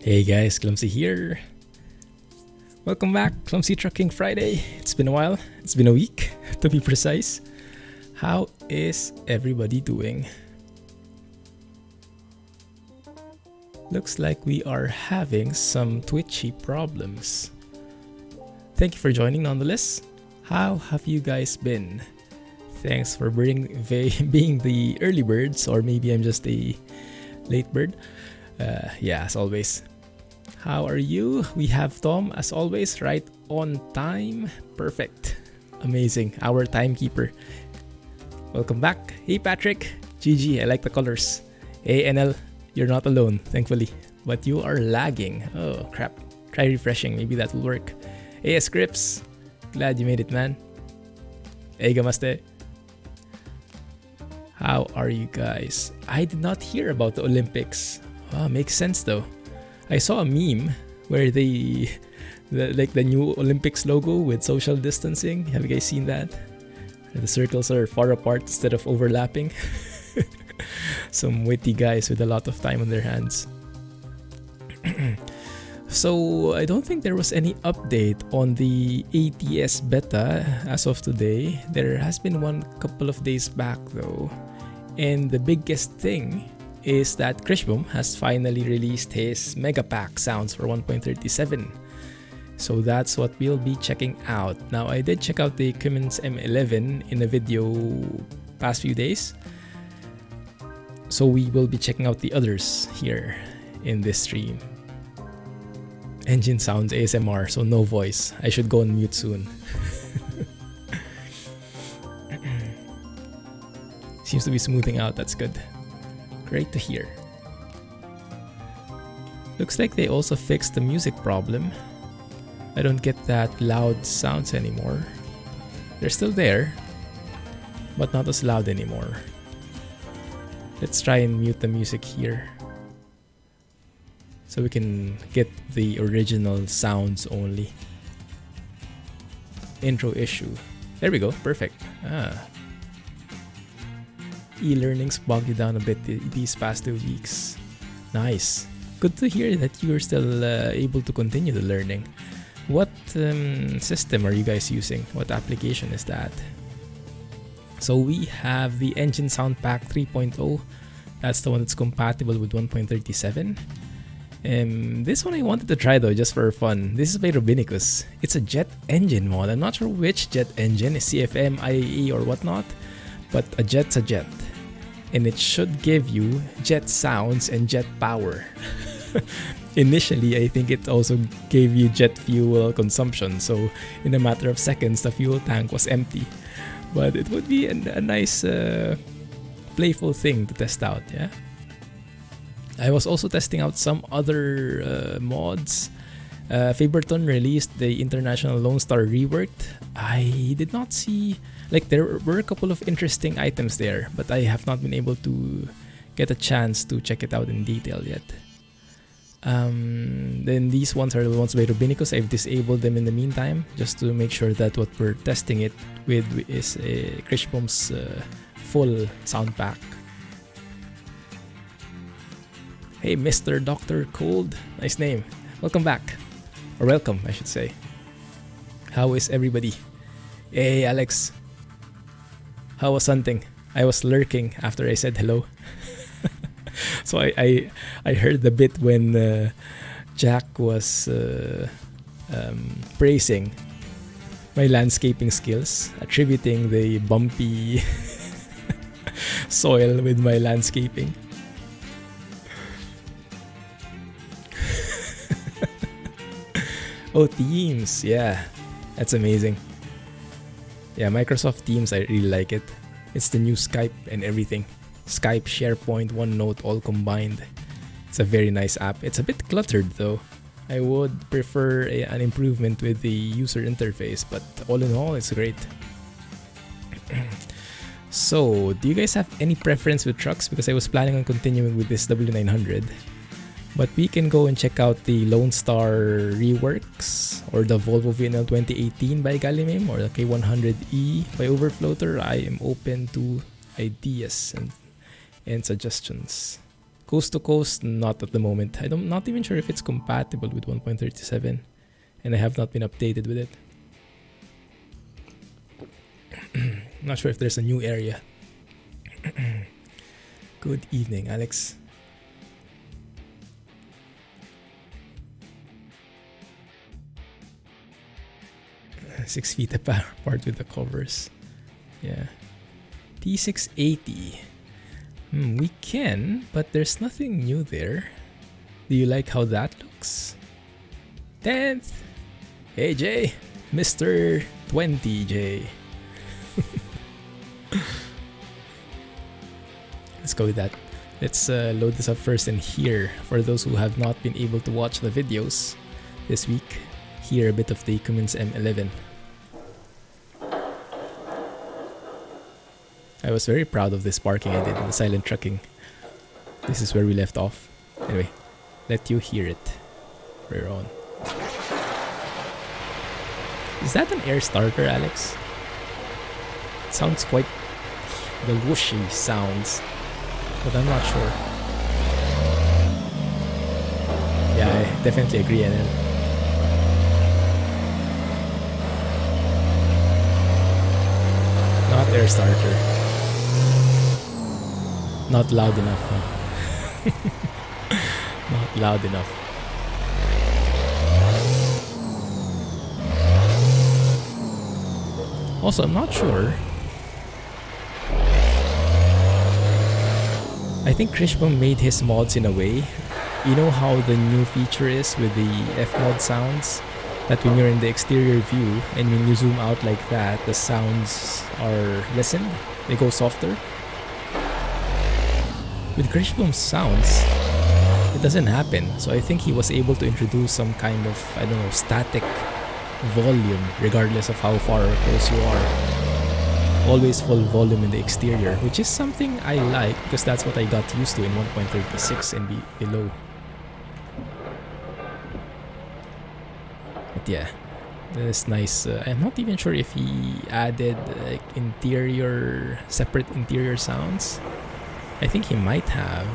Hey guys, Clumsy here. Welcome back, Clumsy Trucking Friday. It's been a while. It's been a week, to be precise. How is everybody doing? Looks like we are having some twitchy problems. Thank you for joining nonetheless. How have you guys been? Thanks for being the early birds, or maybe I'm just a late bird. Yeah, as always. How are you? We have Tom, as always, right on time. Perfect. Amazing. Our timekeeper. Welcome back. Hey, Patrick. GG, I like the colors. Hey, NL, you're not alone, thankfully. But you are lagging. Oh, crap. Try refreshing. Maybe that will work. Hey, Scripps. Glad you made it, man. Hey, Gamaste. How are you guys? I did not hear about the Olympics. Makes sense though. I saw a meme where the new Olympics logo with social distancing. Have you guys seen that? The circles are far apart instead of overlapping. Some witty guys with a lot of time on their hands. So I don't think there was any update on the ATS beta as of today. There has been one couple of days back though. And the biggest thing is that Kriechbaum has finally released his Mega Pack sounds for 1.37. So that's what we'll be checking out. Now I did check out the Cummins M11 in a video past few days. So we will be checking out the others here in this stream. Engine sounds ASMR, so no voice. I should go on mute soon. Seems to be smoothing out, that's good. Great to hear. Looks like they also fixed the music problem. I don't get that loud sounds anymore. They're still there, but not as loud anymore. Let's try and mute the music here, so we can get the original sounds only. Intro issue. There we go, perfect. E-learning's bogged you down a bit these past 2 weeks. Nice. Good to hear that you're still able to continue the learning. What system are you guys using? What application is that? So we have the Engine Sound Pack 3.0. That's the one that's compatible with 1.37. This one I wanted to try though, just for fun. This is by Rabbinicus. It's a jet engine mod. I'm not sure which jet engine, is CFM, IAE, or whatnot, but a jet's a jet. And it should give you jet sounds and jet power. Initially, I think it also gave you jet fuel consumption, so in a matter of seconds, the fuel tank was empty. But it would be a nice playful thing to test out, yeah? I was also testing out some other mods. Faberton released the International Lone Star reworked. I did not see... there were a couple of interesting items there, but I have not been able to get a chance to check it out in detail yet. Then these ones are the ones by Rabbinicus. I've disabled them in the meantime, just to make sure that what we're testing it with is Kriechbaum's full sound pack. Hey, Mr. Dr. Cold. Nice name. Welcome back. Or welcome, I should say. How is everybody? Hey, Alex. How was hunting? I was lurking after I said hello. So I heard the bit when Jack was praising my landscaping skills, attributing the bumpy soil with my landscaping. Oh, Teams. Yeah, that's amazing. Yeah, Microsoft Teams, I really like it. It's the new Skype and everything. Skype, SharePoint, OneNote, all combined. It's a very nice app. It's a bit cluttered though. I would prefer an improvement with the user interface, but all in all, it's great. So, do you guys have any preference with trucks? Because I was planning on continuing with this W900. But we can go and check out the Lone Star reworks, or the Volvo VNL 2018 by Gallimim, or the K100E by Overfloater. I am open to ideas and suggestions. Coast to coast, not at the moment. I'm not even sure if it's compatible with 1.37, and I have not been updated with it. Not sure if there's a new area. Good evening, Alex. Six feet apart with the covers. Yeah. T680. We can, but there's nothing new there. Do you like how that looks? 10th! Hey Jay! Mr. 20J. Let's go with that. Let's load this up first and hear, for those who have not been able to watch the videos this week, hear a bit of the Cummins M11. I was very proud of this parking I did in the silent trucking. This is where we left off. Anyway, let you hear it for your own. Is that an air starter, Alex? It sounds quite the whooshy sounds, but I'm not sure. Yeah, I definitely agree, NL. Not air starter. Not loud enough, huh? Not loud enough. Also, I'm not sure. I think Kriechbaum made his mods in a way. You know how the new feature is with the F-mod sounds? That when you're in the exterior view and when you zoom out like that, the sounds are lessened. They go softer. With Kriechbaum's sounds, it doesn't happen. So I think he was able to introduce some kind of, I don't know, static volume regardless of how far or close you are. Always full volume in the exterior, which is something I like because that's what I got used to in 1.36 and below. But yeah, that's nice. I'm not even sure if he added like separate interior sounds. I think he might have.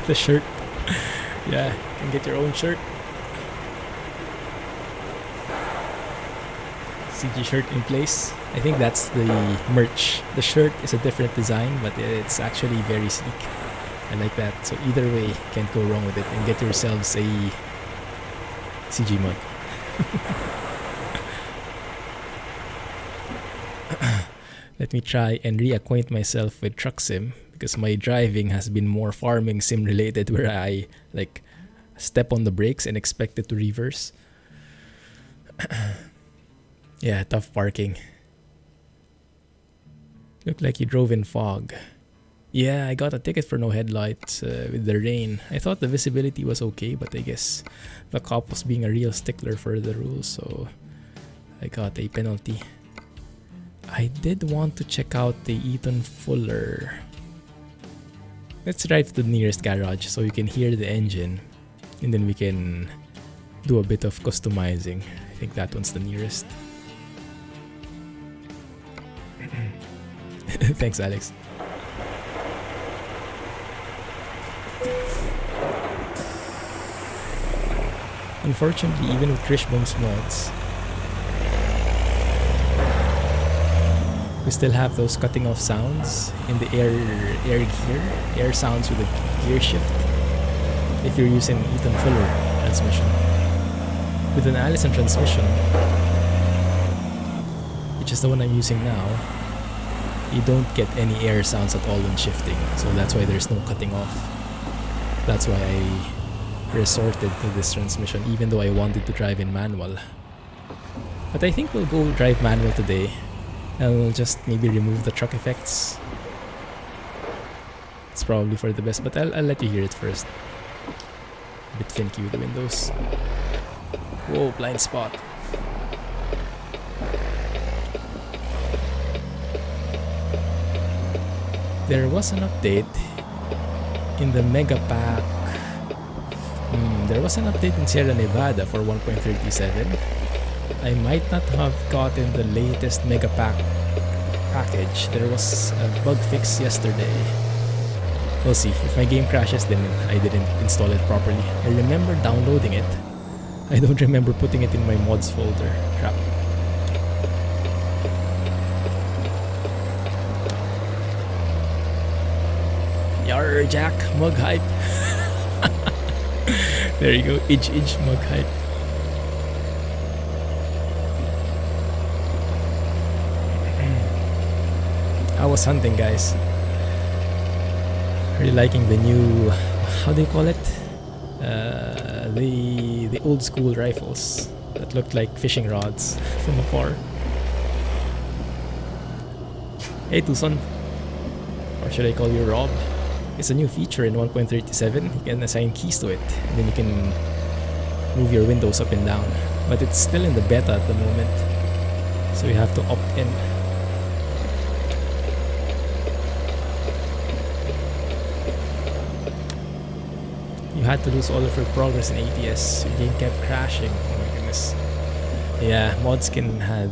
The shirt. Yeah, you can get your own shirt. CG shirt in place. I think that's the merch. The shirt is a different design, but it's actually very sleek. I like that. So either way, can't go wrong with it. And get yourselves a CG mod. Let me try and reacquaint myself with truck sim because my driving has been more farming sim related where I like step on the brakes and expect it to reverse. Yeah, tough parking. Looked like you drove in fog. Yeah, I got a ticket for no headlights with the rain. I thought the visibility was okay, but I guess the cop was being a real stickler for the rules, so I got a penalty. I did want to check out the Eaton Fuller. Let's drive to the nearest garage so you can hear the engine and then we can do a bit of customizing. I think that one's the nearest. Thanks, Alex. Unfortunately, even with Kriechbaum's mods, we still have those cutting off sounds in the air sounds with the gear shift if you're using Eaton Fuller transmission. With an Allison transmission, which is the one I'm using now, you don't get any air sounds at all when shifting, so that's why there's no cutting off. That's why I resorted to this transmission even though I wanted to drive in manual. But I think we'll go drive manual today. I'll just maybe remove the truck effects. It's probably for the best, but I'll let you hear it first. A bit finicky with the windows. Whoa, blind spot. There was an update in the Mega Pack. There was an update in Sierra Nevada for 1.37. I might not have gotten the latest Mega Pack package. There was a bug fix yesterday. We'll see. If my game crashes, then I didn't install it properly. I remember downloading it. I don't remember putting it in my mods folder. Crap. Yar, Jack, mug hype. There you go, itch mug hype. How was hunting, guys? Really liking the new, how do you call it? The old school rifles that looked like fishing rods from afar. Hey Tucson, or should I call you Rob? It's a new feature in 1.37. You can assign keys to it, and then you can move your windows up and down. But it's still in the beta at the moment, so you have to opt in. You had to lose all of your progress in ATS. Your game kept crashing. Oh my goodness. Yeah, mods can have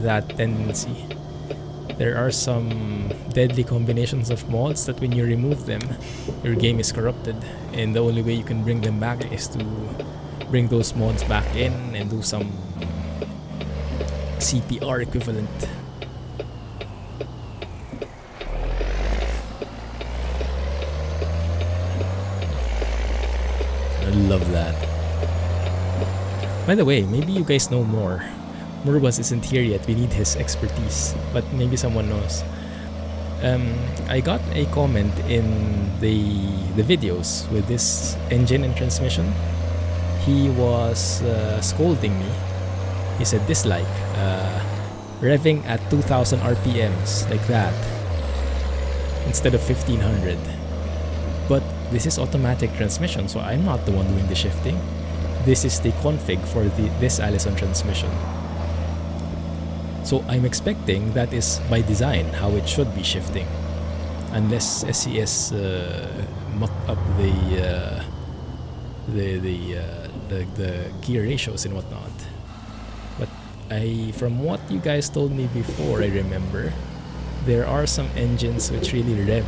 that tendency. There are some deadly combinations of mods that when you remove them, your game is corrupted, and the only way you can bring them back is to bring those mods back in and do some CPR equivalent. I love that. By the way, maybe you guys know more. Murbas isn't here yet, we need his expertise, but maybe someone knows. I got a comment in the videos with this engine and transmission. He was scolding me. He said dislike, revving at 2000 RPMs like that instead of 1500. But this is automatic transmission, so I'm not the one doing the shifting. This is the config for this Allison transmission. So I'm expecting that is by design how it should be shifting, unless SCS mucked up the gear ratios and whatnot. But from what you guys told me before, I remember there are some engines which really rev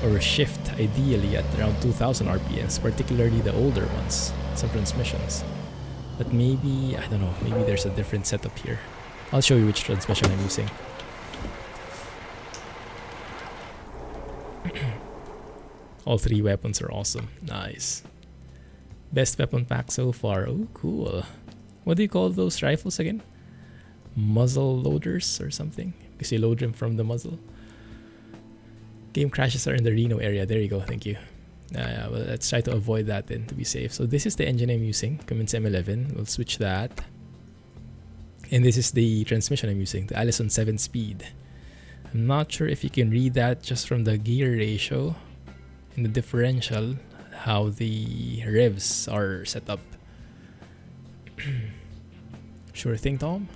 or shift ideally at around 2000 RPMs, particularly the older ones, some transmissions. But maybe, I don't know, maybe there's a different setup here. I'll show you which transmission I'm using. All three weapons are awesome. Nice. Best weapon pack so far. Oh, cool. What do you call those rifles again? Muzzle loaders or something? Because you load them from the muzzle. Game crashes are in the Reno area. There you go. Thank you. Well, let's try to avoid that then to be safe. So this is the engine I'm using. Cummins M11. We'll switch that. And this is the transmission I'm using, the Allison 7-speed. I'm not sure if you can read that just from the gear ratio in the differential, how the revs are set up. Sure thing, Tom.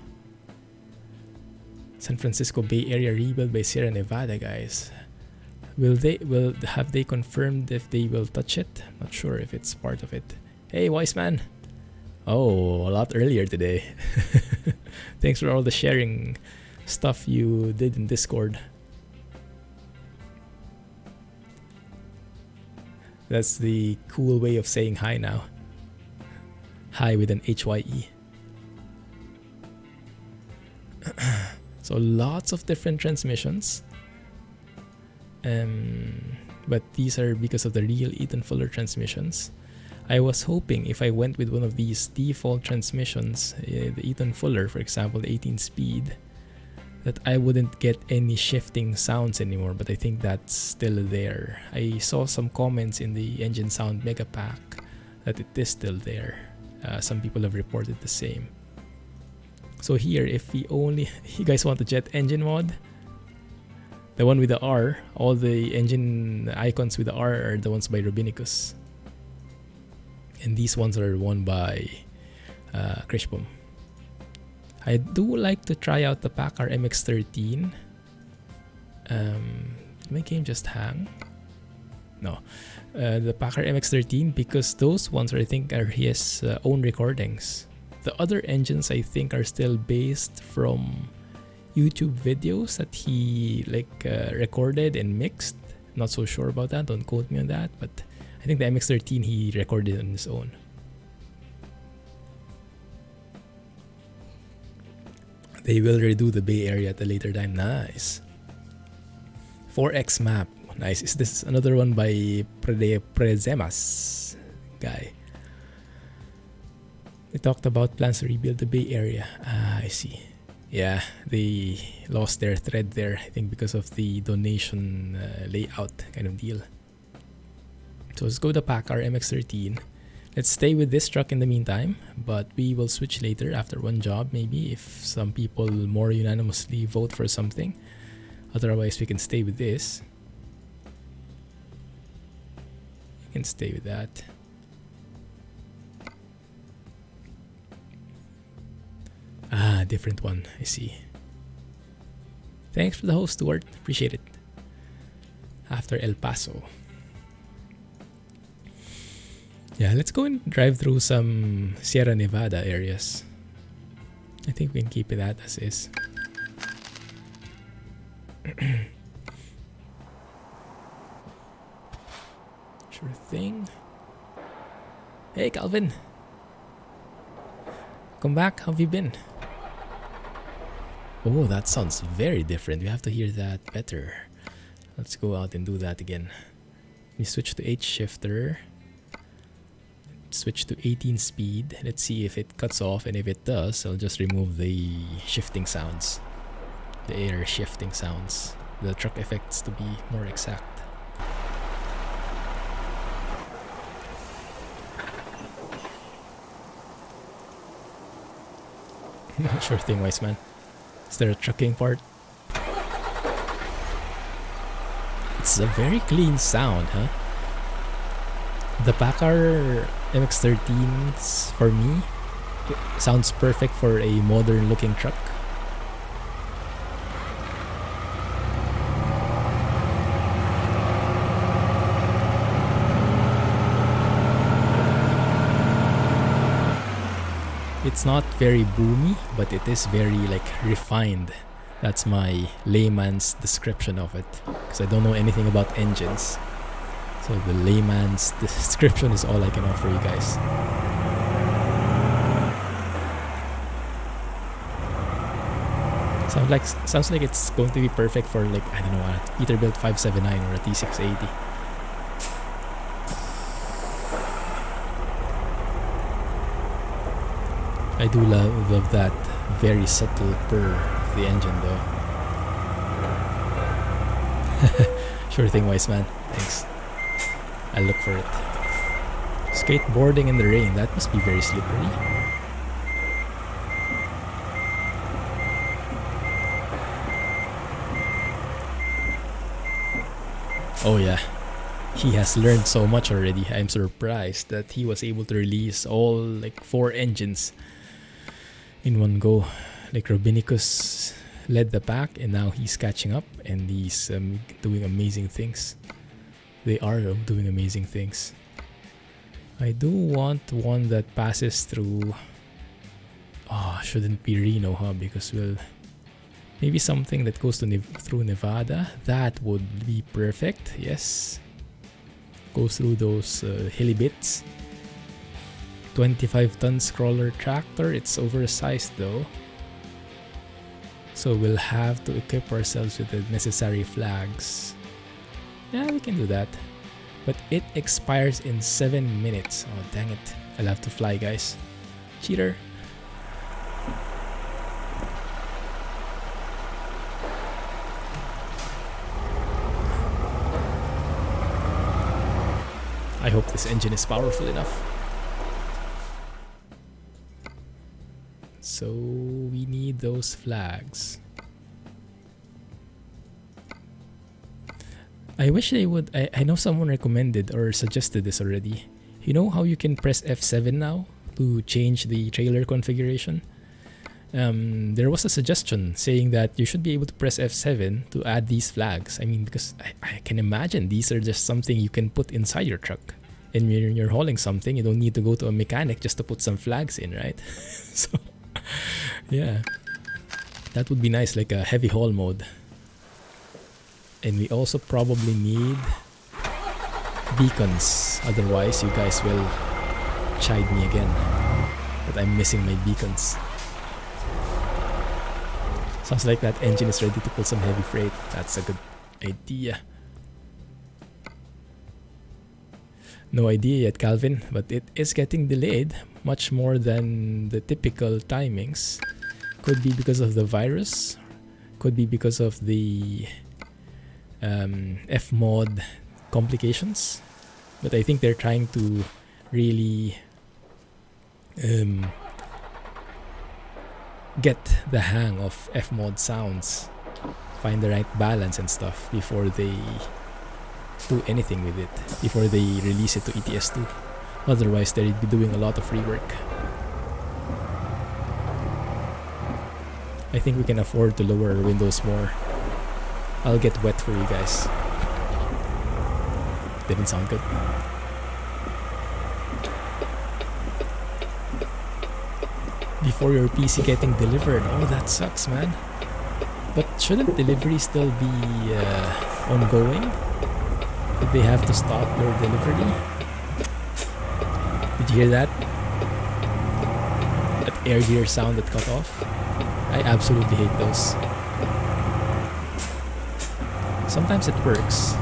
San Francisco Bay Area rebuild by Sierra Nevada, guys. Have they confirmed if they will touch it? Not sure if it's part of it. Hey, wise man. Oh, a lot earlier today. Thanks for all the sharing stuff you did in Discord. That's the cool way of saying hi now. Hi with an HYE. So lots of different transmissions. But these are because of the real Ethan Fuller transmissions. I was hoping if I went with one of these default transmissions, the Ethan Fuller, for example, the 18-speed, that I wouldn't get any shifting sounds anymore, but I think that's still there. I saw some comments in the Engine Sound Mega Pack that it is still there. Some people have reported the same. So here, if you guys want the jet engine mod, the one with the R, all the engine icons with the R are the ones by Rubinicus. And these ones are won by Kriechbaum. I do like to try out the Paccar MX-13. Did my game just hang? No. The Paccar MX-13, because those ones I think are his own recordings. The other engines I think are still based from YouTube videos that he recorded and mixed. Not so sure about that. Don't quote me on that. But I think the MX-13 he recorded on his own. They will redo the Bay Area at a later time. Nice. 4X map. Nice. Is this another one by Prezemas guy? They talked about plans to rebuild the Bay Area. Ah, I see. Yeah, they lost their thread there, I think, because of the donation layout kind of deal. So let's go to Paccar MX-13. Let's stay with this truck in the meantime, but we will switch later after one job, maybe, if some people more unanimously vote for something. Otherwise, we can stay with this. We can stay with that. Ah, different one. I see. Thanks for the host, Stuart. Appreciate it. After El Paso. Yeah, let's go and drive through some Sierra Nevada areas. I think we can keep it that as is. Sure thing. Hey, Calvin. Come back. How have you been? Oh, that sounds very different. We have to hear that better. Let's go out and do that again. We switch to 8 shifter. Switch to 18 speed. Let's see if it cuts off, and if it does, I'll just remove the shifting sounds. The air shifting sounds. The truck effects, to be more exact. Sure thing, wise man. Is there a trucking part? It's a very clean sound, huh? The Paccar MX-13s, for me, sounds perfect for a modern looking truck. It's not very boomy, but it is very refined. That's my layman's description of it, because I don't know anything about engines. So the layman's description is all I can offer you guys. Sounds like it's going to be perfect for I don't know, a Peterbilt 579 or a T680. I do love that very subtle purr of the engine though. Sure thing, wise man. Thanks. I'll look for it. Skateboarding in the rain. That must be very slippery. Oh yeah. He has learned so much already. I'm surprised that he was able to release all 4 engines in one go. Robinicus led the pack, and now he's catching up, and he's doing amazing things. They are doing amazing things. I do want one that passes through... Oh, shouldn't be Reno, huh? Because maybe something that goes to through Nevada. That would be perfect. Yes. Goes through those hilly bits. 25-ton scroller tractor. It's oversized though. So we'll have to equip ourselves with the necessary flags. Yeah, we can do that. But it expires in 7 minutes. Oh, dang it. I'll have to fly, guys. Cheater. I hope this engine is powerful enough. So we need those flags. I wish they would. I know someone recommended or suggested this already. You know how you can press F7 now to change the trailer configuration? There was a suggestion saying that you should be able to press F7 to add these flags. I mean, because I can imagine these are just something you can put inside your truck. And when you're hauling something, you don't need to go to a mechanic just to put some flags in, right? So, yeah. That would be nice, like a heavy haul mode. And we also probably need beacons. Otherwise, you guys will chide me again that I'm missing my beacons. Sounds like that engine is ready to pull some heavy freight. That's a good idea. No idea yet, Calvin, but it is getting delayed much more than the typical timings. Could be because of the virus, could be because of the Fmod complications, but I think they're trying to really get the hang of Fmod sounds, find the right balance and stuff before they do anything with it, before they release it to ETS2. Otherwise, they'd be doing a lot of rework. I think we can afford to lower our windows more. I'll get wet for you guys. Didn't sound good. Before your PC getting delivered. Oh, that sucks, man. But shouldn't delivery still be ongoing? Did they have to stop their delivery? Did you hear that? That air gear sound that cut off? I absolutely hate those. Sometimes it works.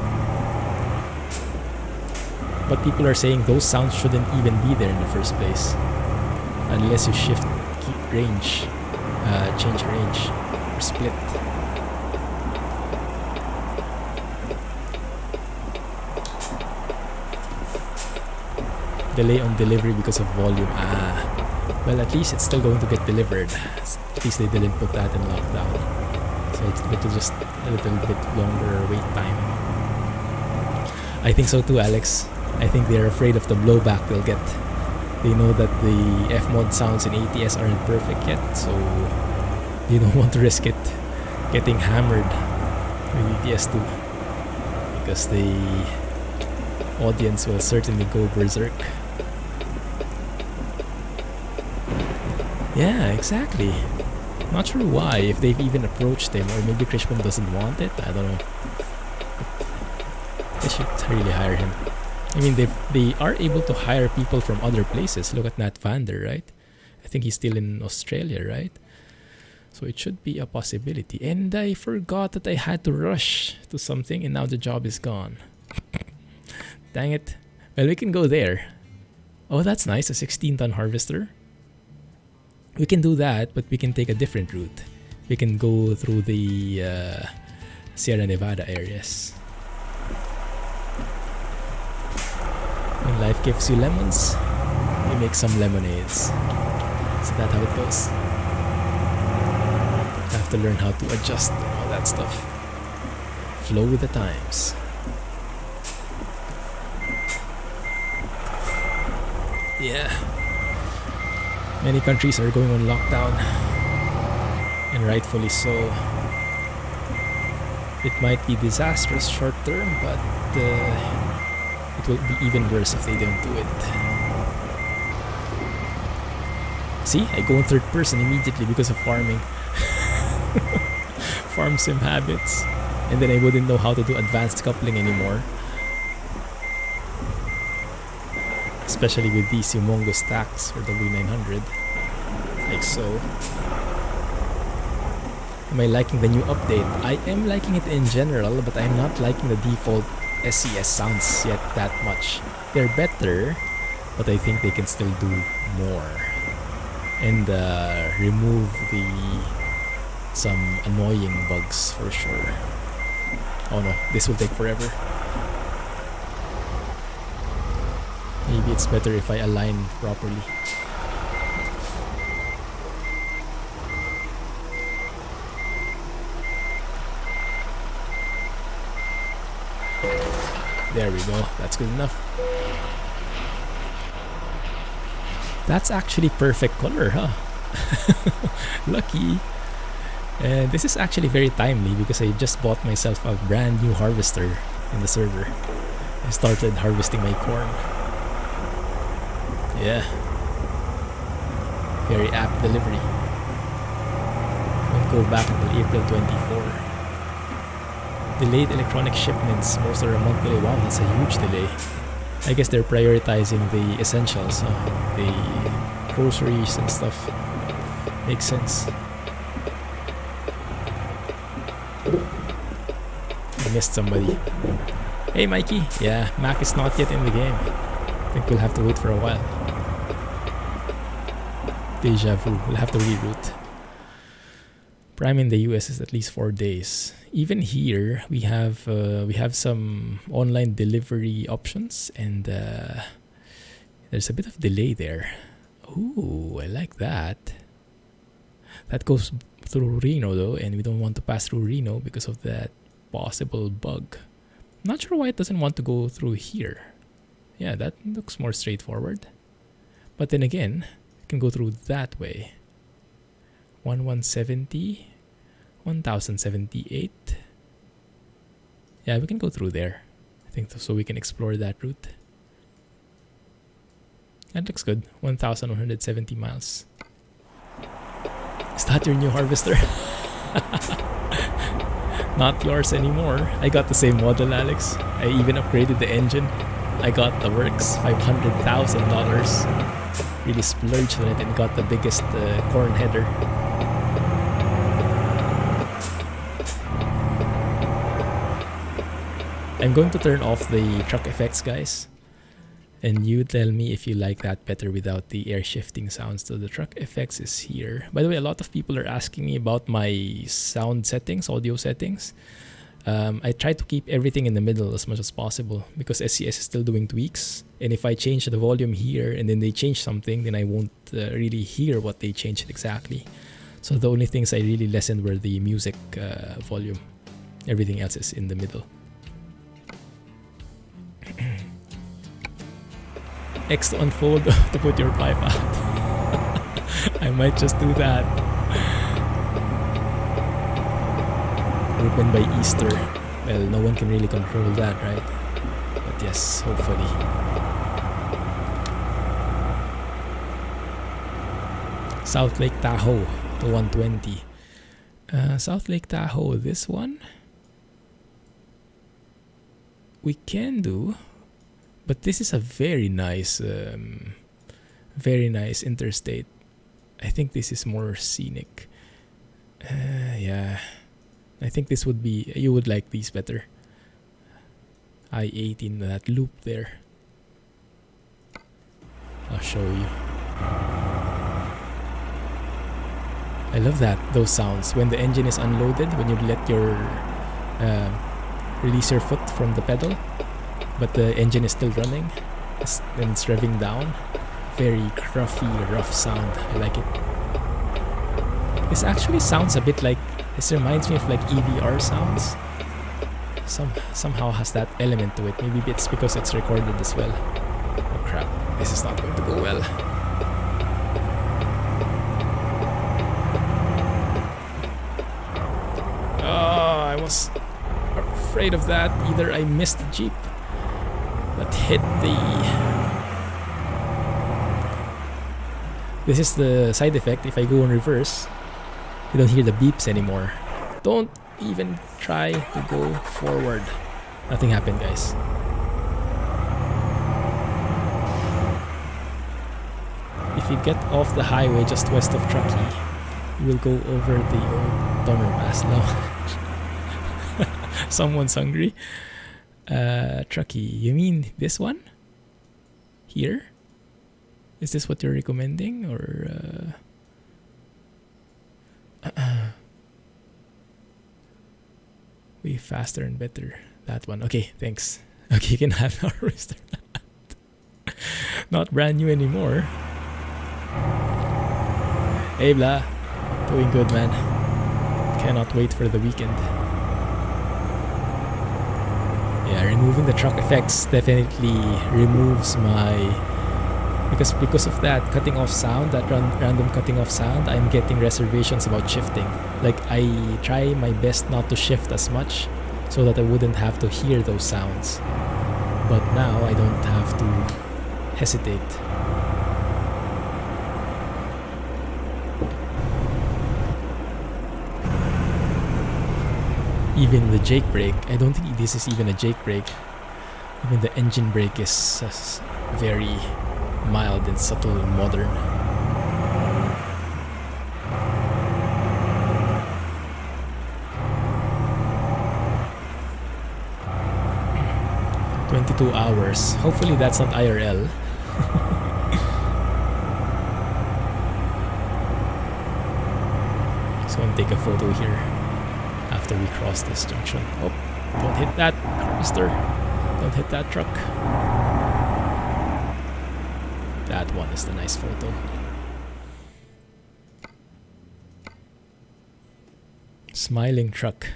But people are saying those sounds shouldn't even be there in the first place. Unless you shift range, change range, or split. Delay on delivery because of volume. Well, at least it's still going to get delivered. At least they didn't put that in lockdown. So it's good to just a little bit longer wait time. I think so too, Alex. I think they're afraid of the blowback they'll get. They know that the Fmod sounds in ATS aren't perfect yet, so you don't want to risk it getting hammered with ETS2, because the audience will certainly go berserk. Yeah, exactly. Not sure why, if they've even approached him, or maybe Kriechbaum doesn't want it, I don't know. They should really hire him. I mean, they are able to hire people from other places. Look at Nat Vander, right? I think he's still in Australia, right? So it should be a possibility. And I forgot that I had to rush to something, and now the job is gone. Dang it. Well, we can go there. Oh, that's nice, a 16-ton harvester. We can do that, but we can take a different route. We can go through the Sierra Nevada areas. When life gives you lemons, you make some lemonades. Is that how it goes? You have to learn how to adjust all that stuff. Flow with the times. Yeah. Many countries are going on lockdown, and rightfully so. It might be disastrous short term, but it will be even worse if they don't do it. See, I go in third person immediately because of farming. Farm sim habits. And then I wouldn't know how to do advanced coupling anymore. Especially with these humongous stacks for W900. Like so. Am I liking the new update? I am liking it in general, but I'm not liking the default SCS sounds yet that much. They're better, but I think they can still do more. And remove some annoying bugs for sure. Oh no, this will take forever. Maybe it's better if I align properly. There we go, that's good enough. That's actually perfect color, huh? Lucky. And this is actually very timely because I just bought myself a brand new harvester in the server. I started harvesting my corn. Yeah. Very apt delivery. When go back until April 24. Delayed electronic shipments, most are a month delay. Wow, that's a huge delay. I guess they're prioritizing the essentials, the groceries and stuff. Makes sense. I missed somebody. Hey Mikey! Yeah, Mac is not yet in the game. I think we'll have to wait for a while. Deja vu. We'll have to reroute. Prime in the US is at least 4 days. Even here, we have some online delivery options, and there's a bit of delay there. Ooh, I like that. That goes through Reno though, and we don't want to pass through Reno because of that possible bug. Not sure why it doesn't want to go through here. Yeah, that looks more straightforward. But then again, it can go through that way. 1170, 1078. Yeah, we can go through there. I think so we can explore that route. That looks good. 1,170 miles. Is that your new harvester? Not yours anymore. I got the same model, Alex. I even upgraded the engine. I got the works, $500,000. Really splurged on it and got the biggest corn header. I'm going to turn off the truck effects, guys. And you tell me if you like that better without the air shifting sounds. So the truck effects is here. By the way, a lot of people are asking me about my sound settings, audio settings. I try to keep everything in the middle as much as possible because SCS is still doing tweaks. And if I change the volume here and then they change something, then I won't really hear what they changed exactly. So the only things I really lessened were the music volume. Everything else is in the middle. X to unfold to put your pipe out. I might just do that. Open by Easter. Well, no one can really control that, right? But yes, hopefully. South Lake Tahoe to 120. South Lake Tahoe, this one we can do. But this is a very nice interstate. I think this is more scenic. Yeah, I think this would be, you would like these better. I-18, that loop there. I'll show you. I love that, those sounds. When the engine is unloaded, when you let your, release your foot from the pedal, but the engine is still running and it's revving down. Very gruffy, rough sound. I like it. This actually sounds a bit like, this reminds me of like EVR sounds. Somehow has that element to it. Maybe it's because it's recorded as well. Oh crap, this is not going to go well. Oh, I was afraid of that. Either I missed the Jeep but hit the... This is the side effect. If I go in reverse, you don't hear the beeps anymore. Don't even try to go forward. Nothing happened, guys. If you get off the highway just west of Truckee, you will go over the old Donner Pass now. Someone's hungry. Truckee, you mean this one? Here? Is this what you're recommending, or way faster and better? That one. Okay, thanks. Okay, you can have our harvester. Not brand new anymore. Hey Blah, doing good, man. Cannot wait for the weekend. Yeah, removing the truck effects definitely removes my... Because of that cutting off sound, that random cutting off sound, I'm getting reservations about shifting. Like, I try my best not to shift as much so that I wouldn't have to hear those sounds. But now I don't have to hesitate. Even the jake brake, I don't think this is even a jake brake. Even the engine brake is very mild and subtle and modern. "22 hours. Hopefully that's not IRL. Just want to take a photo here after we cross this junction. Oh, don't hit that, mister. Don't hit that truck. That one is the nice photo. Smiling truck.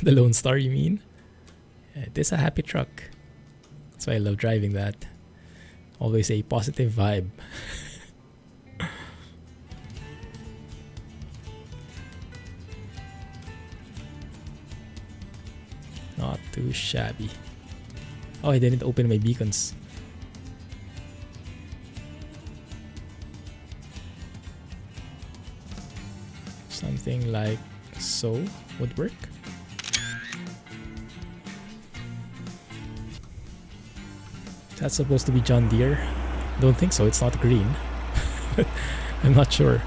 The Lone Star, you mean? Yeah, it is a happy truck. That's why I love driving that. Always a positive vibe. Not too shabby. Oh, I didn't open my beacons. Something like so would work. That's supposed to be John Deere. Don't think so, it's not green. I'm not sure.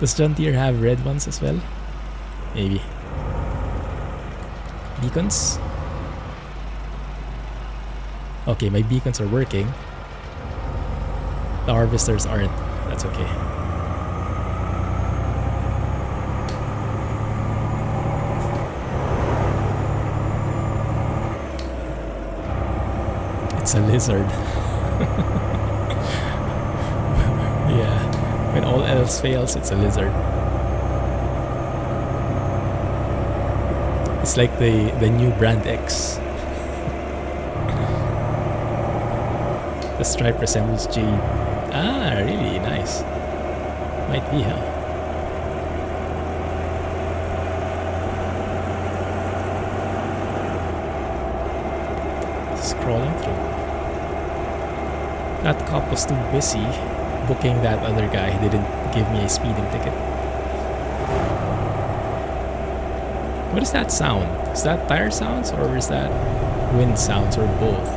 Does John Deere have red ones as well? Maybe. Beacons? Okay, my beacons are working. The harvesters aren't. That's okay. It's a lizard. Yeah, when all else fails, it's a lizard. It's like the new Brand X. The stripe resembles jade. Ah, really nice. Might be, huh? Scrolling through. That cop was too busy booking that other guy. He didn't give me a speeding ticket. What is that sound? Is that tire sounds or is that wind sounds or both?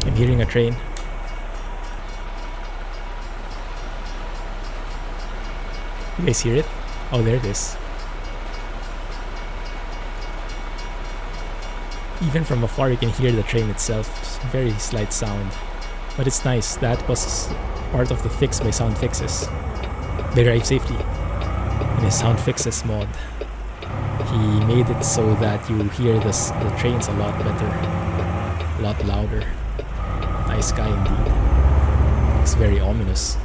I'm hearing a train. You guys hear it? Oh, there it is. Even from afar you can hear the train itself. It's a very slight sound. But it's nice. That was part of the fix by Sound Fixes. By Drive Safely. In his Sound Fixes mod. He made it so that you hear the trains a lot better. A lot louder. Nice guy indeed. It's very ominous.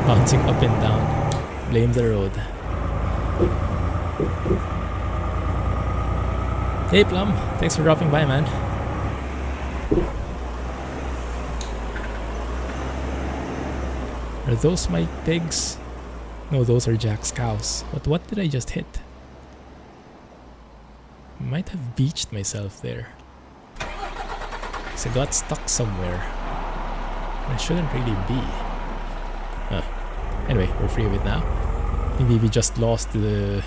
Bouncing up and down. Blame the road. Hey Plum, thanks for dropping by, man. Are those my pigs? No, those are Jack's cows. But what did I just hit? Might have beached myself there. Because I got stuck somewhere. I shouldn't really be. Anyway, we're free of it now. Maybe we just lost the...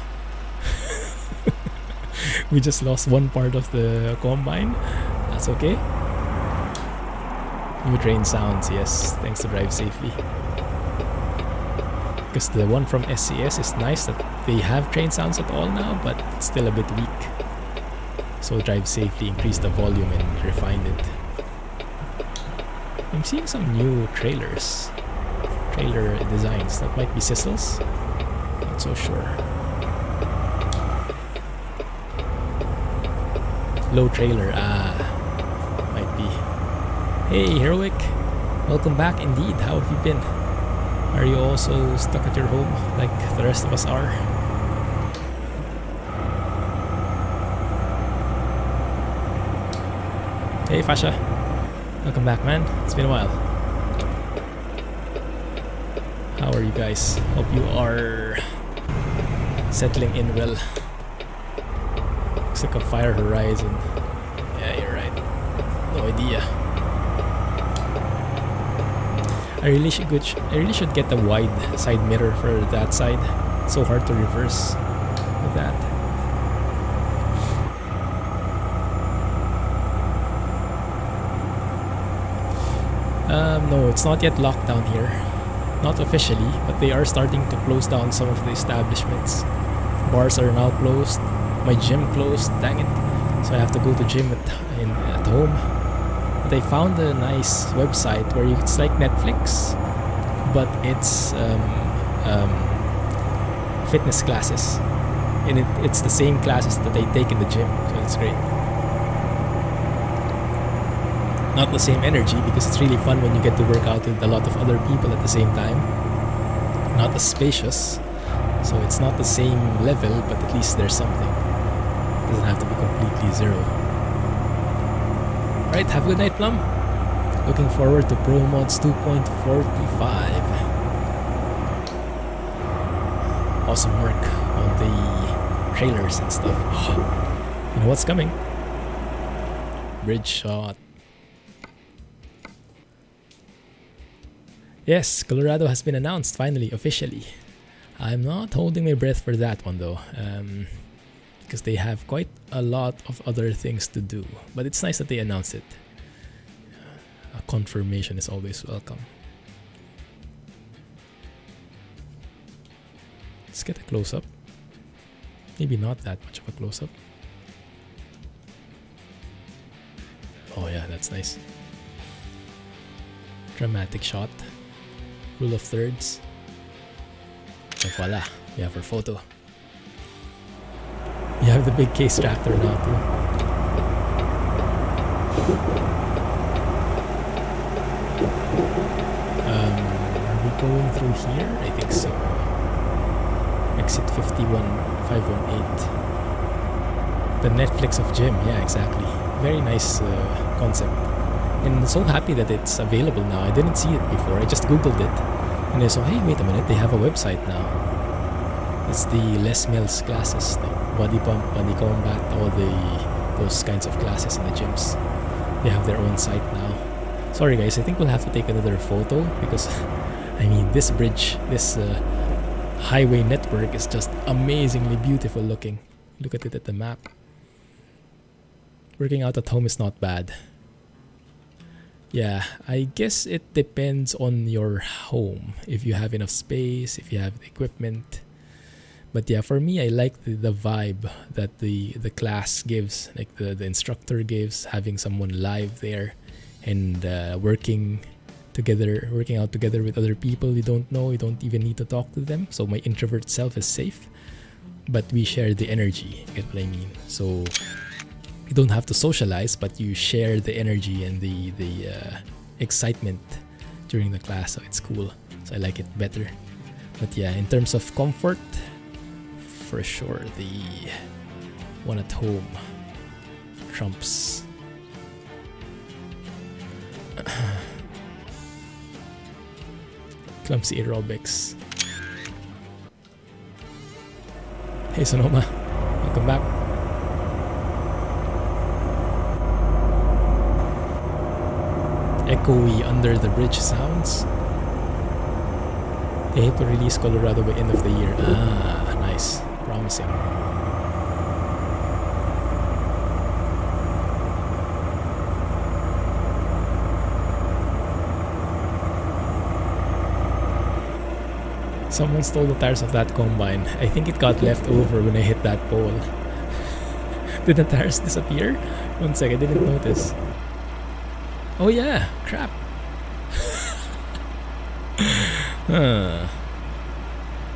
we just lost one part of the combine. That's okay. New train sounds, yes, thanks to Drive Safely. Because the one from SCS is nice that they have train sounds at all now, but it's still a bit weak. So Drive Safely increased the volume and refined it. I'm seeing some new trailers. Trailer designs. That might be Sissels. Not so sure. Low trailer. Might be. Hey, Heroic. Welcome back indeed. How have you been? Are you also stuck at your home like the rest of us are? Hey, Fasha. Welcome back, man. It's been a while. How are you guys? Hope you are settling in well. Looks like a fire horizon. Yeah, you're right. No No idea. I really should get a wide side mirror for that side. It's so hard to reverse with that. No, it's not yet locked down here. Not officially, but they are starting to close down some of the establishments. Bars are now closed. My gym closed, dang it. So I have to go to gym at home. But I found a nice website where it's like Netflix, but it's fitness classes. And it's the same classes that I take in the gym, so it's great. Not the same energy because it's really fun when you get to work out with a lot of other people at the same time. Not as spacious, so it's not the same level, but at least there's something. It doesn't have to be completely zero. Right, have a good night, Plum. Looking forward to Pro Mods 2.45. Awesome work on the trailers and stuff. Oh, you know what's coming? Bridge shot. Yes, Colorado has been announced finally, officially. I'm not holding my breath for that one though, because they have quite a lot of other things to do. But it's nice that they announced it. A confirmation is always welcome. Let's get a close-up. Maybe not that much of a close-up. Oh yeah, that's nice. Dramatic shot. Rule of thirds. And voila, we have our photo. You have the big case tractor now too. Are we going through here? I think so. Exit 518. The Netflix of gym, yeah, exactly. Very nice concept. And I'm so happy that it's available now. I didn't see it before. I just googled it. And I saw, hey, wait a minute, they have a website now. It's the Les Mills classes, the body pump, body combat, all those kinds of classes in the gyms. They have their own site now. Sorry guys, I think we'll have to take another photo because, I mean, this bridge, this highway network is just amazingly beautiful looking. Look at it at the map. Working out at home is not bad. Yeah, I guess it depends on your home. If you have enough space, if you have the equipment. But yeah, for me, I like the vibe that the class gives, like the instructor gives, having someone live there and working out together with other people you don't know, you don't even need to talk to them. So my introvert self is safe, but we share the energy, you get what I mean? So you don't have to socialize, but you share the energy and the excitement during the class, so it's cool. So I like it better. But yeah, in terms of comfort, for sure the one at home trumps. Clumsy aerobics. Hey Sonoma, welcome back. Echoey under the bridge sounds. They aim to release Colorado by end of the year. Ah, nice. Promising. Someone stole the tires of that combine. I think it got left over when I hit that pole. Did the tires disappear? One sec, I didn't notice. Oh yeah, crap.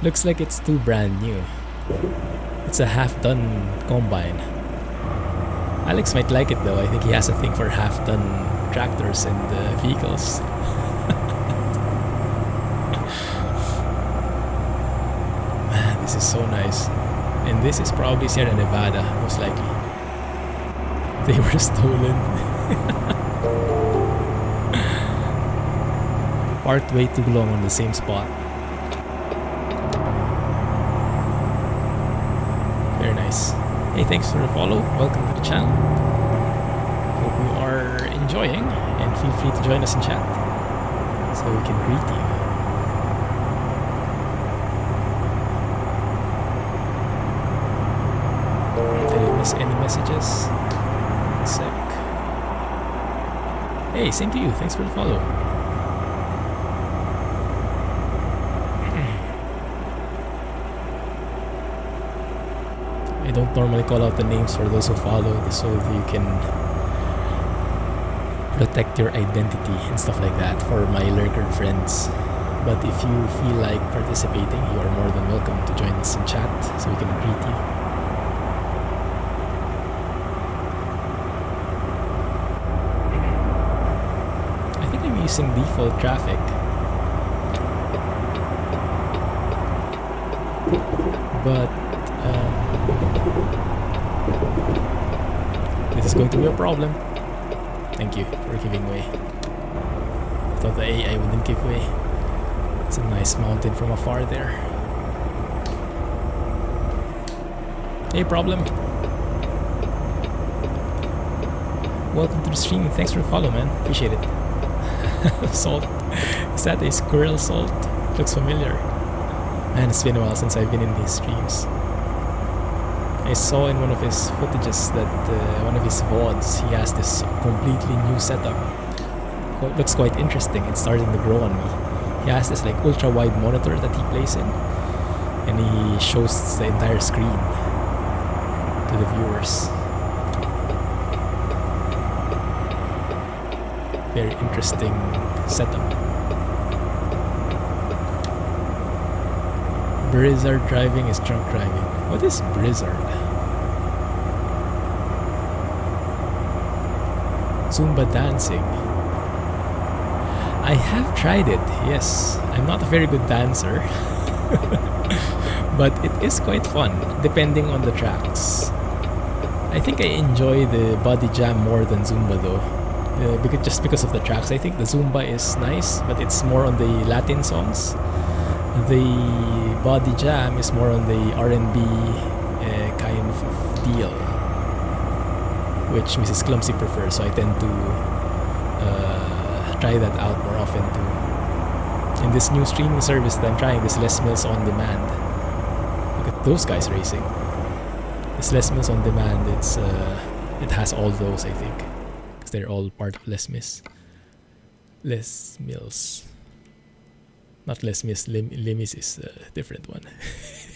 Looks like it's too brand new. It's a half-ton combine. Alex might like it though. I think he has a thing for half-ton tractors and vehicles. Man, this is so nice. And this is probably Sierra Nevada, most likely. They were stolen. Parked way too long on the same spot. Very nice. Hey, thanks for the follow. Welcome to the channel. Hope you are enjoying enjoying, and feel free to join us in chat so we can greet you. Did I miss any messages? One sec. Hey, same to you. Thanks for the follow. I don't normally call out the names for those who follow so you can protect your identity and stuff like that for my lurker friends. But if you feel like participating, you are more than welcome to join us in chat so we can greet you. I think I'm using default traffic. But this is going to be a problem. Thank you for giving way. I thought the AI wouldn't give way. It's a nice mountain from afar there. Hey, problem. Welcome to the stream. Thanks for the follow, man. Appreciate it. Salt. Is that a squirrel salt? Looks familiar. Man, it's been a while since I've been in these streams. I saw in one of his footages that one of his VODs, he has this completely new setup. It looks quite interesting. It's starting to grow on me. He has this like ultra wide monitor that he plays in, and he shows the entire screen to the viewers. Very interesting setup. Blizzard driving is drunk driving. What is Blizzard? Zumba dancing. I have tried it, yes. I'm not a very good dancer. But it is quite fun, depending on the tracks. I think I enjoy the body jam more than Zumba though. Just because of the tracks. I think the Zumba is nice, but it's more on the Latin songs. The body jam is more on the R&B kind of deal, which Mrs. Clumsy prefers, so I tend to try that out more often too. In this new streaming service that I'm trying, this Les Mills On Demand. Look at those guys racing. This Les Mills On Demand, it has all those, I think, because they're all part of Les Mills. Les Mills. Not Les Mis, Lemis is a different one.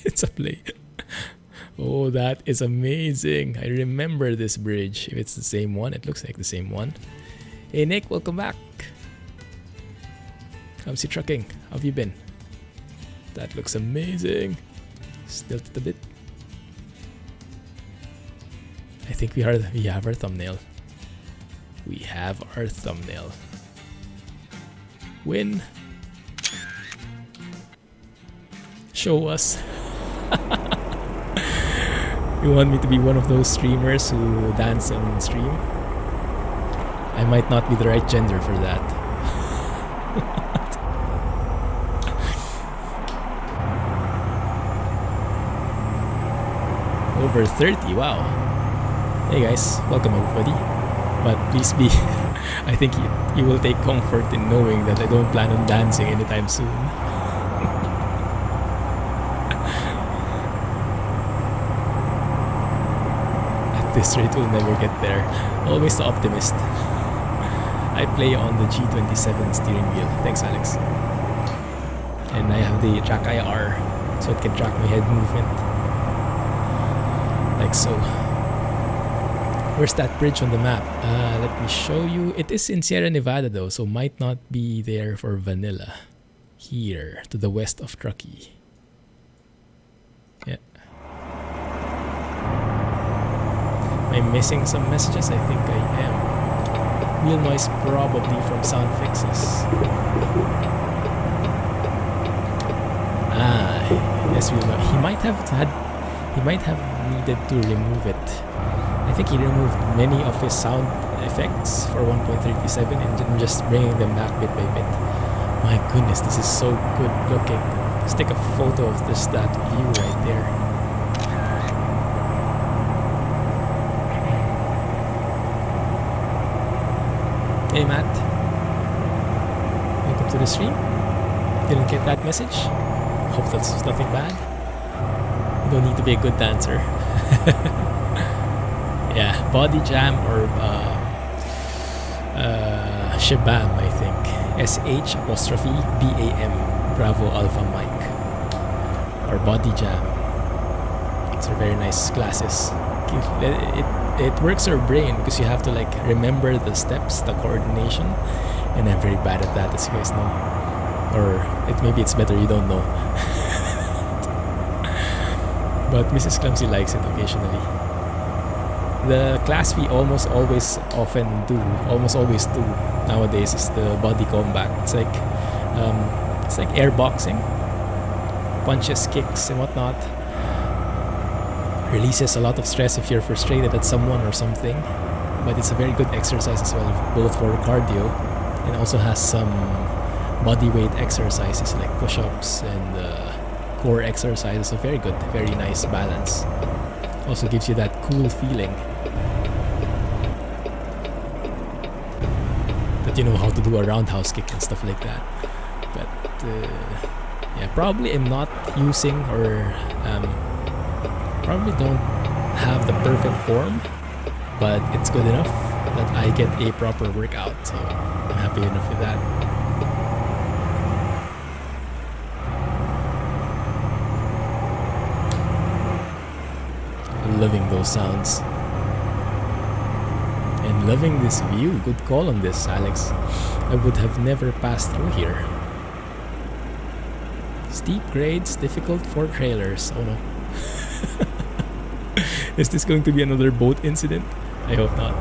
It's a play. Oh, that is amazing. I remember this bridge. If it's the same one, it looks like the same one. Hey Nick, welcome back. Clumsy Trucking, how have you been? That looks amazing. Still a bit. I think we have our thumbnail. We have our thumbnail. Win. Show us. You want me to be one of those streamers who dance on stream? I might not be the right gender for that. Over 30, wow. Hey guys, welcome everybody. But please be, I think you will take comfort in knowing that I don't plan on dancing anytime soon. This rate will never get there. Always the optimist. I play on the G27 steering wheel. Thanks, Alex. And I have the track IR, so it can track my head movement. Like so. Where's that bridge on the map? Let me show you. It is in Sierra Nevada though, so might not be there for Vanilla. Here, to the west of Truckee. Yeah. Am I missing some messages? I think I am. Wheel noise probably from sound fixes. Yes, wheel noise. He might have needed to remove it. I think he removed many of his sound effects for 1.37 and just bringing them back bit by bit. My goodness, this is so good looking. Let's take a photo of that view right there. Hey Matt, welcome to the stream. Didn't get that message? Hope that's nothing bad. You don't need to be a good dancer. Yeah, body jam or Shabam, I think. SH''BAM, Bravo Alpha Mike. Or body jam. These are very nice classes. It works your brain because you have to like remember the steps, the coordination, and I'm very bad at that, as you guys know. Or maybe it's better you don't know. But Mrs. Clumsy likes it occasionally. The class we almost always do nowadays is the body combat. It's like air boxing, punches, kicks, and whatnot. Releases a lot of stress if you're frustrated at someone or something, but it's a very good exercise as well, both for cardio and also has some body weight exercises like push-ups and core exercises. So very good, very nice balance. Also gives you that cool feeling that you know how to do a roundhouse kick and stuff like that. But yeah, probably I'm not using or probably don't have the perfect form, but it's good enough that I get a proper workout, so I'm happy enough with that. Loving those sounds and loving this view. Good call on this, Alex. I would have never passed through here. Steep grades, difficult for trailers. Oh no. Is this going to be another boat incident? I hope not.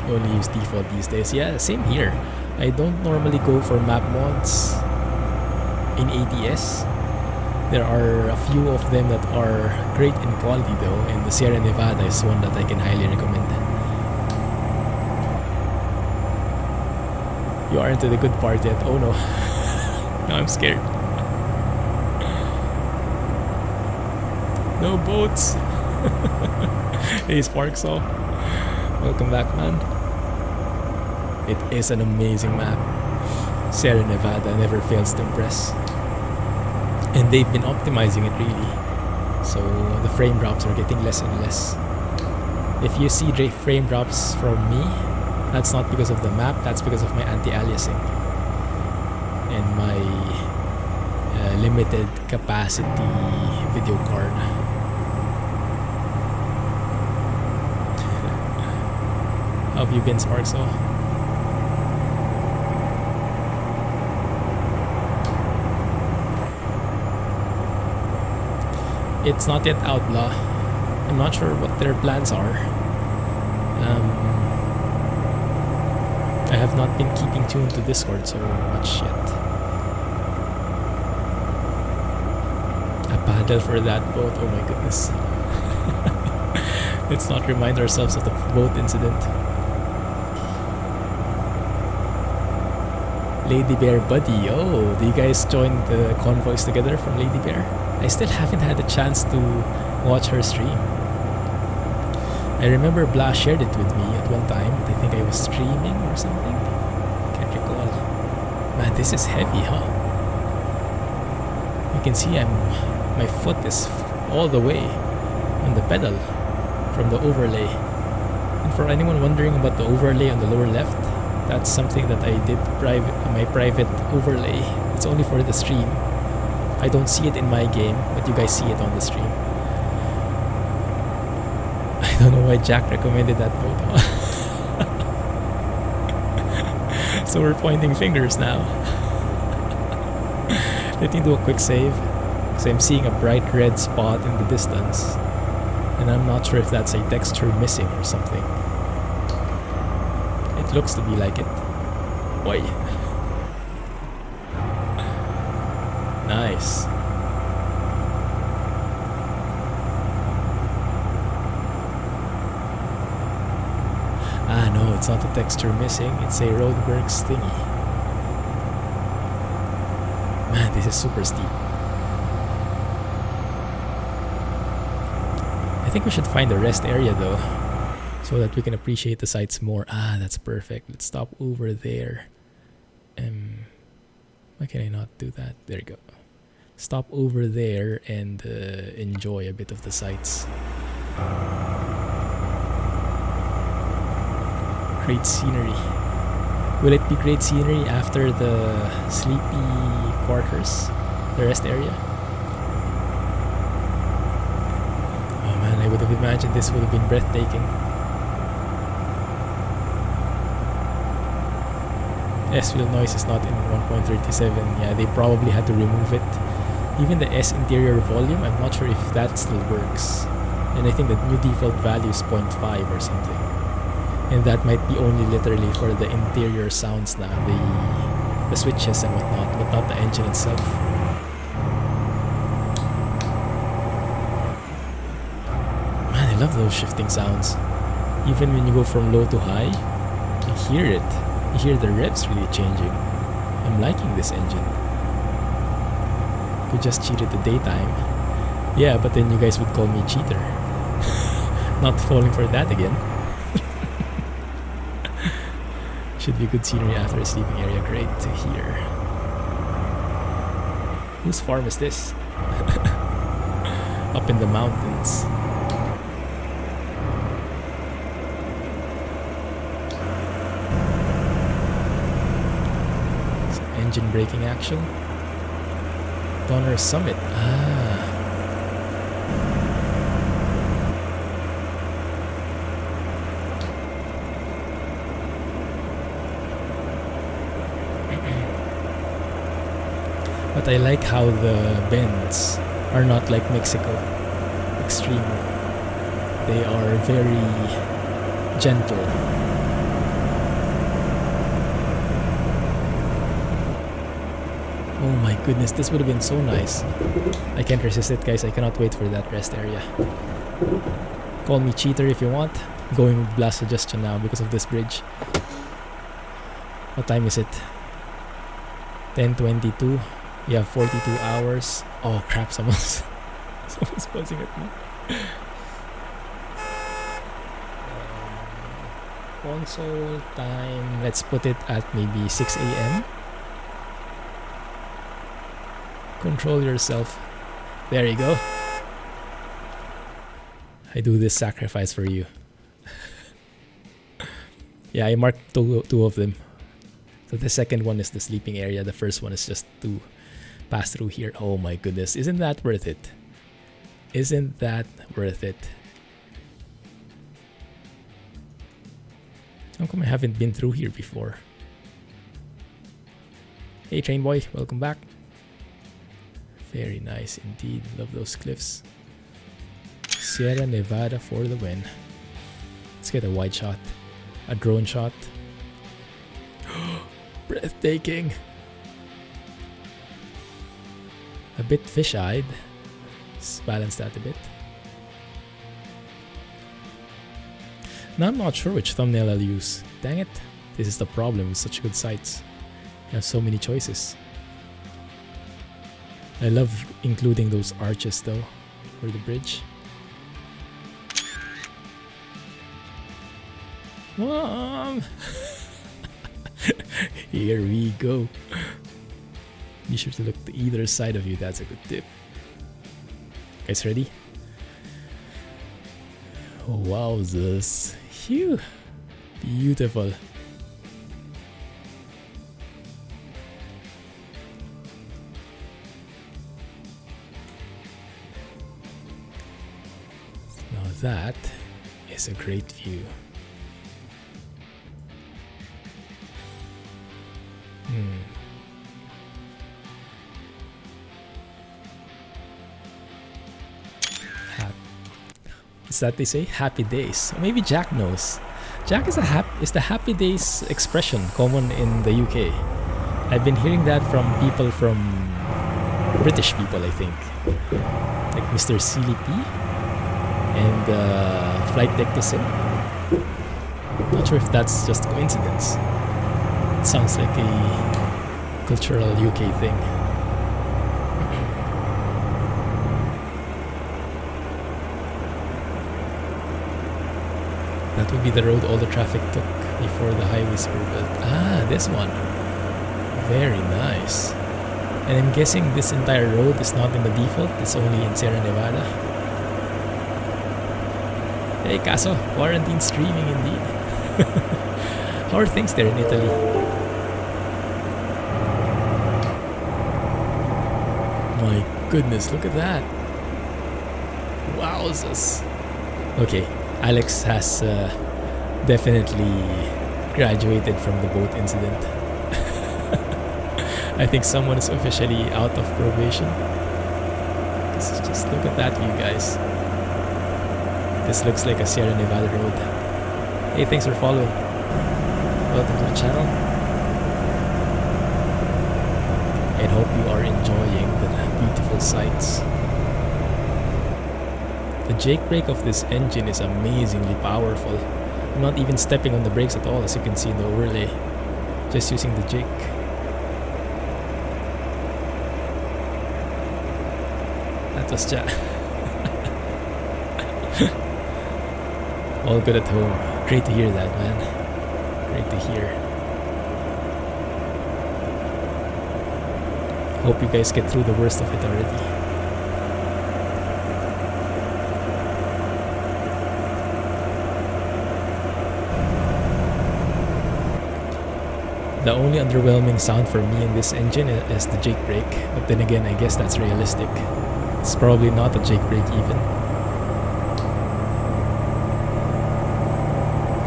Only use default these days. Yeah, same here. I don't normally go for map mods in ATS. There are a few of them that are great in quality though, and the Sierra Nevada is one that I can highly recommend. You aren't to the good part yet. Oh no. Now I'm scared. No boats. Hey Sparksaw. Welcome back, man. It is an amazing map. Sierra Nevada never fails to impress. And they've been optimizing it really. So the frame drops are getting less and less. If you see frame drops from me, that's not because of the map, that's because of my anti-aliasing and my limited capacity video card. How have you been, Sparksaw? It's not yet Outlaw. I'm not sure what their plans are. I have not been keeping tuned to Discord so much yet. A paddle for that boat, oh my goodness. Let's not remind ourselves of the boat incident. Lady Bear Buddy, oh, do you guys join the convoys together from Lady Bear? I still haven't had a chance to watch her stream. I remember Blah shared it with me at one time, but I think I was streaming or something. Can't recall. Man, this is heavy, huh? You can see my foot is all the way on the pedal from the overlay. And for anyone wondering about the overlay on the lower left, that's something that I did my private overlay. It's only for the stream. I don't see it in my game, but you guys see it on the stream. I don't know why Jack recommended that boat. So we're pointing fingers now. Let me do a quick save, because I'm seeing a bright red spot in the distance, and I'm not sure if that's a texture missing or something. It looks to be like it. Boy. Nice. Ah no, it's not a texture missing, it's a Roadworks thingy. Man, this is super steep. I think we should find a rest area though, so that we can appreciate the sights more. Ah, that's perfect. Let's stop over there. Why can I not do that? There you go. Stop over there and enjoy a bit of the sights. Great scenery. Will it be great scenery after the sleepy quarters? The rest area? Oh man, I would have imagined this would have been breathtaking. S-wheel noise is not in 1.37. Yeah, they probably had to remove it. Even the S interior volume, I'm not sure if that still works. And I think the new default value is 0.5 or something. And that might be only literally for the interior sounds now, the switches and whatnot, but not the engine itself. Man, I love those shifting sounds. Even when you go from low to high, you hear it. You hear the revs really changing. I'm liking this engine. Could just cheat at the daytime. Yeah, but then you guys would call me cheater. Not falling for that again. Should be good scenery after a sleeping area. Great to hear. Whose farm is this? Up in the mountains. Some engine braking action. Donner Summit. Ah. But I like how the bends are not like Mexico extreme. They are very gentle. Oh my goodness, this would have been so nice. I can't resist it, guys. I cannot wait for that rest area. Call me cheater if you want. I'm going with blast suggestion now because of this bridge. What time is it? 10:22. You have 42 hours. Oh crap, someone's buzzing at me. Console time, let's put it at maybe 6 a.m. Control yourself. There you go. I do this sacrifice for you. Yeah, I marked two of them. So the second one is the sleeping area. The first one is just to pass through here. Oh my goodness. Isn't that worth it? Isn't that worth it? How come I haven't been through here before? Hey train boy, welcome back. Very nice indeed. Love those cliffs. Sierra Nevada for the win. Let's get a wide shot. A drone shot. Breathtaking. A bit fish-eyed. Let's balance that a bit. Now I'm not sure which thumbnail I'll use. Dang it. This is the problem with such good sites. You have so many choices. I love including those arches though for the bridge. Mom! Here we go. Be sure to look to either side of you. That's a good tip. Guys, ready? Oh, wowzers. Phew. Beautiful. Now that is a great view. Is that they say? Happy days. Or maybe Jack knows. Jack is the happy days expression common in the UK. I've been hearing that from people from British people, I think. Like Mr. Sealy P and Flight Deck to Sim. Not sure if that's just coincidence. It sounds like a cultural UK thing. That would be the road all the traffic took before the highways were built. Ah, this one. Very nice. And I'm guessing this entire road is not in the default, it's only in Sierra Nevada. Hey, kaso, quarantine streaming indeed. How are things there in Italy? My goodness, look at that. Wowzers. Okay, Alex has definitely graduated from the boat incident. I think someone is officially out of probation. Just look at that view, guys. This looks like a Sierra Nevada road. Hey, thanks for following. Welcome to the channel. And hope you are enjoying the beautiful sights. The jake brake of this engine is amazingly powerful. I'm not even stepping on the brakes at all, as you can see in the overlay. Just using the jake. That was just all good at home. Great to hear that, man. Great to hear. Hope you guys get through the worst of it already. The only underwhelming sound for me in this engine is the jake brake, but then again, I guess that's realistic. It's probably not a jake brake even.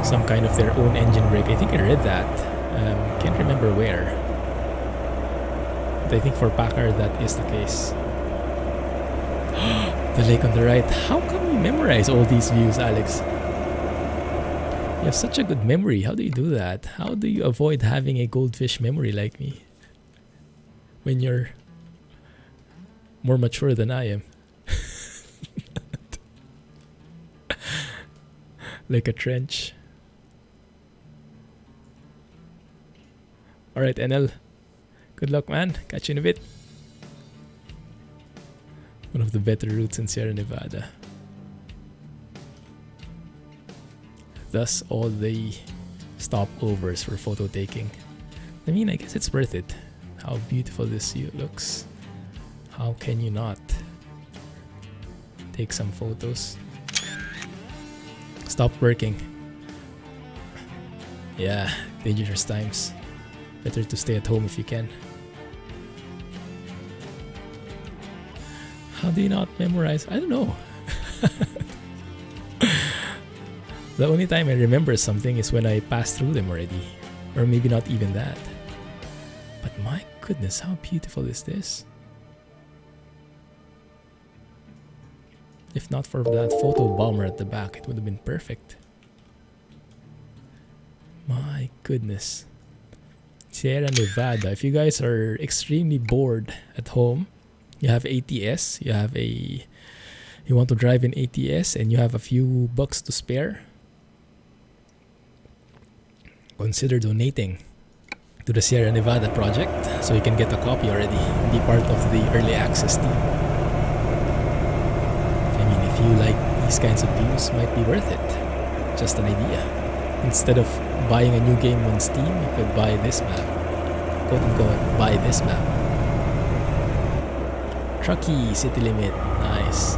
Some kind of their own engine brake. I think I read that. Can't remember where. But I think for Paccar that is the case. The lake on the right. How come you memorize all these views, Alex? You have such a good memory. How do you do that? How do you avoid having a goldfish memory like me? When you're more mature than I am. Like a trench. Alright, NL. Good luck, man. Catch you in a bit. One of the better routes in Sierra Nevada. Thus, all the stopovers for photo taking. I mean, I guess it's worth it. How beautiful this view looks. How can you not take some photos? Stop working. Yeah, dangerous times. Better to stay at home if you can. How do you not memorize? I don't know. The only time I remember something is when I pass through them already. Or maybe not even that. But my goodness, how beautiful is this? If not for that photo bomber at the back, it would have been perfect. My goodness. Sierra Nevada. If you guys are extremely bored at home, you have ATS, you want to drive in ATS and you have a few bucks to spare, consider donating to the Sierra Nevada project so you can get a copy already and be part of the early access team. I mean, if you like these kinds of views, might be worth it. Just an idea. Instead of buying a new game on Steam, you could buy this map. Quote unquote, buy this map. Truckee city limit. Nice.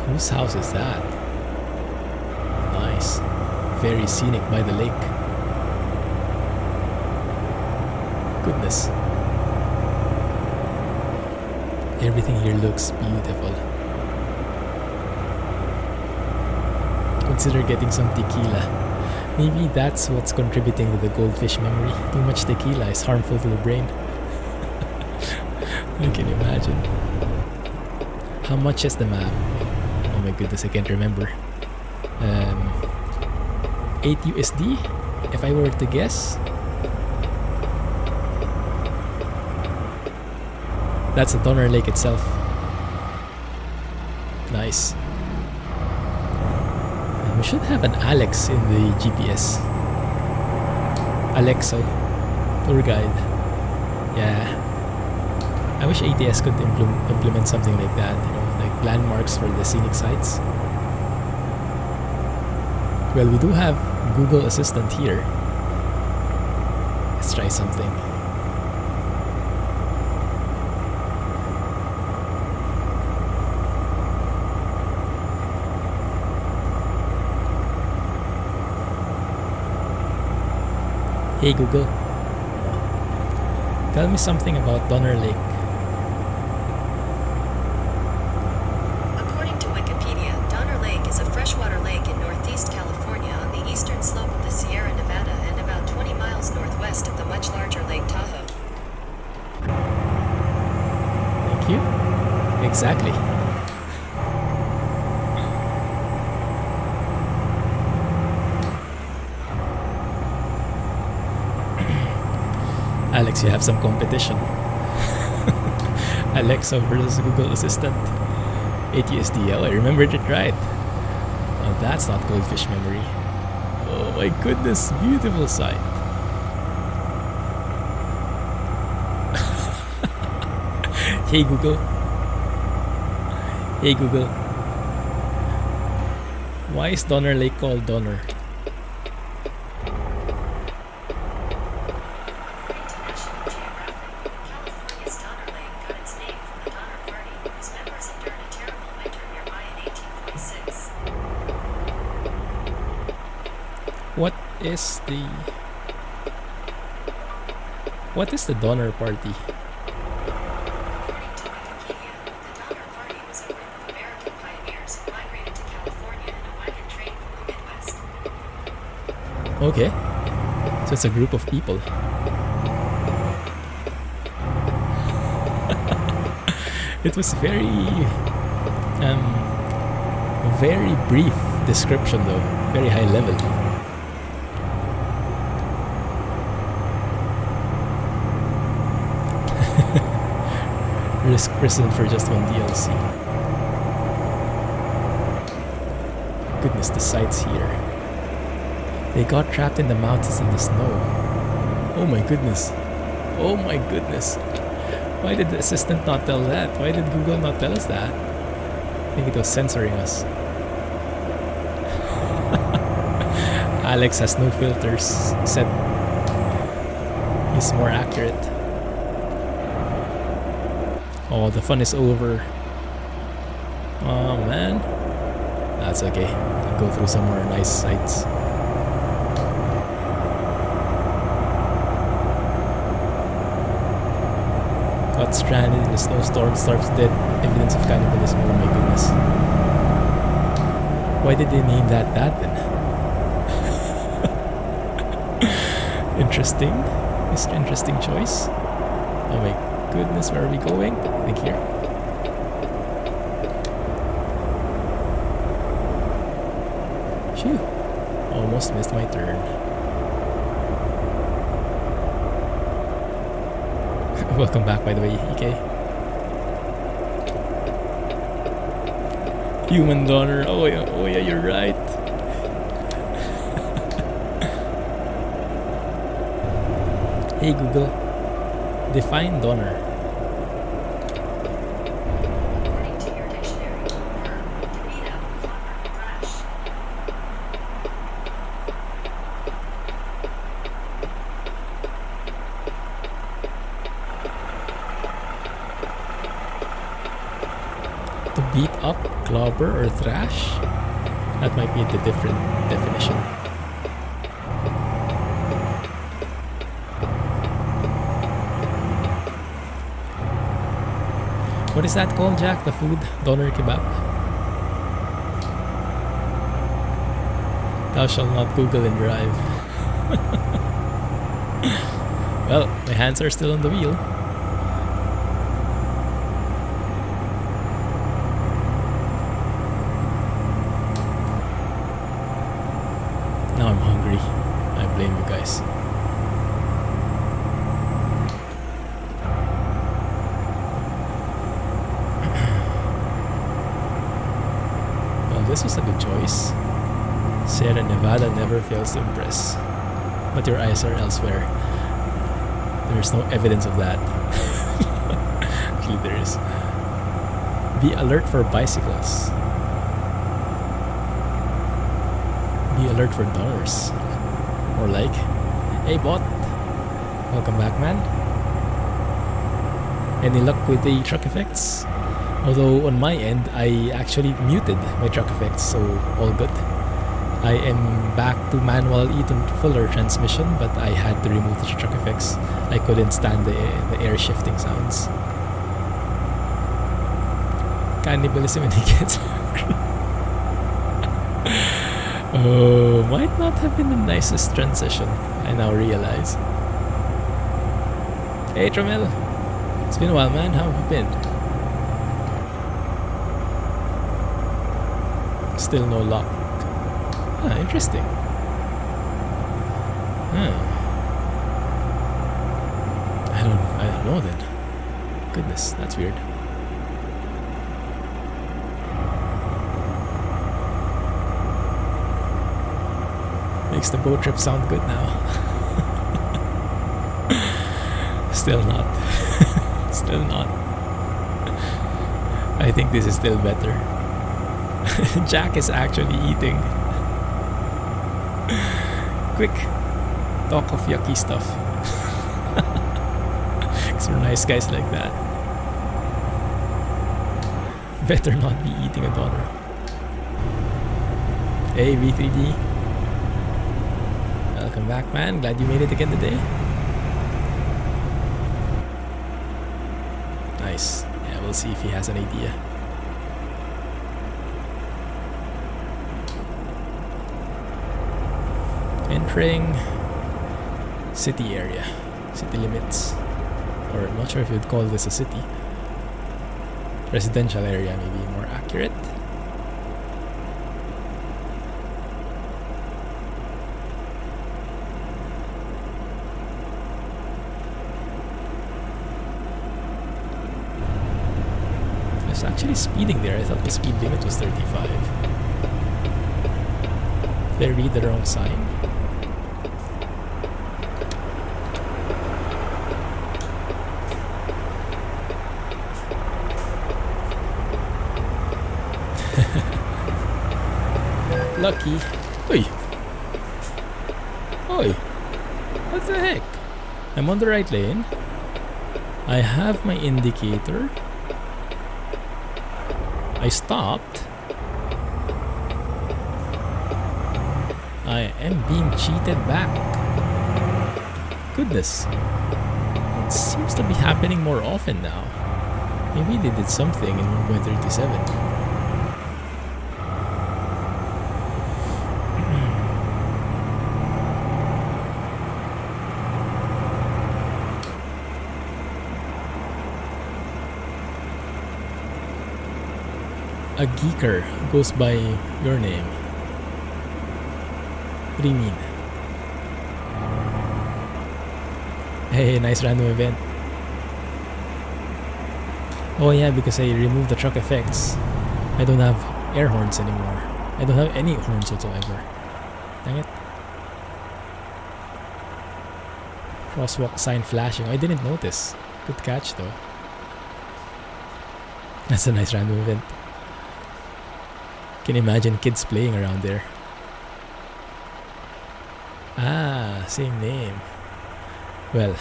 Whose house is that? Nice. Very scenic by the lake. Goodness. Everything here looks beautiful. Consider getting some tequila. Maybe that's what's contributing to the goldfish memory. Too much tequila is harmful to the brain. I can imagine. How much is the map? Oh my goodness, I can't remember. 8 USD, if I were to guess. That's the Donner Lake itself. Nice. We should have an Alex in the GPS. Alexo, tour guide. Yeah. I wish ATS could implement something like that, you know, like landmarks for the scenic sites. Well, we do have Google Assistant here. Let's try something. Hey Google, tell me something about Donner Lake. According to Wikipedia, Donner Lake is a freshwater lake in northeast California on the eastern slope of the Sierra Nevada and about 20 miles northwest of the much larger Lake Tahoe. Thank you. Exactly. Alex, you have some competition. Alexa versus Google Assistant. ATSD. Oh, I remembered it right. Oh, that's not goldfish memory. Oh my goodness, beautiful sight. Hey Google. Hey Google. Why is Donner Lake called Donner? What is the Donner Party? According to Wikipedia, the Donner Party was a group of American pioneers who migrated to California in a wagon train from the Midwest. Okay, so it's a group of people. It was very brief description though, very high level. Risk prison for just one DLC. Goodness, the sights here. They got trapped in the mountains in the snow. Oh my goodness. Oh my goodness. Why did the assistant not tell that? Why did Google not tell us that? I think it was censoring us. Alex has no filters. Said he's more accurate. Oh, the fun is over. Oh man. That's okay. I'll go through some more nice sights. Got stranded in the snowstorm, starves dead. Evidence of cannibalism. Oh my goodness. Why did they name that then? Interesting. It's an interesting choice. Oh my goodness, where are we going? I think here. Phew. Almost missed my turn. Welcome back, by the way, EK. Human donor. Oh yeah, you're right. Hey Google, define donor. According to your dictionary, verb, to beat up, clobber, thrash. To beat up, clobber, or thrash? That might be the different definition. What is that called, Jack? The food? Doner kebab? Thou shalt not Google and drive. Well, my hands are still on the wheel. Now I'm hungry. I blame you guys. This was a good choice. Sierra Nevada never fails to impress. But your eyes are elsewhere. There's no evidence of that. Actually, there is. Be alert for bicycles. Be alert for doors. Or like, hey bot, welcome back, man. Any luck with the truck effects? Although on my end, I actually muted my truck effects, so all good. I am back to manual Eaton Fuller transmission, but I had to remove the truck effects. I couldn't stand the air shifting sounds. Cannibalism when he gets hungry. Oh, might not have been the nicest transition, I now realize. Hey Tramel, it's been a while, man. How have you been? Still no luck. Ah, interesting. I don't know then. Goodness, that's weird. Makes the boat trip sound good now. Still not. Still not. I think this is still better. Jack is actually eating. Quick, talk of yucky stuff. Because we're nice guys like that. Better not be eating a dollar. Hey V3D. Welcome back, man. Glad you made it again today. Nice. Yeah, we'll see if he has an idea. Entering city area, city limits, or I'm not sure if you'd call this a city. Residential area, maybe more accurate. I was actually speeding there. I thought the speed limit was 35. Did I read the wrong sign? Lucky. Oi! Oi! What the heck? I'm on the right lane. I have my indicator. I stopped. I am being cheated back. Goodness. It seems to be happening more often now. Maybe they did something in 1.37. A geeker goes by your name. What do you mean? Hey, nice random event. Oh yeah, because I removed the truck effects. I don't have air horns anymore. I don't have any horns whatsoever. Dang it. Crosswalk sign flashing. I didn't notice. Good catch though. That's a nice random event. Can imagine kids playing around there. Ah, same name. Well,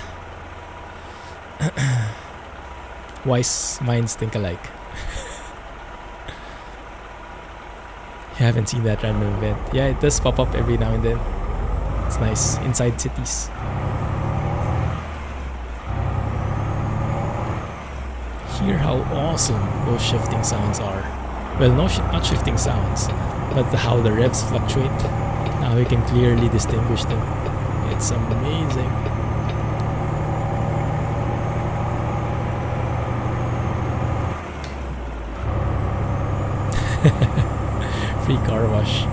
wise minds think alike. You haven't seen that random event. Yeah, it does pop up every now and then. It's nice. Inside cities. Hear how awesome those shifting sounds are. Well, no, not shifting sounds, but how the revs fluctuate. Now we can clearly distinguish them. It's amazing. Free car wash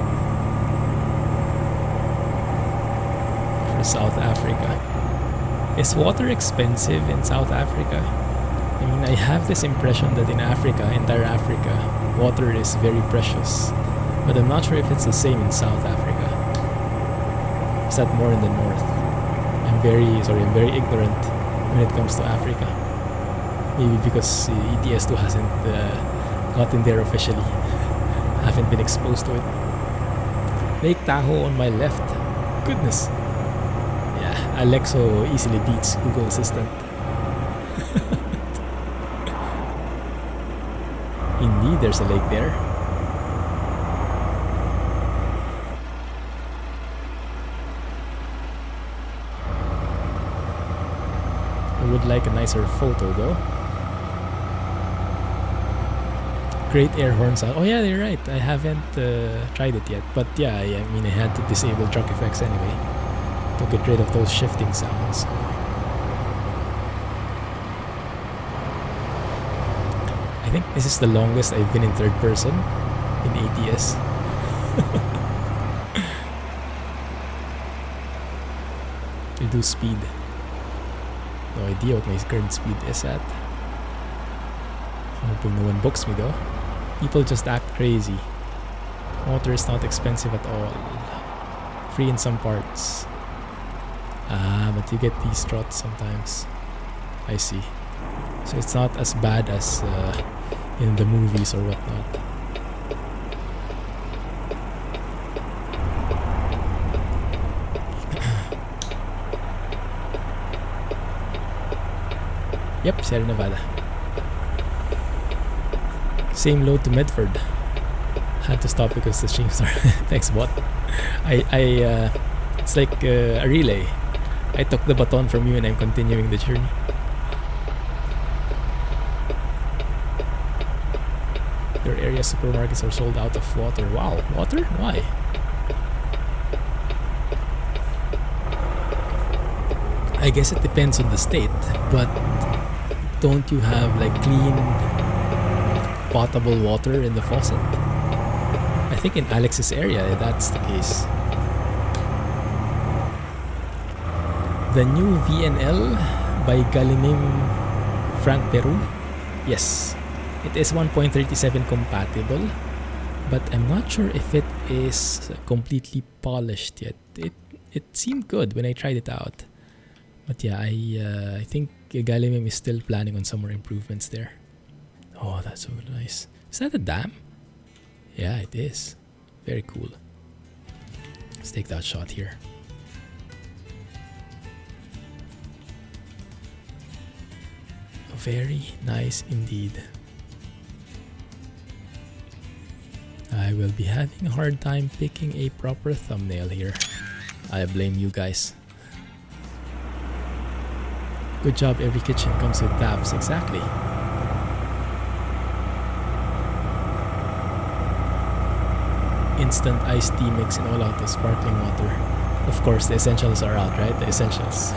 for South Africa. Is water expensive in South Africa? I mean, I have this impression that in Africa, entire Africa, water is very precious, but I'm not sure if it's the same in South Africa. Is that more in the north? I'm very ignorant when it comes to Africa. Maybe because ETS2 hasn't gotten there officially. Haven't been exposed to it. Lake Tahoe on my left. Goodness. Yeah, Alexo easily beats Google Assistant. Indeed, there's a lake there. I would like a nicer photo though. Great air horn sound. Oh yeah, you're right. I haven't tried it yet. But yeah, I mean I had to disable truck effects anyway to get rid of those shifting sounds. I think this is the longest I've been in third person in ATS. You do speed. No idea what my current speed is at. Hoping no one books me though. People just act crazy. Water is not expensive at all. Free in some parts. But you get these struts sometimes. I see. So it's not as bad as in the movies or whatnot. Yep, Sierra Nevada. Same load to Medford. Had to stop because the streams are thanks bot. It's like a relay. I took the baton from you and I'm continuing the journey. Your area supermarkets are sold out of water. Wow, water? Why? I guess it depends on the state, but don't you have like clean potable water in the faucet? I think in Alex's area that's the case. The new VNL by Galimim Frank Peru. Yes, it is 1.37 compatible, but I'm not sure if it is completely polished yet. It seemed good when I tried it out. But yeah, I think Galimim is still planning on some more improvements there. Oh, that's so nice. Is that a dam? Yeah, it is. Very cool. Let's take that shot here. Very nice indeed. I will be having a hard time picking a proper thumbnail here. I blame you guys. Good job, every kitchen comes with taps. Exactly. Instant iced tea mix and all out of sparkling water. Of course, the essentials are out, right? The essentials.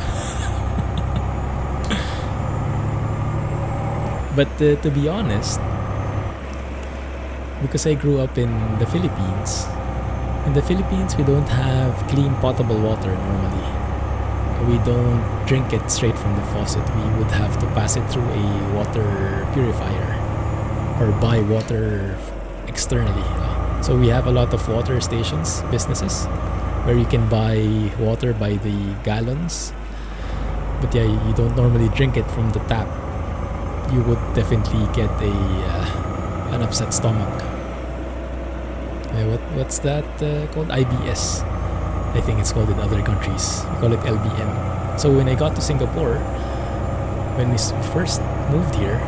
But to be honest, because I grew up in the Philippines, we don't have clean potable water normally. We don't drink it straight from the faucet. We would have to pass it through a water purifier or buy water externally. So we have a lot of water stations, businesses, where you can buy water by the gallons. But yeah, you don't normally drink it from the tap. You would definitely get an upset stomach. What's that called? IBS. I think it's called in other countries. We call it LBM. So when I got to Singapore, when we first moved here,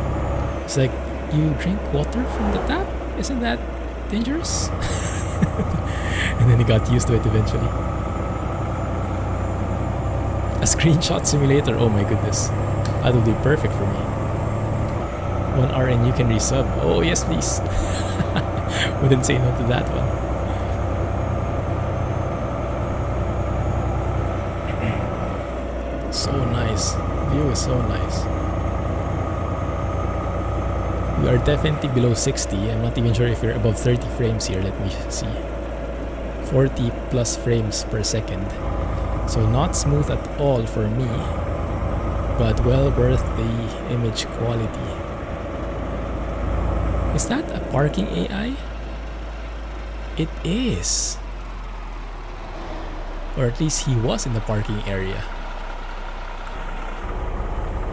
it's like, you drink water from the tap? Isn't that dangerous? And then I got used to it eventually. A screenshot simulator, oh my goodness. That would be perfect for me. 1 hour and you can resub. Oh yes, please. Wouldn't say no to that one. So nice. View is so nice. We are definitely below 60. I'm not even sure if we're above 30 frames here. Let me see. 40 plus frames per second. So not smooth at all for me, but well worth the image quality. Is that a parking AI? It is. Or at least he was in the parking area.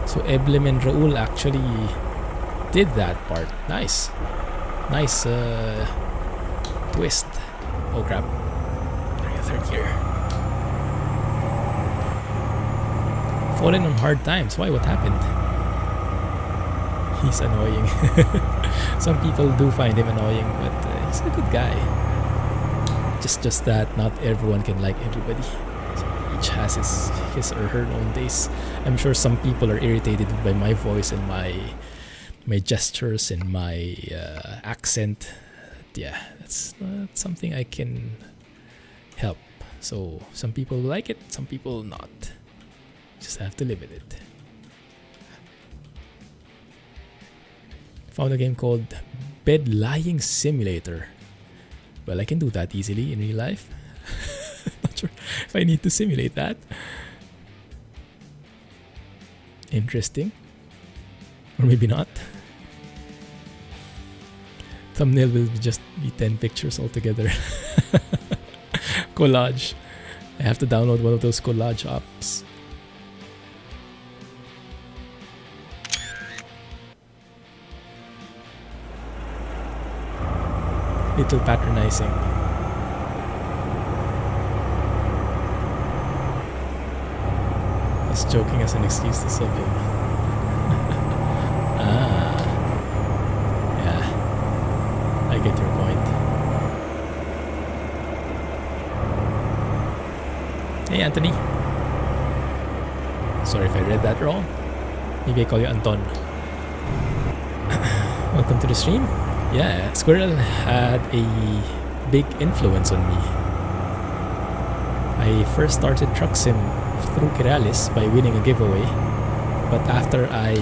So Eblem and Raul actually did that part. Nice. Nice twist. Oh crap. third gear. Fallen on hard times. Why? What happened? He's annoying. Some people do find him annoying, but he's a good guy. Just that not everyone can like everybody. So each has his or her own days. I'm sure some people are irritated by my voice and my gestures and my accent. Yeah, that's not something I can help. So some people like it, some people not. Just have to live with it. Found a game called Bed Lying Simulator. Well, I can do that easily in real life. Not sure if I need to simulate that. Interesting. Or maybe not. Thumbnail will just be 10 pictures altogether. Collage. I have to download one of those collage apps. Little patronizing. I was joking as an excuse to sub him. Yeah. I get your point. Hey Anthony. Sorry if I read that wrong. Maybe I call you Anton. Welcome to the stream. Yeah, Squirrel had a big influence on me. I first started Truck Sim through Kiralis by winning a giveaway, but after I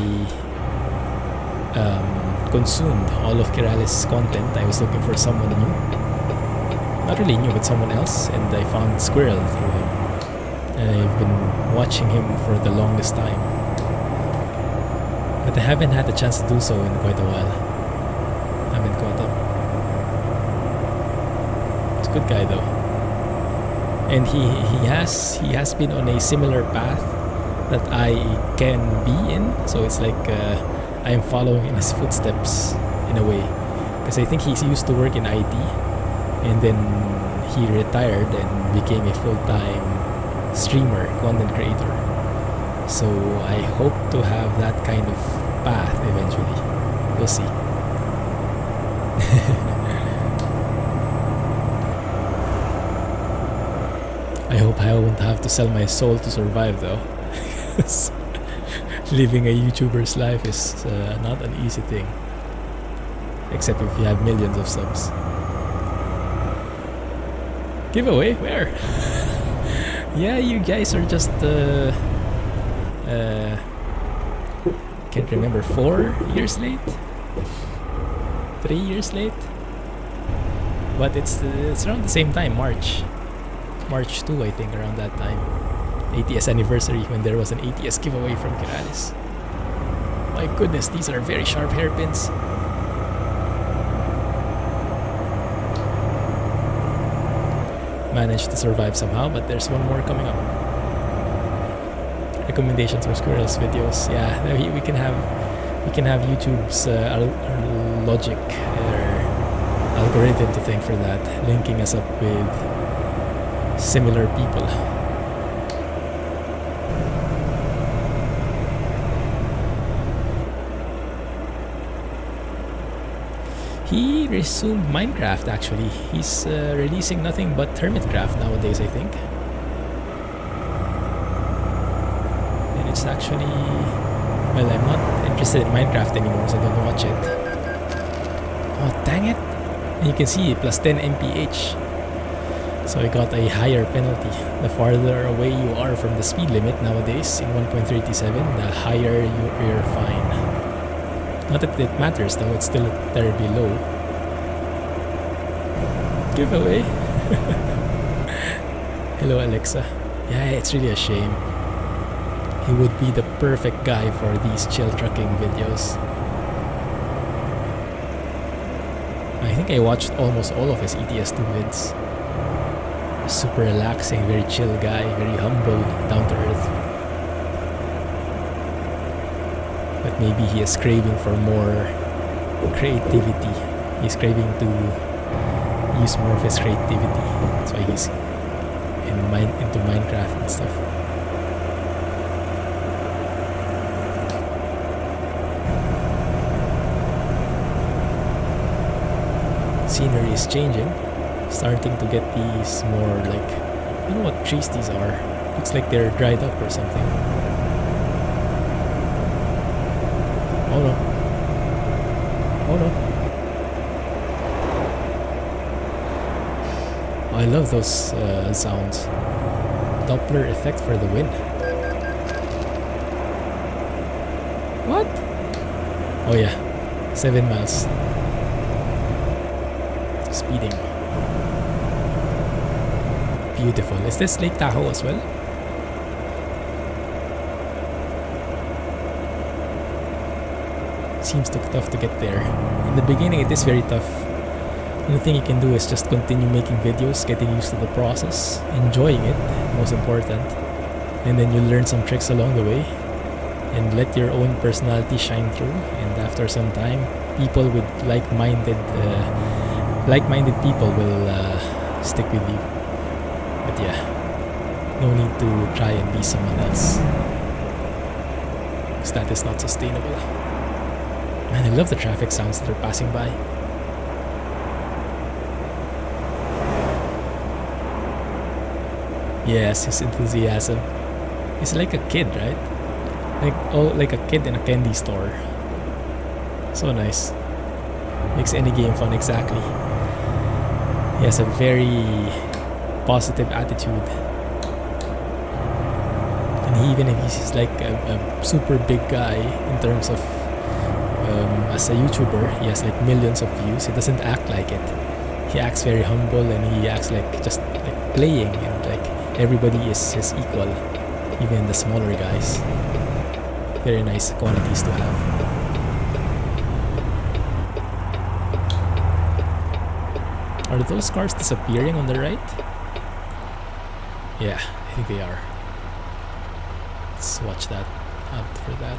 consumed all of Kiralis' content, I was looking for someone new. Not really new, but someone else, and I found Squirrel through him. And I've been watching him for the longest time. But I haven't had the chance to do so in quite a while. Haven't caught up. He's a good guy though. And he has been on a similar path that I can be in. So it's like I am following in his footsteps in a way. Because I think he used to work in IT and then he retired and became a full-time streamer, content creator. So I hope to have that kind of path eventually. We'll see. I hope I won't have to sell my soul to survive though. Living a YouTuber's life is not an easy thing. Except if you have millions of subs. Giveaway? Where? Yeah, you guys are just can't remember, 4 years late? 3 years late? But it's around the same time, March 2, I think, around that time. ATS anniversary, when there was an ATS giveaway from Kiralis. My goodness, these are very sharp hairpins. Managed to survive somehow, but there's one more coming up. Recommendations for Squirrel's videos. Yeah, we can have YouTube's logic algorithm to thank for that, linking us up with similar people. He resumed Minecraft actually. He's releasing nothing but Hermitcraft nowadays, I think. And it's actually... well, I'm not interested in Minecraft anymore, so I don't watch it. Oh, dang it! And you can see plus 10 MPH. So I got a higher penalty. The farther away you are from the speed limit nowadays in 1.37, the higher your fine. Not that it matters though, it's still terribly low. Giveaway. Hello Alexa. Yeah, it's really a shame. He would be the perfect guy for these chill trucking videos. I think I watched almost all of his ETS2 vids. Super relaxing, very chill guy, very humble, down to earth. But maybe he is craving for more creativity. He's craving to use more of his creativity. That's why he's into Minecraft and stuff. Scenery is changing, starting to get these more like, I don't know what trees these are. Looks like they're dried up or something. Oh no. Oh no. Oh, I love those sounds. Doppler effect for the win. What? Oh yeah, 7 miles. Speeding. Beautiful. Is this Lake Tahoe as well? Seems tough to get there. In the beginning it is very tough. The only thing you can do is just continue making videos, getting used to the process, enjoying it, most important. And then you learn some tricks along the way and let your own personality shine through. And after some time, people with like-minded people will stick with you. But yeah, no need to try and be someone else, because that is not sustainable. Man, I love the traffic sounds that are passing by. Yes, his enthusiasm. He's like a kid, right? Like a kid in a candy store. So nice. Makes any game fun, exactly. He has a very positive attitude. And even if he's like a super big guy in terms of as a YouTuber, he has like millions of views. He doesn't act like it. He acts very humble, and he acts like just like playing, and like everybody is his equal, even the smaller guys. Very nice qualities to have. Are those cars disappearing on the right? Yeah, I think they are. Let's watch that out for that.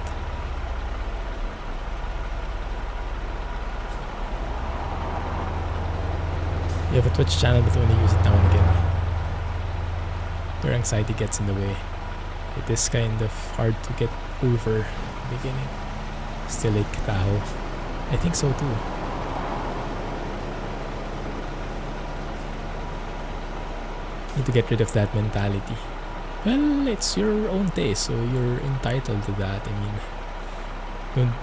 You have a Twitch channel but only use it now and again. Your anxiety gets in the way. It is kind of hard to get over in the beginning. Still Lake Tahoe. I think so too. Need to get rid of that mentality. Well, it's your own taste, so you're entitled to that. I mean,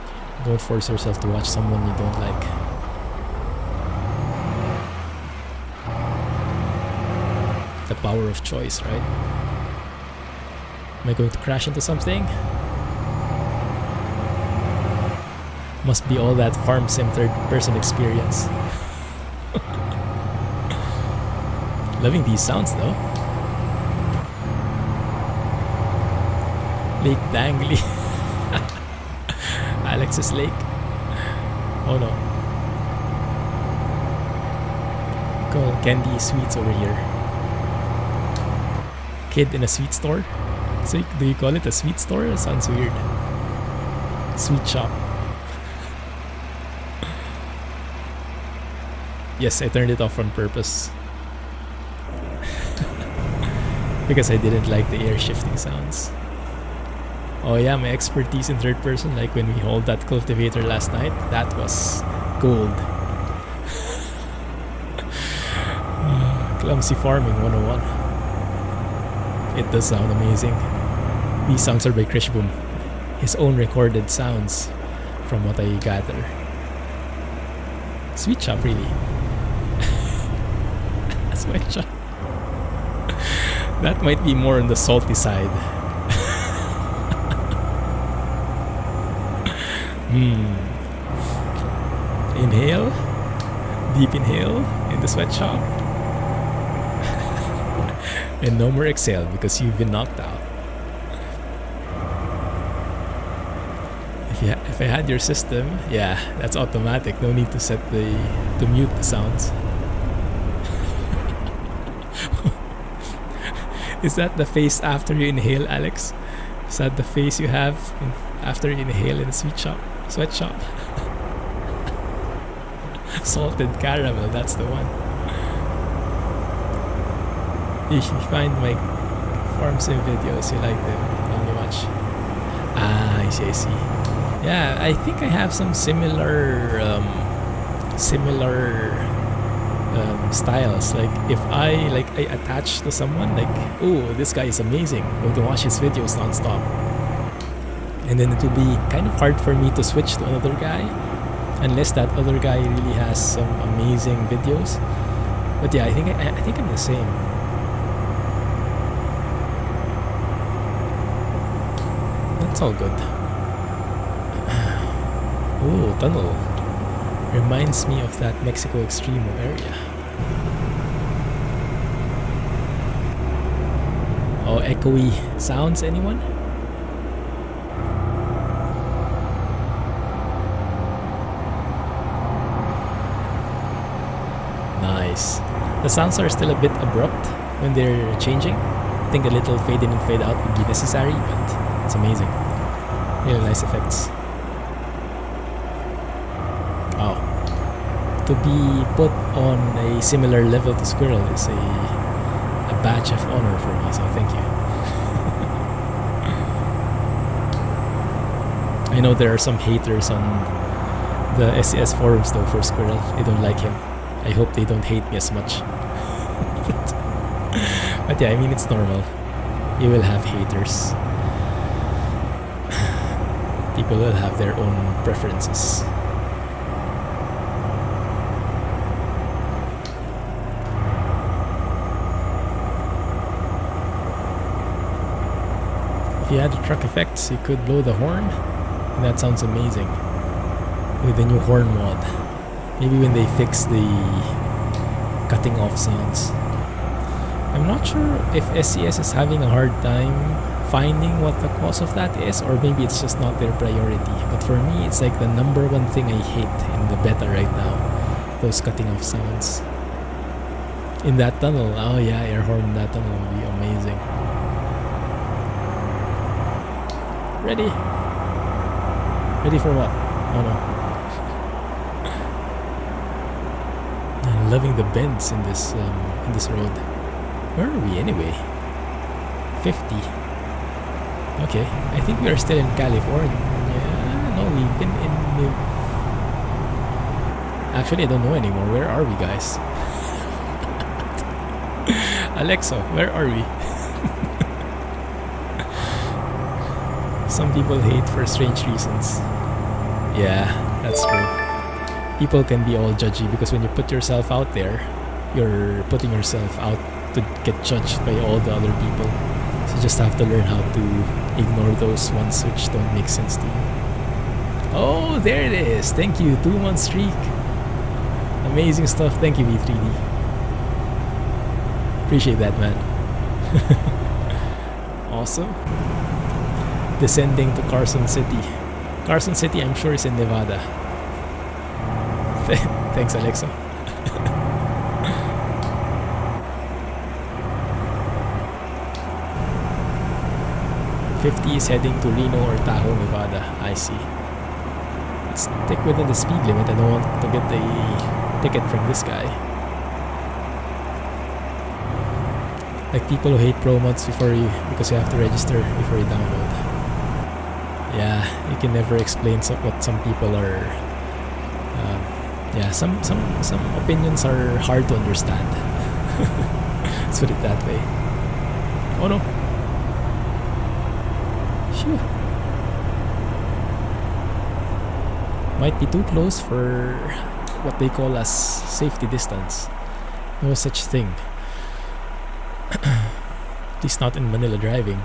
don't force yourself to watch someone you don't like. The power of choice, right? Am I going to crash into something? Must be all that farm sim third-person experience. Loving these sounds though. Lake Dangly. Alex's Lake. Oh no. We call candy sweets over here. Kid in a sweet store. So do you call it a sweet store? It sounds weird. Sweet shop. Yes, I turned it off on purpose. Because I didn't like the air shifting sounds. Oh yeah, my expertise in third person, like when we hauled that cultivator last night, that was gold. Clumsy farming 101. It does sound amazing. These sounds are by Kriechbaum. His own recorded sounds, from what I gather. Sweet shop, really. Sweet shop. That might be more on the salty side. Inhale. Deep inhale in the sweatshop. And no more exhale because you've been knocked out. If I had your system, yeah, that's automatic. No need to to mute the sounds. Is that the face after you inhale, Alex? Is that the face you have after you inhale in the sweatshop? Salted caramel, that's the one. If you find my farm sim videos, you like them very much. I see, I see. Yeah, I think I have some similar styles. Like if I attach to someone, like, oh, this guy is amazing, I'm going to watch his videos non-stop, and then it will be kind of hard for me to switch to another guy unless that other guy really has some amazing videos. But yeah, I think I'm the same. That's all good. Oh, tunnel. Reminds me of that Mexico Extremo area. Oh, echoey sounds, anyone? Nice. The sounds are still a bit abrupt when they're changing. I think a little fade in and fade out would be necessary, but it's amazing. Really nice effects. Oh. To be put on a similar level to Squirrel is a badge of honor for me, so thank you. I know there are some haters on the SCS forums though for Squirrel. They don't like him. I hope they don't hate me as much. But yeah, I mean, it's normal. You will have haters. People will have their own preferences. If you had the truck effects, you could blow the horn, and that sounds amazing. With the new horn mod. Maybe when they fix the cutting off sounds. I'm not sure if SCS is having a hard time finding what the cause of that is, or maybe it's just not their priority. But for me, it's like the number one thing I hate in the beta right now. Those cutting off sounds. In that tunnel, oh yeah, air horn in that tunnel would be amazing. Ready? Ready for what? Oh no. I'm loving the bends in this road. Where are we anyway? 50. Okay, I think we are still in California. Yeah, no, we've been in... Actually, I don't know anymore. Where are we, guys? Alexa, where are we? Some people hate for strange reasons. Yeah, that's true. People can be all judgy because when you put yourself out there, you're putting yourself out to get judged by all the other people. So you just have to learn how to ignore those ones which don't make sense to you. Oh, there it is. Thank you. 2-month streak. Amazing stuff. Thank you, V3D. Appreciate that, man. Awesome. Descending to Carson City. Carson City, I'm sure, is in Nevada. Thanks, Alexa. 50 is heading to Reno or Tahoe, Nevada. I see. Let's stick within the speed limit. I don't want to get the ticket from this guy. Like people who hate pro mods because you have to register before you download. Yeah, you can never explain what some people are. Yeah, some opinions are hard to understand. Let's put it that way. Oh no. Phew. Might be too close for what they call as safety distance. No such thing. At least not in Manila driving.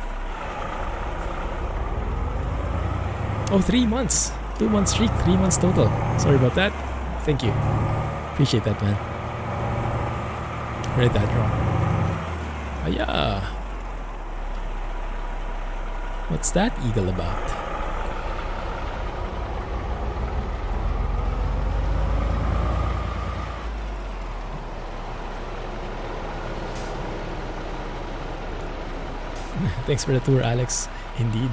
Oh, 3 months. 2-month streak, 3 months total. Sorry about that. Thank you. Appreciate that, man. Read that wrong. Ah, yeah. What's that eagle about? Thanks for the tour, Alex. Indeed.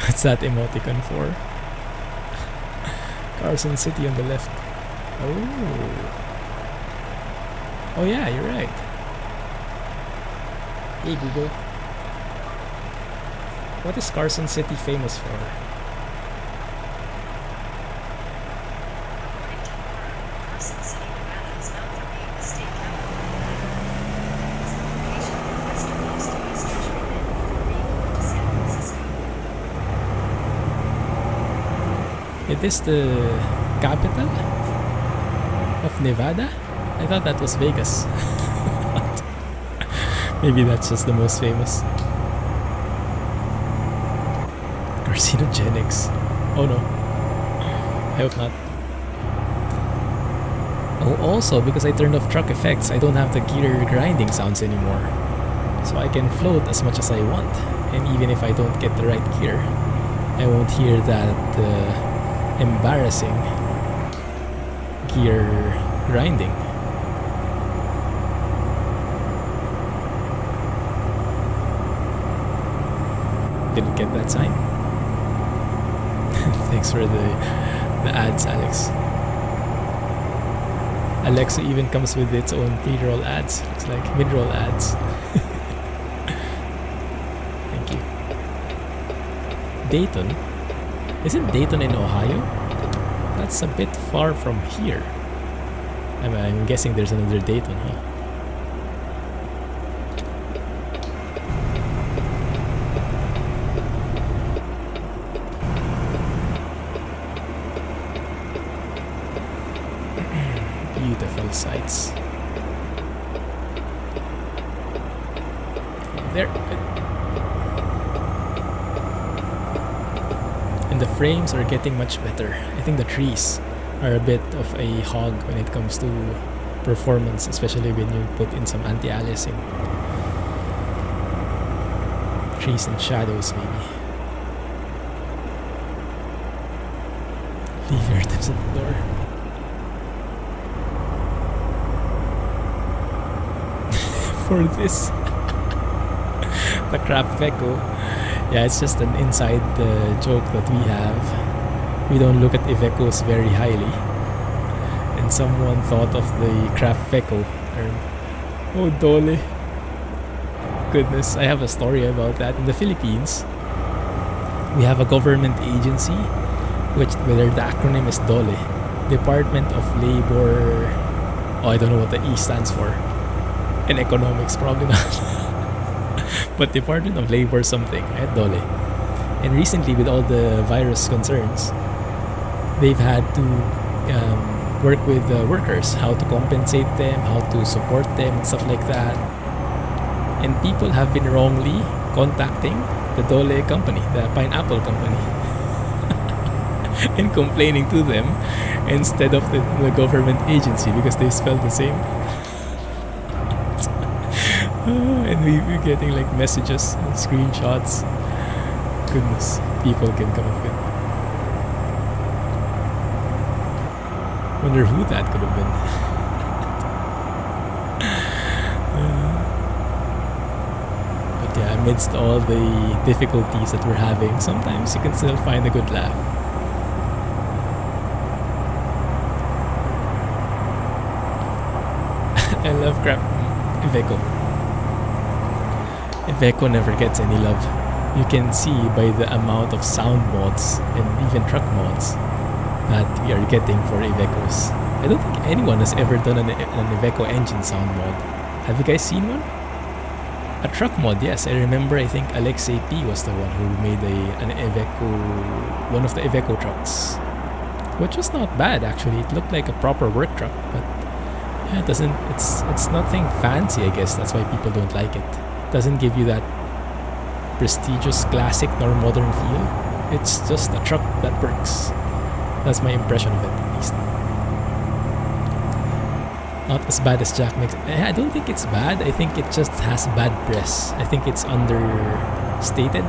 What's that emoticon for? Carson City on the left. Oh. Oh yeah, you're right. Hey Google. What is Carson City famous for? According to ALMAR, Carson City, Nevada is known for being the state capital of Nevada. It's the location of the westernmost and eastern treatment before being moved to San Francisco. It is the capital of Nevada? I thought that was Vegas. Maybe that's just the most famous. Carcinogenics. Oh no. I hope not. Oh, also, because I turned off truck effects, I don't have the gear grinding sounds anymore. So I can float as much as I want. And even if I don't get the right gear, I won't hear that embarrassing gear grinding. Didn't get that sign. Thanks for the ads, Alex. Alexa even comes with its own pre-roll ads. Looks like mid-roll ads. Thank you. Dayton? Isn't Dayton in Ohio? That's a bit far from here. I'm guessing there's another Dayton, huh? Beautiful sights. There. And the frames are getting much better. I think the trees are a bit of a hog when it comes to performance, especially when you put in some anti-aliasing. Trees and shadows, maybe. Leave your items at the door. For this. The crap Iveco. Yeah, it's just an inside joke that we have. We don't look at Ivecos very highly. And someone thought of the crap Iveco term. Oh, Dole. Goodness, I have a story about that. In the Philippines, we have a government agency where the acronym is DOLE. Department of Labor. Oh, I don't know what the E stands for. In economics, probably not. But Department of Labor something at DOLE. And recently, with all the virus concerns, they've had to work with workers, how to compensate them, how to support them, and stuff like that. And people have been wrongly contacting the Dole company, the pineapple company, and complaining to them instead of the government agency because they spell the same. And we're getting like messages and screenshots. Goodness, people can come up with. Wonder who that could have been. But yeah, amidst all the difficulties that we're having, sometimes you can still find a good laugh. I love crap Iveco. Iveco never gets any love. You can see by the amount of sound mods and even truck mods that we are getting for Ivecos. I don't think anyone has ever done an Iveco engine sound mod. Have you guys seen one? A truck mod, yes. I remember, I think Alexei P was the one who made an Iveco, one of the Iveco trucks. Which was not bad actually. It looked like a proper work truck, but yeah, it doesn't, it's nothing fancy, I guess. That's why people don't like it. Doesn't give you that prestigious classic nor modern feel. It's just a truck that works. That's my impression of it, at least. Not as bad as Jack Mix. I don't think it's bad. I think it just has bad press. I think it's understated,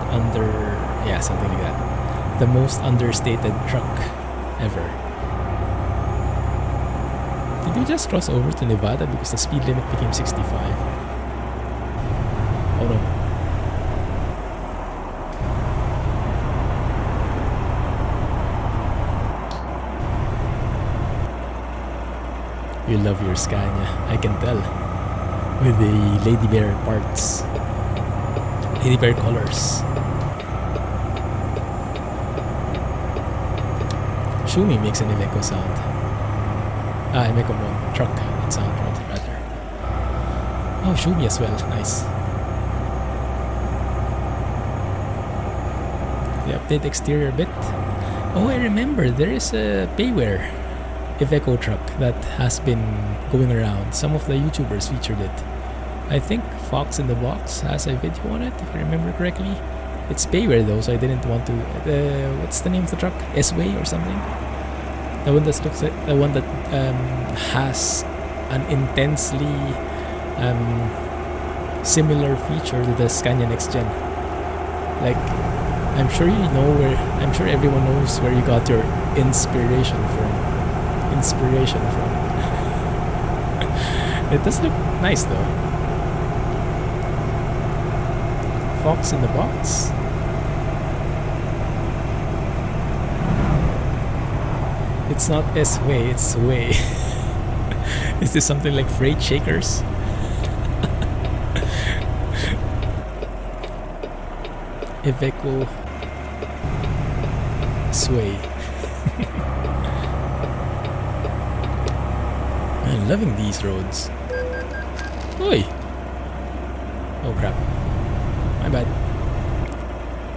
yeah, something like that. The most understated truck ever. Did we just cross over to Nevada because the speed limit became 65? Oh no. You love your Scania, I can tell. With the Lady Bear parts. Lady Bear colors. Shumi makes an Iveco sound. Iveco truck sound rather. Oh, Shumi as well, nice. They update exterior a bit. Oh, I remember, there is a payware Iveco truck that has been going around. Some of the YouTubers featured it. I think Fox in the Box has a video on it, if I remember correctly. It's payware though, so I didn't want to. What's the name of the truck? S-Way or something? The one that looks like the one that has an intensely similar feature to the Scania Next Gen. Like, I'm sure you know where. I'm sure everyone knows where you got your inspiration from. It does look nice though. Fox in the Box. It's not S-Way, it's Sway. Is this something like Freight Shakers? Iveco Sway. I'm loving these roads. Oi! Oh crap. My bad.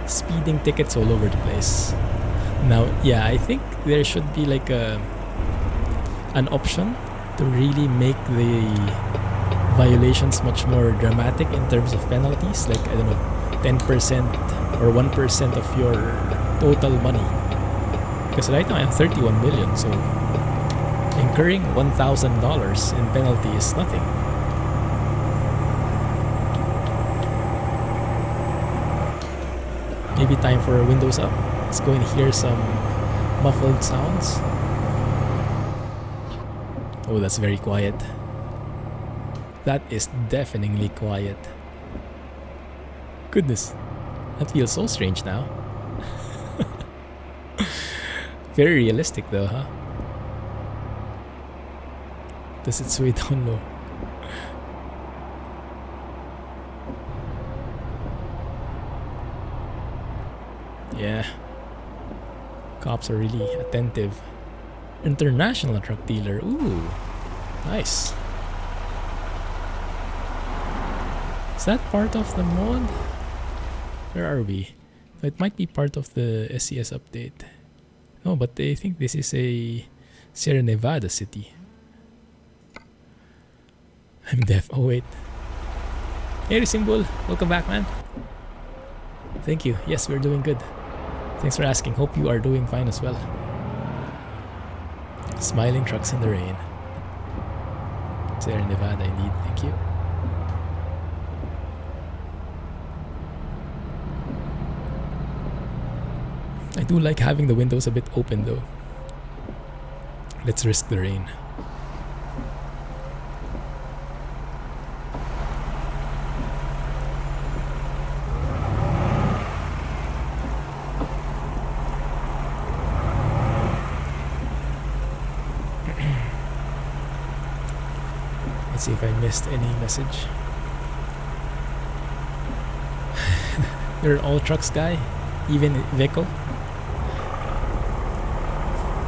Speeding tickets all over the place. Now, yeah, I think there should be like an option to really make the violations much more dramatic in terms of penalties. Like, I don't know, 10% or 1% of your total money. Because right now I have 31 million, so incurring $1,000 in penalty is nothing. Maybe time for windows up. Let's go and hear some muffled sounds. Oh, that's very quiet. That is deafeningly quiet. Goodness, that feels so strange now. Very realistic though, huh? Does it sway down low? Yeah. Cops are really attentive. International truck dealer. Ooh. Nice. Is that part of the mod? Where are we? It might be part of the SCS update. No, but I think this is a Sierra Nevada city. I'm deaf. Oh wait. Hey Symbol, welcome back, man. Thank you. Yes, we're doing good. Thanks for asking. Hope you are doing fine as well. Smiling trucks in the rain. Sierra Nevada indeed. Thank you. I do like having the windows a bit open though. Let's risk the rain. Let's see if I missed any message. You're an all trucks guy? Even Iveco?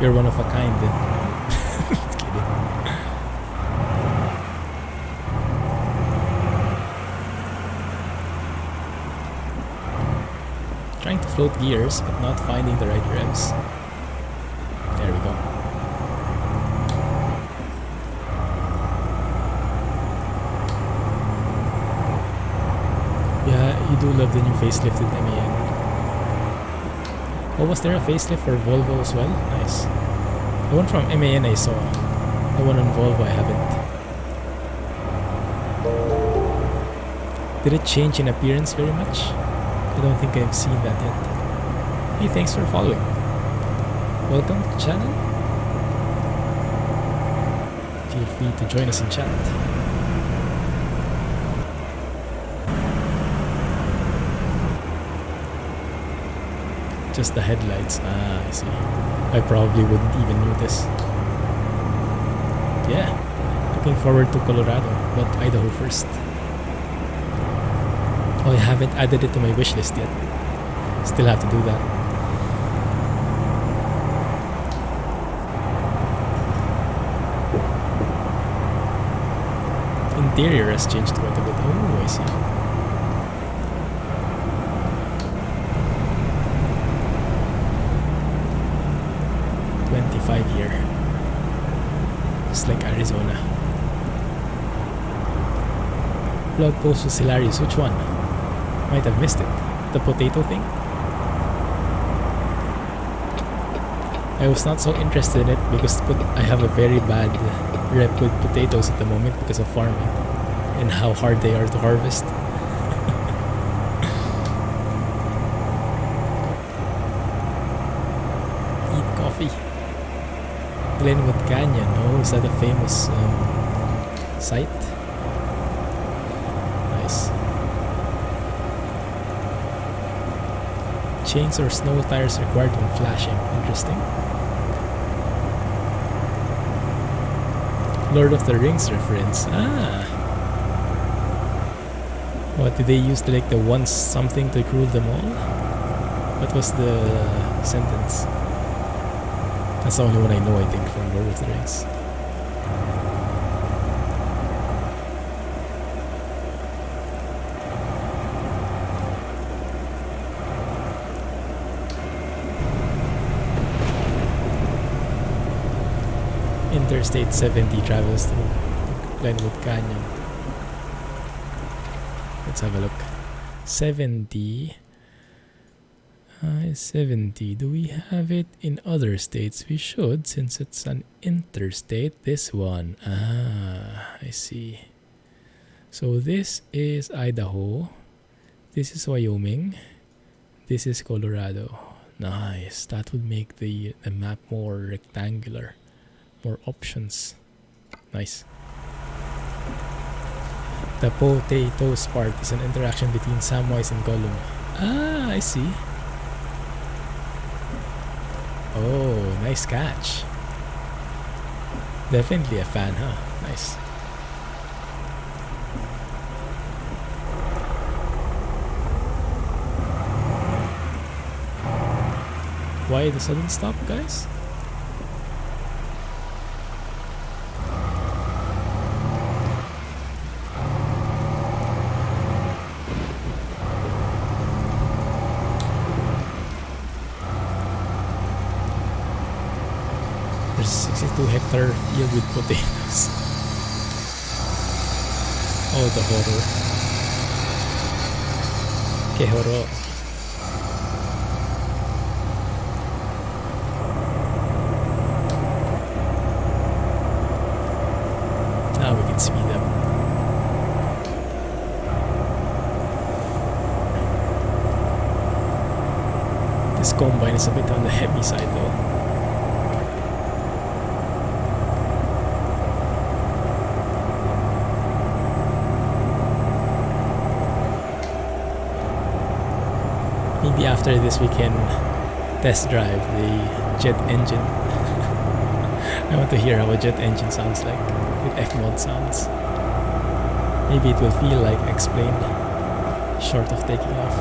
You're one of a kind then. Just kidding. Trying to float gears but not finding the right revs. There we go. Yeah, you do love the new facelifted MAN. Oh, was there a facelift for Volvo as well? Nice. The one from MAN I saw. The one on Volvo I haven't. Did it change in appearance very much? I don't think I've seen that yet. Hey, thanks for following. Welcome to the channel. Feel free to join us in chat. Just the headlights. Ah, I see. I probably wouldn't even notice. Yeah. looking forward to Colorado, but Idaho first. Oh, I haven't added it to my wish list yet. Still have to do that. Interior has changed quite a bit. Oh, I see. Here, just like Arizona. Blog post was hilarious. Which one? Might have missed it. The potato thing? I was not so interested in it because I have a very bad rep with potatoes at the moment because of farming and how hard they are to harvest. Eat coffee. Glenwood Canyon. Oh, is that a famous site? Nice. Chains or snow tires required when flashing. Interesting. Lord of the Rings reference. Ah. What did they use to like the once something to rule them all? What was the sentence? That's the only one I know, I think, from Lord of the Rings. Interstate 70 travels through Glenwood Canyon. Let's have a look. 70. 70. Do we have it in other states? We should, since it's an interstate. This one. Ah, I see. So this is Idaho. This is Wyoming. This is Colorado. Nice. That would make the map more rectangular. More options. Nice. The potatoes part is an interaction between Samwise and Gollum. Ah, I see. Oh, nice catch. Definitely a fan, huh? Nice. Why the sudden stop, guys? There's 62-hectare field with potatoes. Oh, the horror. Que horror. Now we can speed up. This combine is a bit on the heavy side though. Maybe after this we can test drive the jet engine. I want to hear how a jet engine sounds like with F-mode sounds. Maybe it will feel like X-Plane, short of taking off.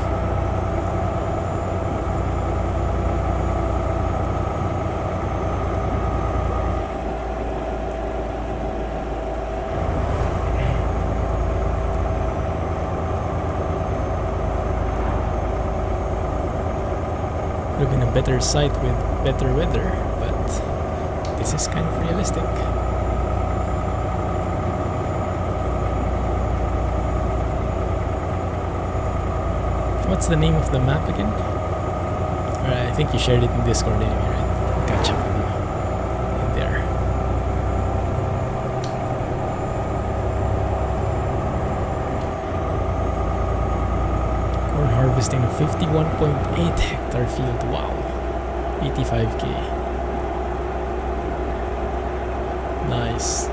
Would have been a better site with better weather, but this is kind of realistic. What's the name of the map again? I think you shared it in Discord anyway, right? I'll catch up with you in there. Corn harvesting 51.8 hectare field. Wow. 85k. Nice.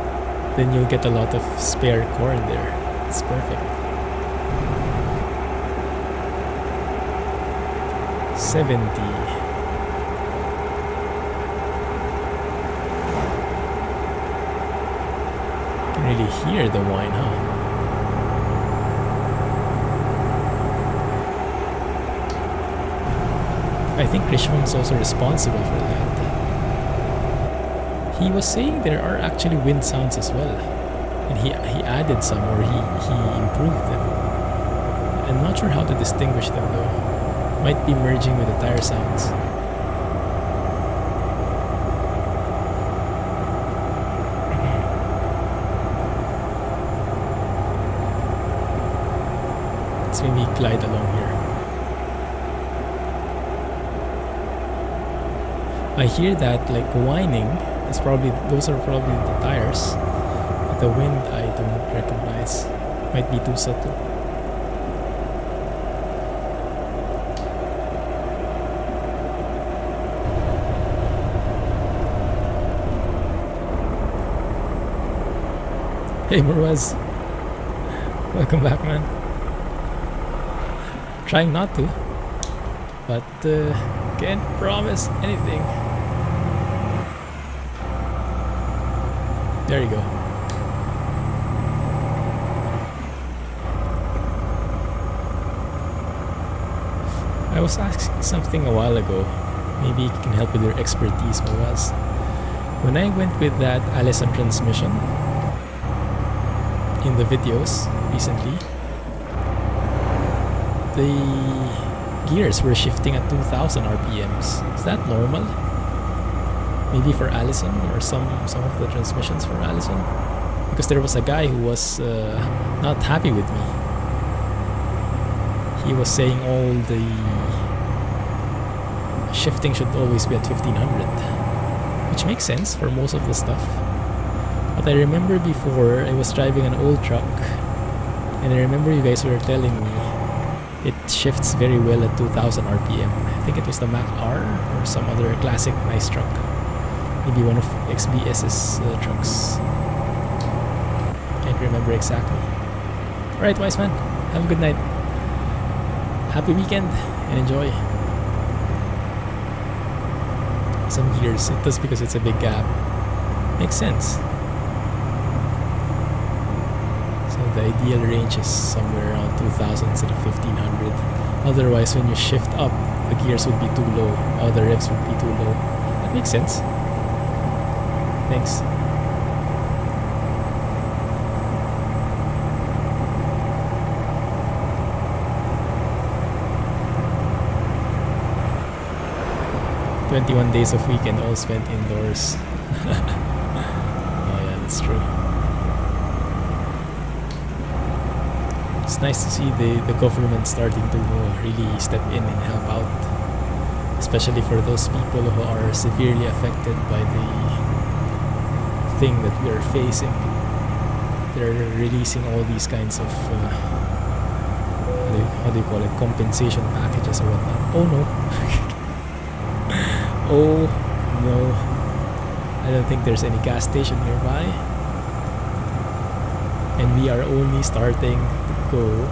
Then you'll get a lot of spare corn there. It's perfect. 70. can really hear the whine, huh? I think Kriechbaum is also responsible for that. He was saying there are actually wind sounds as well. And he added some, or he improved them. I'm not sure how to distinguish them though. Might be merging with the tire sounds. Let's maybe glide along here. I hear that like whining. Those are probably the tires. The wind I don't recognize. Might be too subtle. Hey Murwaz, welcome back, man. Trying not to, but can't promise anything. There you go. I was asking something a while ago. Maybe you can help with your expertise, Murwaz. When I went with that Allison transmission in the videos recently, the gears were shifting at 2000 RPMs. Is that normal? Maybe for Allison or some of the transmissions for Allison? Because there was a guy who was not happy with me. He was saying all the shifting should always be at 1500, which makes sense for most of the stuff. But I remember before I was driving an old truck, and I remember you guys were telling me it shifts very well at 2000 RPM. I think it was the Mac R or some other classic nice truck. Maybe one of XBS's trucks. Can't remember exactly. Alright, wise man. Have a good night. Happy weekend and enjoy. Some gears. It does because it's a big gap. Makes sense. So the ideal range is somewhere around 2000 instead of 1500. Otherwise, when you shift up, the gears would be too low. Or the revs would be too low. That makes sense. Thanks. "21 days of weekend all spent indoors." Oh yeah, that's true. It's nice to see the government starting to really step in and help out, especially for those people who are severely affected by the thing that we are facing. They're releasing all these kinds of how do you call it, compensation packages or whatnot. Oh no. Oh no, I don't think there's any gas station nearby, and we are only starting to go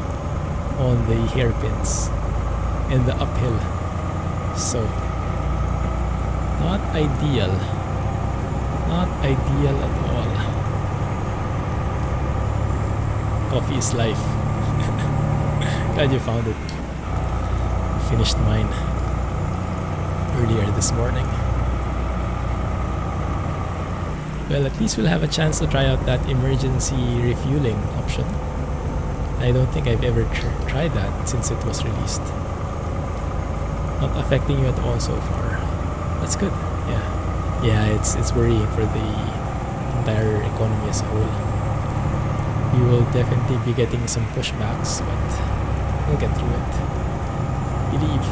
on the hairpins and the uphill, so not ideal at all. Coffee is life. Glad you found it. Finished mine earlier this morning. Well, at least we'll have a chance to try out that emergency refueling option. I don't think I've ever tried that since it was released. Not affecting you at all so far. That's good. Yeah, it's worrying for the entire economy as a whole. We will definitely be getting some pushbacks, but we'll get through it. Believe.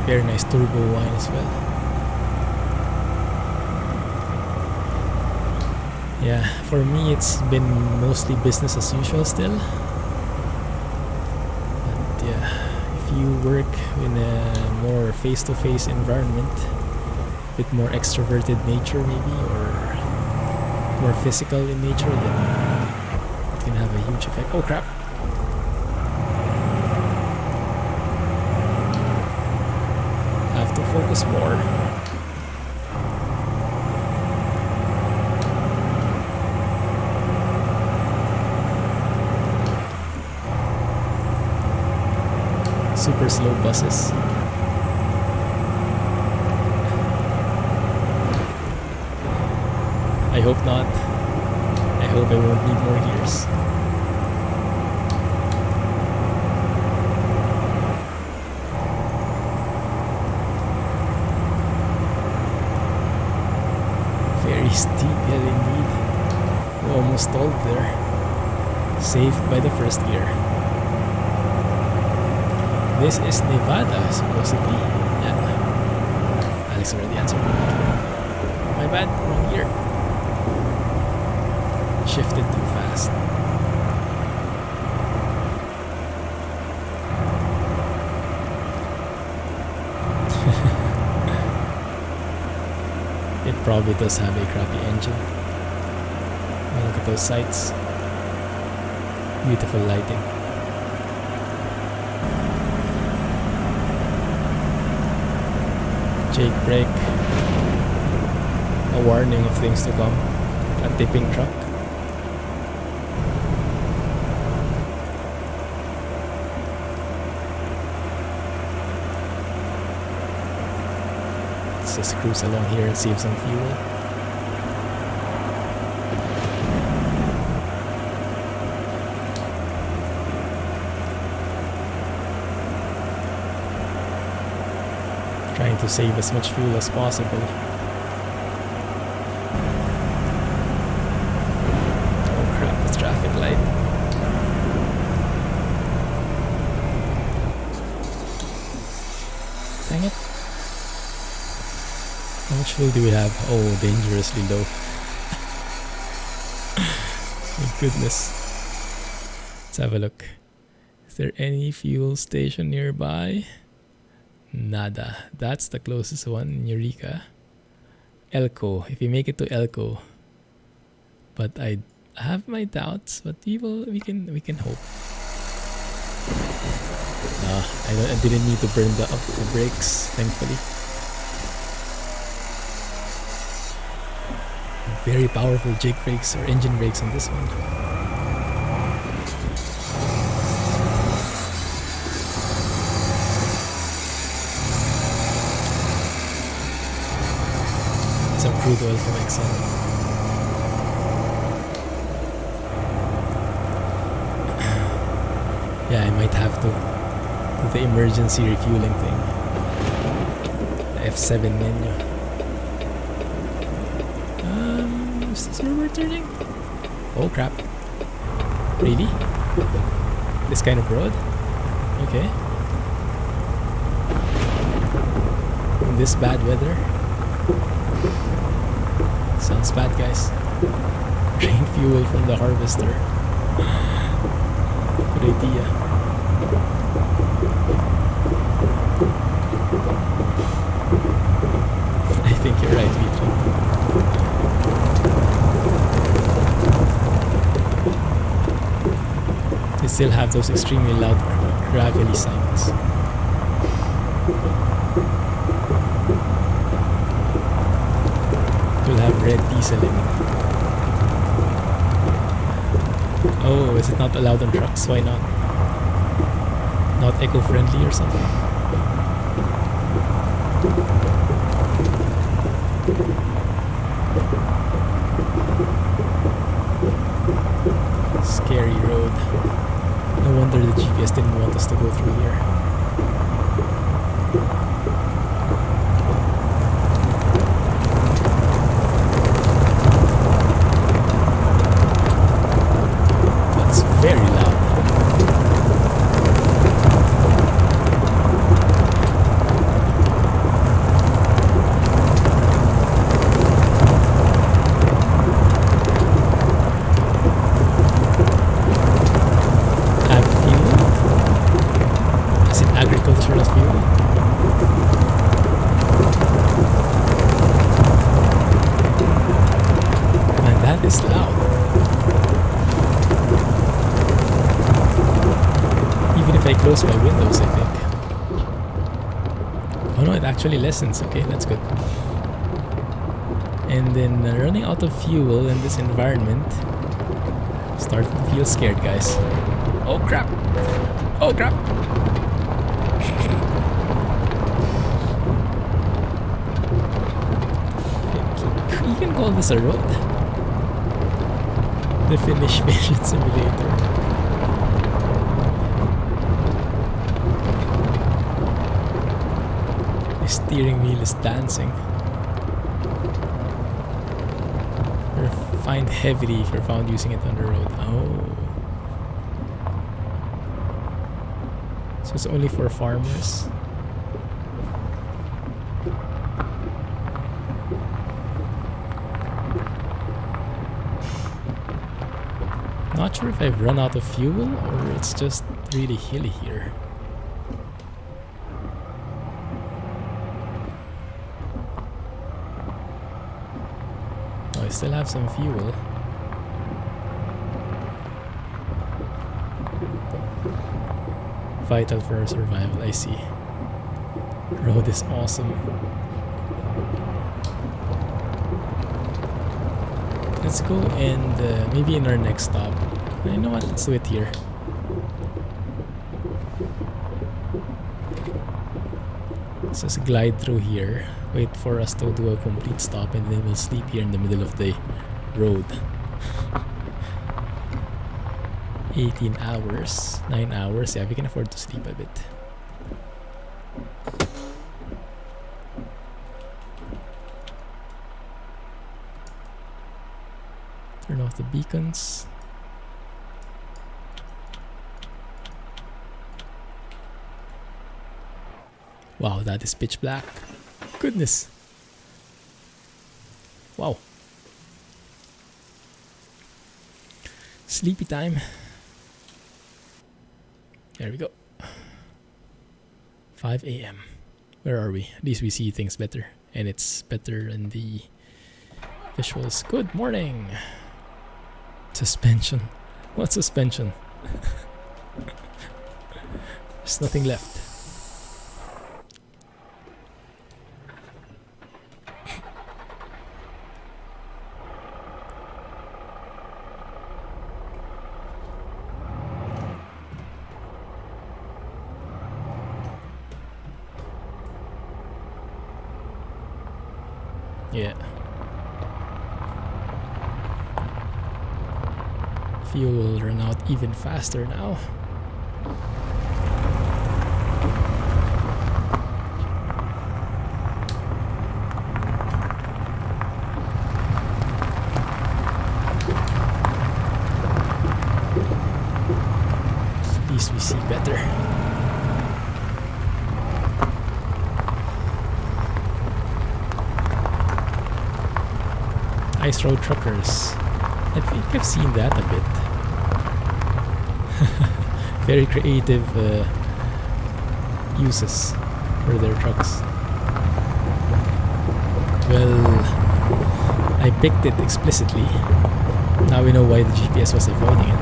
Very nice turbo wine as well. Yeah, for me it's been mostly business as usual still. But yeah, if you work in a more face-to-face environment with more extroverted nature maybe, or more physical in nature, then it can have a huge effect. Oh crap! focus more. Super slow buses. I hope not. I hope I won't need more gears. Very steep hill indeed. We almost stalled there. Saved by the first gear. This is Nevada, supposedly. Yeah. Alex already answered. My bad, wrong gear. Shifted too fast. It probably does have a crappy engine. Look at those sights. Beautiful lighting. Jake brake. A warning of things to come. A tipping truck. Let's just cruise along here and save some fuel. Trying to save as much fuel as possible. Oh crap, it's traffic light. Dang it. How much fuel do we have? Oh, dangerously low. My goodness. Let's have a look. Is there any fuel station nearby? Nada. That's the closest one in Eureka. Elko. If you make it to Elko. But I have my doubts, but we can hope. I didn't need to burn up the brakes, thankfully. Very powerful jake brakes or engine brakes on this one. Some crude oil from Exxon. Yeah, I might have to do the emergency refueling thing. The F7 menu. Is this where we're turning? Oh crap. Really? This kind of road? Okay. In this bad weather? Sounds bad, guys. Drain fuel from the harvester. Good idea. I think you're right, Vito. They still have those extremely loud, gravelly sounds. Will have red diesel in it. Oh, is it not allowed on trucks? Why not? Not eco-friendly or something? Scary road. No wonder the GPS didn't want us to go through here. That's very loud. Agricultural fuel. Man, that is loud. Even if I close my windows, I think. Oh no, it actually lessens. Okay, that's good. And then running out of fuel in this environment. Starting to feel scared, guys. Oh crap! Oh crap! You can call this a road. The Finnish Vision Simulator. The steering wheel is dancing. You're fined heavily if you're found using it on the road. Oh. So it's only for farmers. Not sure if I've run out of fuel or it's just really hilly here. Oh, I still have some fuel. Vital for our survival, I see. Road is awesome. Let's go and maybe in our next stop. You know what? Let's do it here. Let's just glide through here. Wait for us to do a complete stop and then we'll sleep here in the middle of the road. 18 hours. 9 hours. Yeah, we can afford to sleep a bit. Turn off the beacons. Wow, that is pitch black. Goodness. Wow. Sleepy time. There we go. 5 a.m. Where are we? At least we see things better. And it's better in the visuals. Good morning. Suspension. What suspension? There's nothing left. Yeah. Fuel will run out even faster now. At least we see better. Ice road truckers. I think I've seen that a bit. Very creative uses for their trucks. Well, I picked it explicitly. Now we know why the GPS was avoiding it.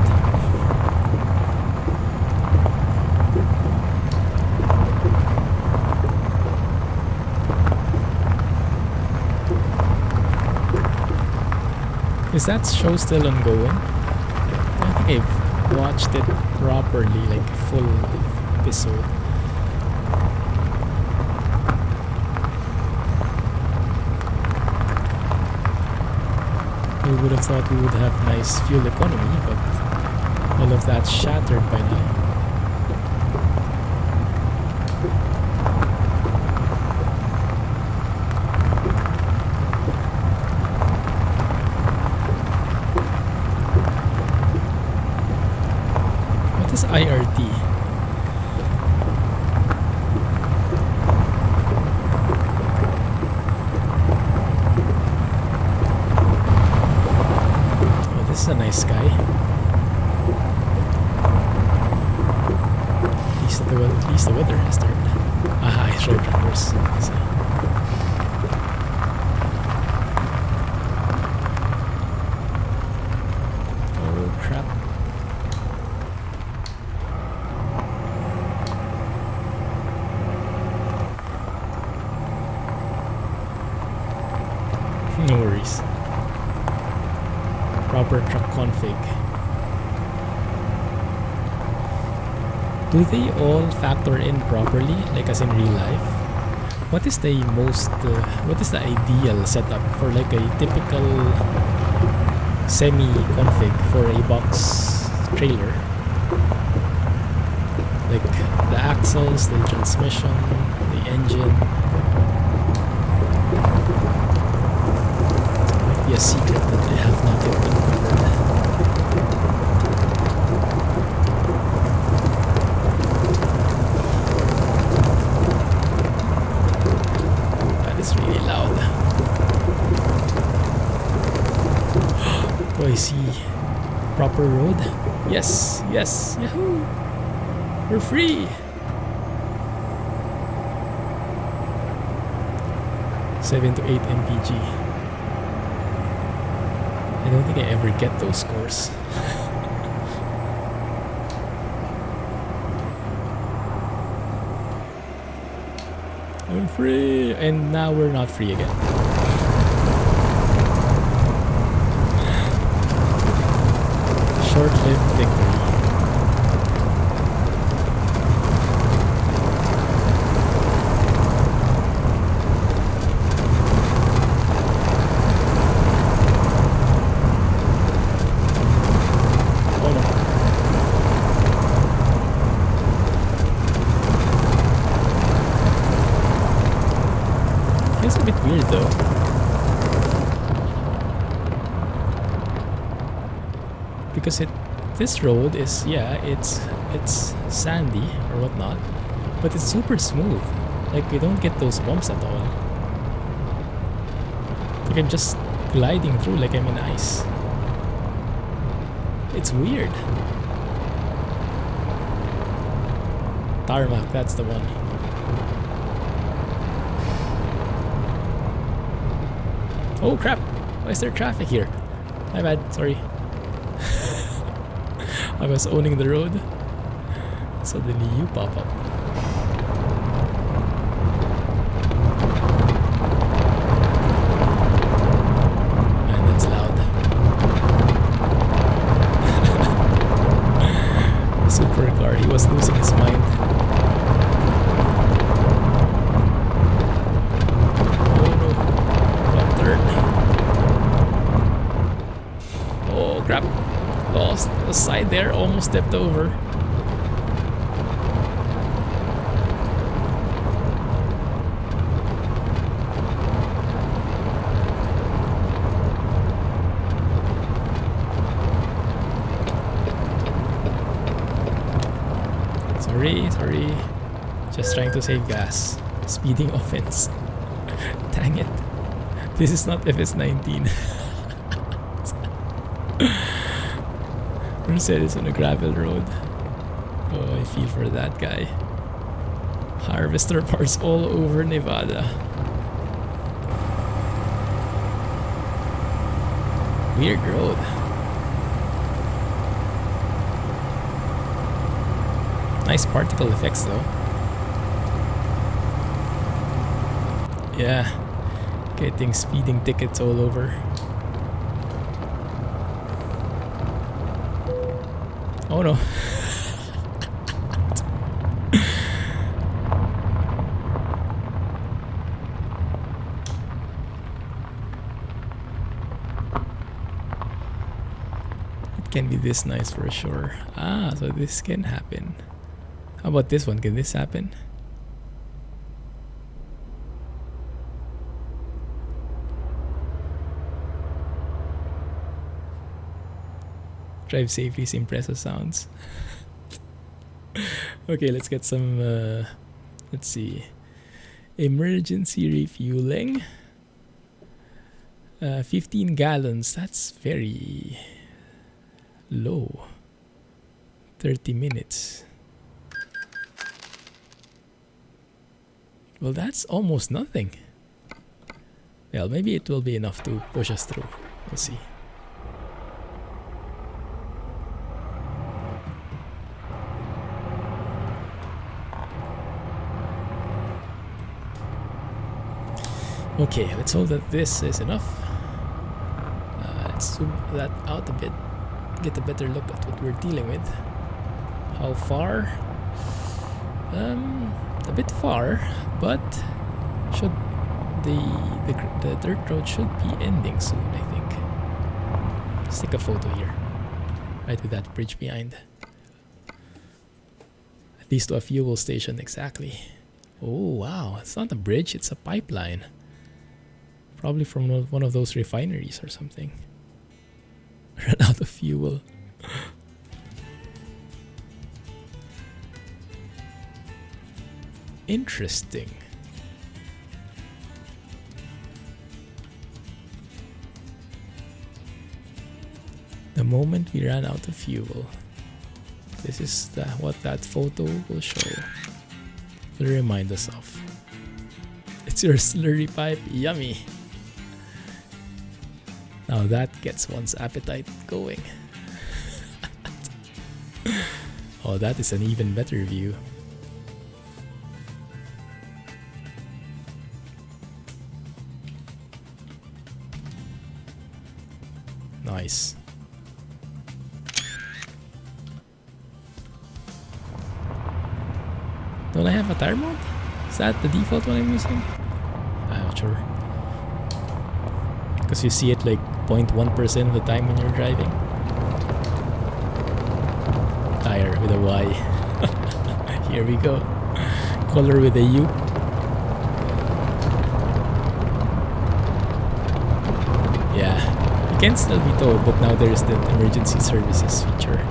Is that show still ongoing? I think I've watched it properly, like a full episode. We would have thought we would have nice fuel economy, but all of that's shattered by now. IRT. Oh, this is a nice sky. At least the weather has turned. Aha, ice road truckers. I see. Oh crap. No worries. Proper truck config. Do they all factor in properly, like as in real life? What is the ideal setup for like a typical semi-config for a box trailer? Like the axles, the transmission, the engine. It might be a secret that I have not yet uncovered. That is really loud. Do I see proper road? Yes, yes, yahoo! We're free! 7 to 8 mpg. I don't think I ever get those scores. I'm free! And now we're not free again. Short-lived victory. Weird though. Because this road is, yeah, it's sandy or whatnot, but it's super smooth. Like we don't get those bumps at all. Like I'm just gliding through like I'm in ice. It's weird. Tarmac, that's the one. Oh crap! Why is there traffic here? My bad, sorry. I was owning the road. Suddenly you pop up. Man, that's loud. Supercar, he was losing his mind. Oh crap, lost the side there, almost stepped over. Sorry, just trying to save gas. Speeding offense. Dang it, this is not FS19. Mercedes on a gravel road. Oh, I feel for that guy. Harvester parts all over Nevada. Weird road. Nice particle effects though. Yeah, getting speeding tickets all over. Oh no. It can be this nice for sure. Ah, so this can happen. How about this one? Can this happen? Drive safely, impressive sounds. Okay, let's get some, let's see. Emergency refueling. 15 gallons, that's very low. 30 minutes. Well, that's almost nothing. Well, maybe it will be enough to push us through. We'll see. Okay, let's hope that this is enough. Let's zoom that out a bit, get a better look at what we're dealing with. How far? A bit far, but should the dirt road should be ending soon, I think. Let's take a photo here, right with that bridge behind. At least to a fuel station, exactly. Oh wow, it's not a bridge, it's a pipeline. Probably from one of those refineries or something. Run out of fuel. Interesting. The moment we ran out of fuel. This is what that photo will show. Will remind us of. It's your slurry pipe, yummy. Now that gets one's appetite going. Oh, that is an even better view. Nice. Don't I have a tire mode? Is that the default one I'm using? I'm not sure. Because you see it like 0.1% of the time when you're driving. Tire with a Y. Here we go. Color with a U. Yeah, it can still be towed, but now there's the emergency services feature.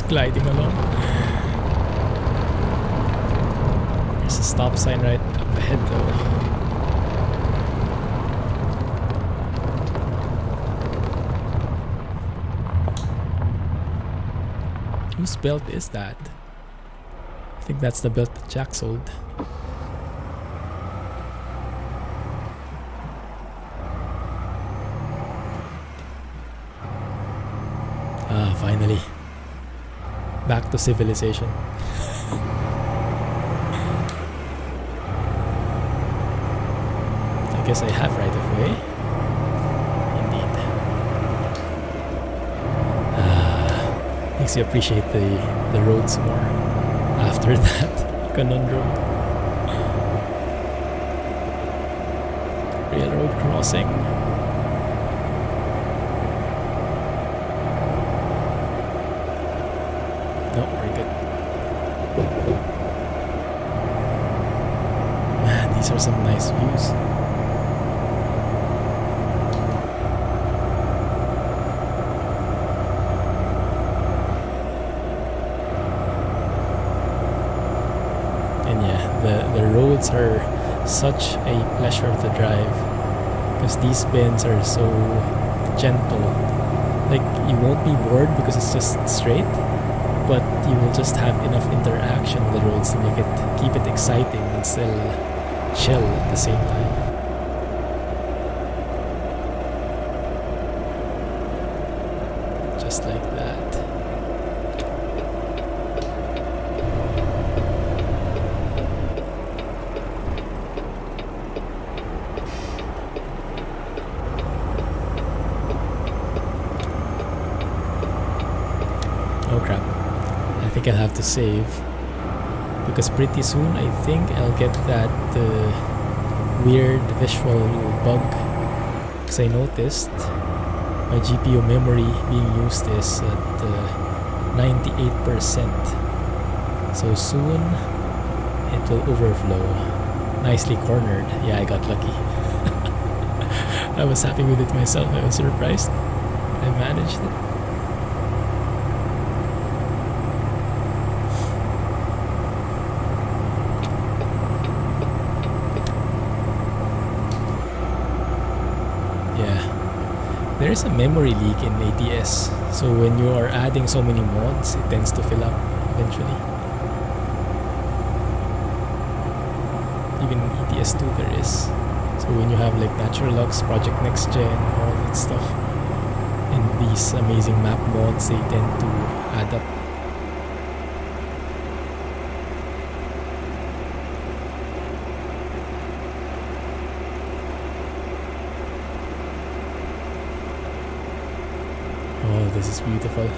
Gliding along. There's a stop sign right up ahead though. Whose belt is that? I think that's the belt that Jack sold. Ah, finally. Back to civilization. I guess I have right of way. Indeed. Makes you appreciate the roads more after that conundrum. Railroad crossing. No, we're good. Man, these are some nice views. And yeah, the roads are such a pleasure to drive because these bends are so gentle. Like, you won't be bored because it's just straight, but you will just have enough interaction with the roads to make it, keep it exciting and still chill at the same time. Just like that. Oh crap. I think I'll have to save because pretty soon I think I'll get that weird visual bug because I noticed my GPU memory being used is at 98%, so soon it will overflow. Nicely cornered. Yeah, I got lucky. I was happy with it myself. I was surprised I managed it. There's a memory leak in ATS, so when you are adding so many mods, it tends to fill up eventually. Even in ETS2 there is. So when you have like Natural Lux, Project Next Gen, all that stuff, and these amazing map mods, they tend to add up. Oh, this is beautiful.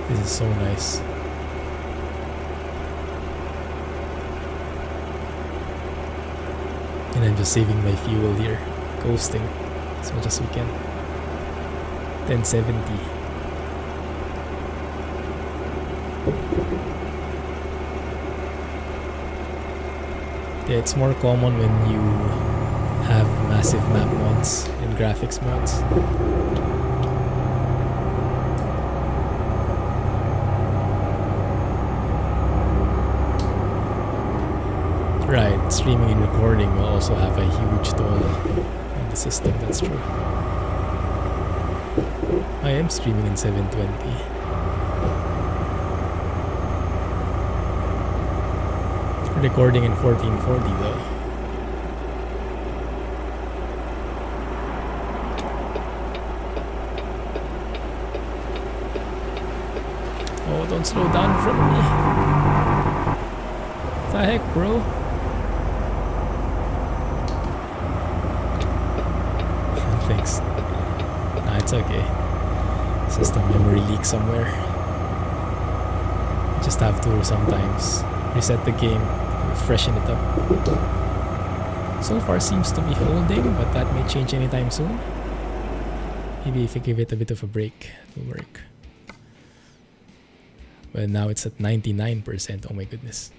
This is so nice. And I'm just saving my fuel here, coasting as much as we can. 1070. Yeah, it's more common when you have massive map mods and graphics mods. Right, streaming and recording will also have a huge toll on the system, that's true. I am streaming in 720. Recording in 1440 though. Oh, don't slow down in front of me. What the heck, bro? Thanks. Nah, it's okay. It's just a memory leak somewhere. Just have to sometimes reset the game, freshen it up. So far seems to be holding, but that may change anytime soon. Maybe if I give it a bit of a break, it will work. Well, now it's at 99%. Oh my goodness.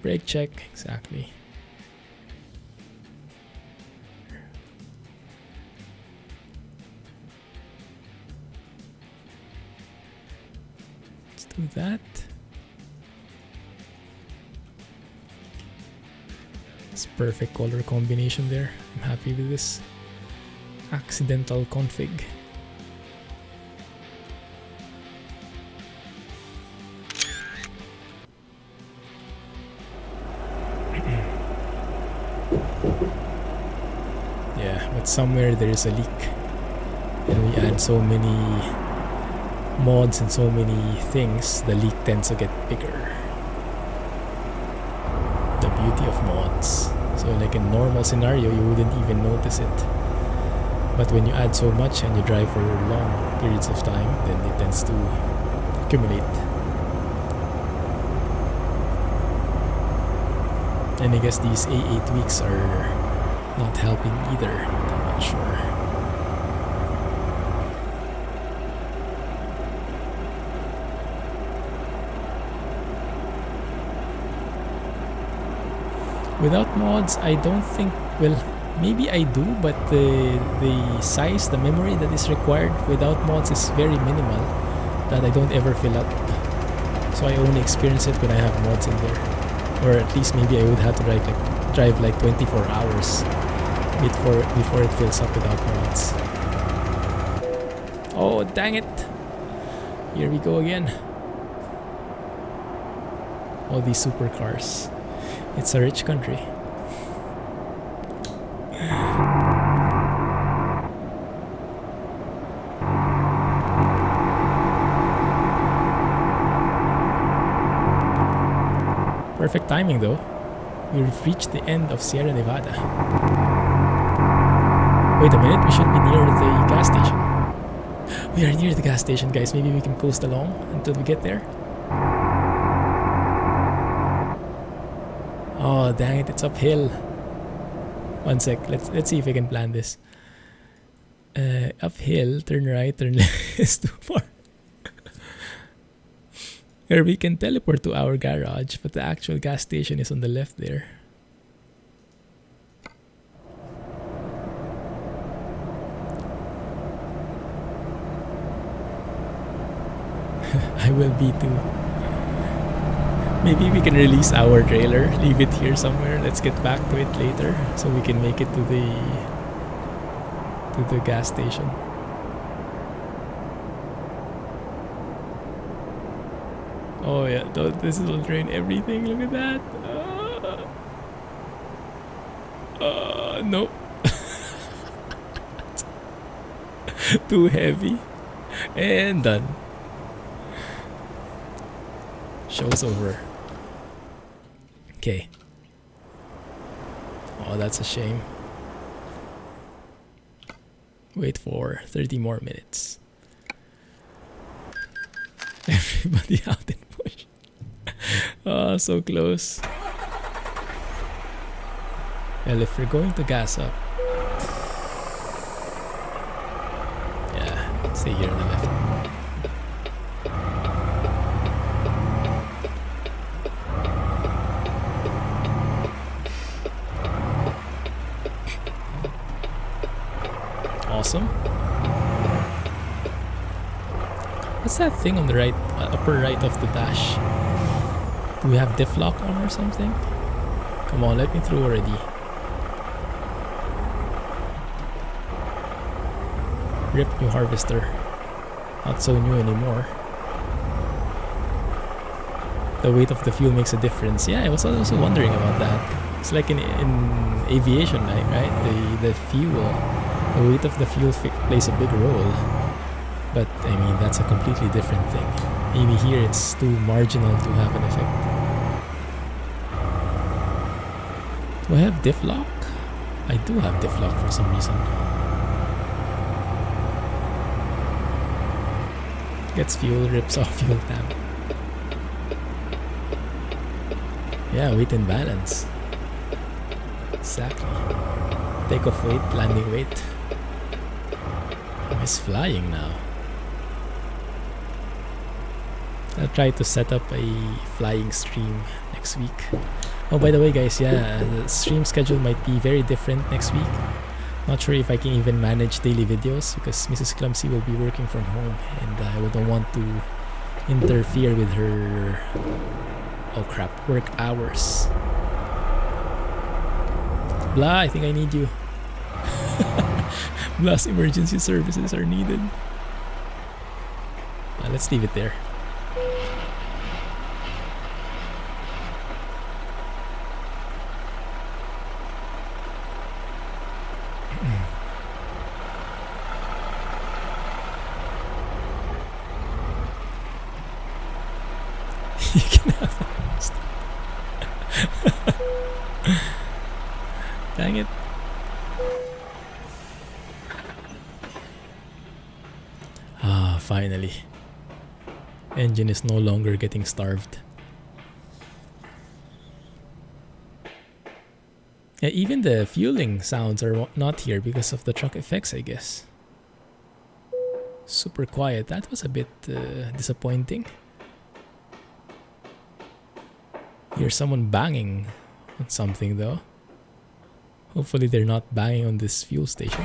Brake check, exactly. Let's do that. It's perfect color combination there. I'm happy with this. Accidental config. Yeah, but somewhere there is a leak, and we add so many mods and so many things, the leak tends to get bigger. The beauty of mods. So like in normal scenario you wouldn't even notice it, but when you add so much and you drive for long periods of time, then it tends to accumulate. And I guess these A8 weeks are not helping either. I'm not sure. Without mods, I don't think, well, maybe I do, but the size, the memory that is required without mods is very minimal, that I don't ever fill up. So I only experience it when I have mods in there. Or at least maybe I would have to drive like 24 hours before it fills up without mods. Oh, dang it! Here we go again. All these supercars. It's a rich country. Perfect timing though. We've reached the end of Sierra Nevada. Wait a minute, we should be near the gas station. We are near the gas station, guys. Maybe we can coast along until we get there. Oh, dang it, it's uphill. One sec, let's see if I can plan this. Uphill, turn right, turn left. It's too far. Or we can teleport to our garage, but the actual gas station is on the left there. I will be too. Maybe we can release our trailer, leave it here somewhere. Let's get back to it later so we can make it to the gas station. Oh yeah, this will drain everything. Look at that. Nope. Too heavy. And done. Show's over. Okay. Oh, that's a shame. Wait for 30 more minutes. Everybody out in push. Oh, so close. Well, if we're going to gas up, yeah, stay here on the left. Awesome. What's that thing on the right, upper right of the dash? Do we have diff lock on or something? Come on, let me through already. Rip new harvester. Not so new anymore. The weight of the fuel makes a difference. Yeah, I was also wondering about that. It's like in aviation, right? The fuel, the weight of the fuel plays a big role. But I mean, that's a completely different thing. Maybe here it's too marginal to have an effect. Do I have diff lock? I do have diff lock for some reason. Gets fuel, rips off fuel tank. Yeah, weight and balance. Exactly. Takeoff weight, landing weight. It's flying now. I'll try to set up a flying stream next week. Oh, by the way, guys, yeah, the stream schedule might be very different next week. Not sure if I can even manage daily videos because Mrs. Clumsy will be working from home and I don't want to interfere with her, oh crap, work hours. Blah, I think I need you. Blah's emergency services are needed. Let's leave it there. You can have that. Dang it. Ah, finally. Engine is no longer getting starved. Yeah, even the fueling sounds are not here because of the truck effects, I guess. Super quiet. That was a bit disappointing. Hear someone banging on something though. Hopefully they're not banging on this fuel station.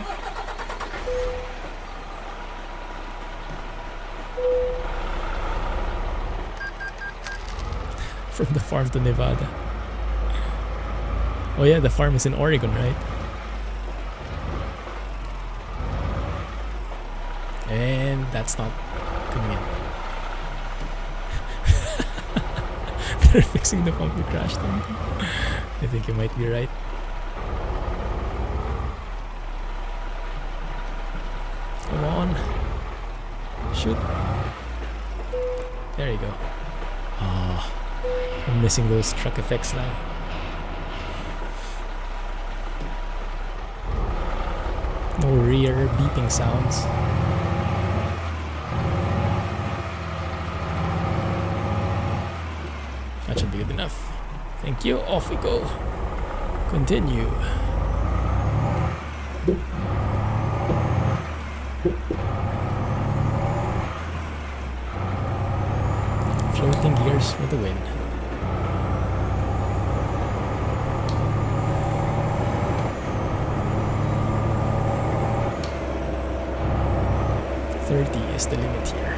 From the farm to Nevada. Oh yeah, the farm is in Oregon, right? And that's not coming in. They're fixing the pump we crashed into. I think you might be right. Come on. Shoot. There you go. Ah, I'm missing those truck effects now. No rear beeping sounds. That should be good enough. Thank you. Off we go. Continue. Floating gears for the win. Is the limit here.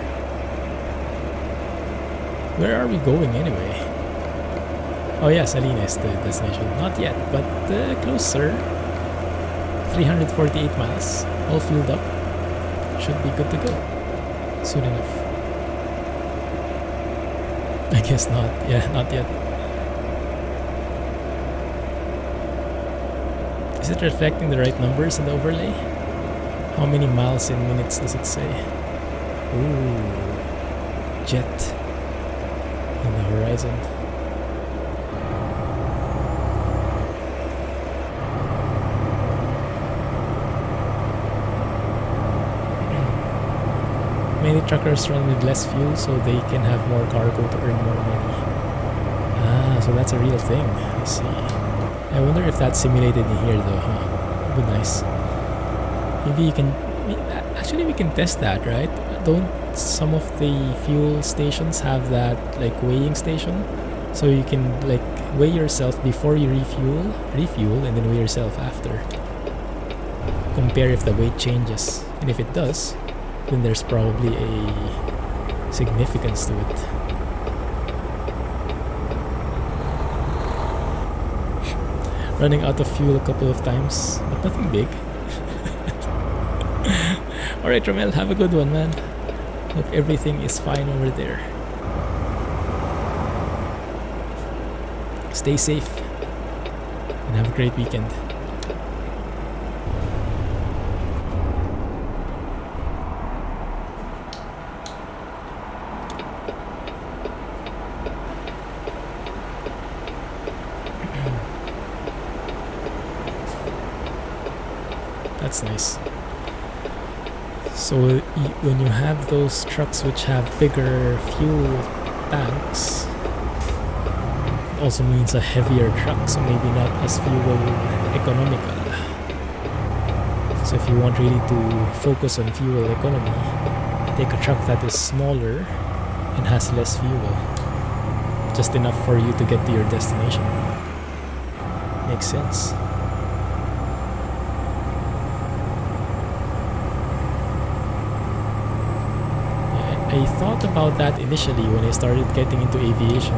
Where are we going anyway? Oh yeah, Salina is the destination. Not yet, but closer. 348 miles, all filled up. Should be good to go soon enough. I guess not. Yeah, not yet. Is it reflecting the right numbers in the overlay? How many miles in minutes does it say? Ooh, jet on the horizon. Many truckers run with less fuel so they can have more cargo to earn more money. Ah, so that's a real thing. I see. I wonder if that's simulated in here though, huh? Would be nice. Maybe you can... Actually, we can test that, right? Don't some of the fuel stations have that like weighing station? So you can like weigh yourself before you refuel, and then weigh yourself after. Compare if the weight changes. And if it does, then there's probably a significance to it. Running out of fuel a couple of times, but nothing big. Alright, Romel, have a good one, man. Hope everything is fine over there. Stay safe and have a great weekend. That's nice. So when you have those trucks which have bigger fuel tanks, it also means a heavier truck, so maybe not as fuel economical. So if you want really to focus on fuel economy, take a truck that is smaller and has less fuel, just enough for you to get to your destination. Makes sense. I thought about that initially when I started getting into aviation,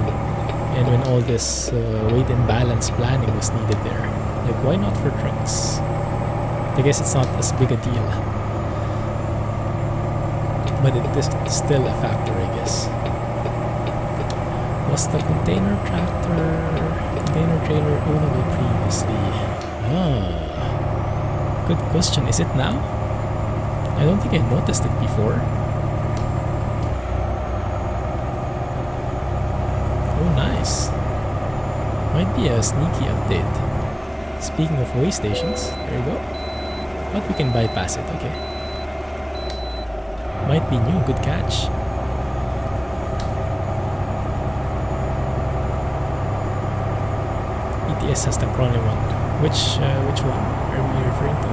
and when all this weight and balance planning was needed there. Like, why not for trucks? I guess it's not as big a deal, but it is still a factor, I guess. Was the container trailer ownable previously? Ah, good question. Is it now? I don't think I noticed it before. Nice. Might be a sneaky update. Speaking of way stations, there you go. But we can bypass it, okay. Might be new, good catch. ATS has the crawling one. Which one are we referring to?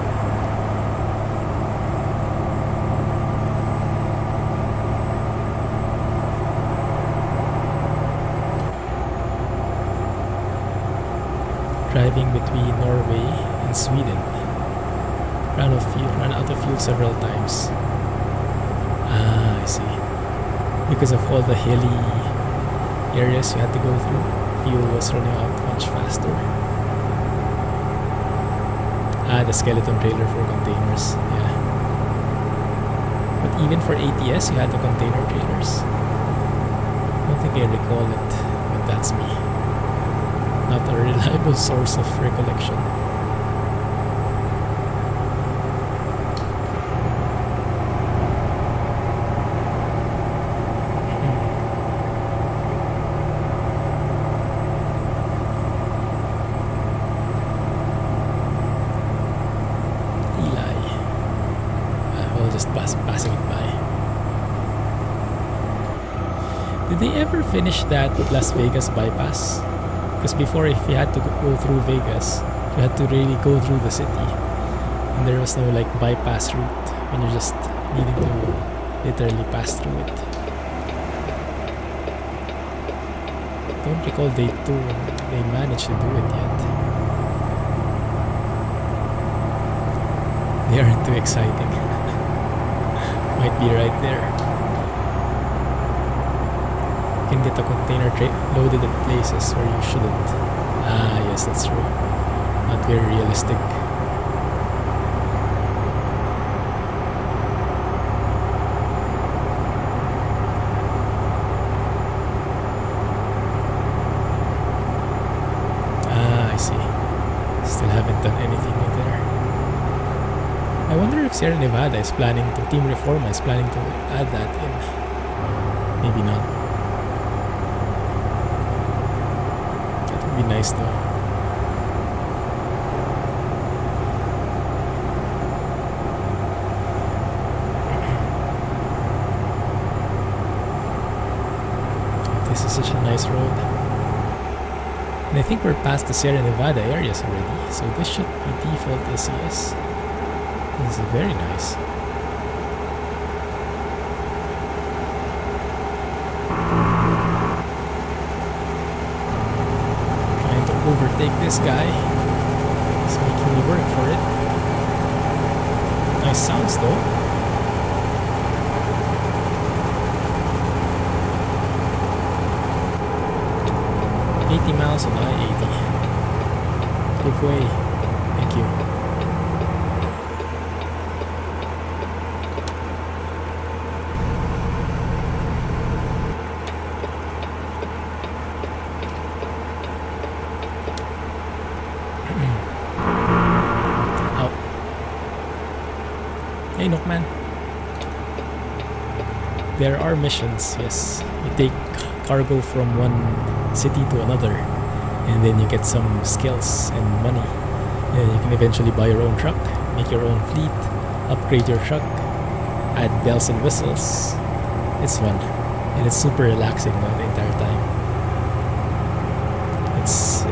Driving between Norway and Sweden. Ran out of fuel several times. Ah, I see. Because of all the hilly areas you had to go through, fuel was running out much faster. Ah, the skeleton trailer for containers, yeah. But even for ATS, you had the container trailers. I don't think I recall it, but that's me. Not a reliable source of recollection. Eli. We'll just passing it by. Did they ever finish that Las Vegas bypass? Because before, if you had to go through Vegas, you had to really go through the city, and there was no like bypass route when you're just needing to literally pass through it. Don't recall they managed to do it yet. They aren't too exciting. Might be right there. can get a container loaded at places where you shouldn't. Ah, yes, that's true. Not very realistic. Ah, I see. Still haven't done anything in there. I wonder if Sierra Nevada is planning to, Team Reforma is planning to add that in. Maybe not. That would be nice though. This is such a nice road. And I think we're past the Sierra Nevada areas already, so this should be default SCS. This is very nice. Trying to overtake this guy. He's making me work for it. Nice sounds though. Miles on I-80. Give way. Thank you. Ow. Hey, Nookman. There are missions, yes. You take cargo from one city to another, and then you get some skills and money, and you can eventually buy your own truck, make your own fleet, upgrade your truck, add bells and whistles. It's fun, and it's super relaxing the entire time. It's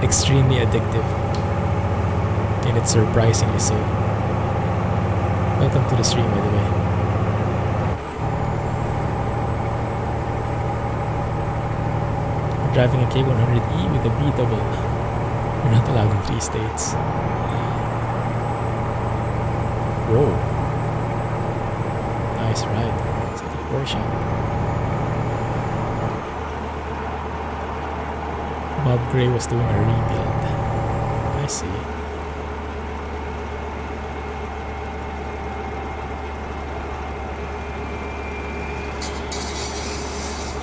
extremely addictive, and it's surprisingly so. Welcome to the stream, by the way. Driving a K100E with a B-double. You're not allowed in 3 states. Whoa. Nice ride. It's like a Porsche. Bob Gray was doing a rebuild. I see.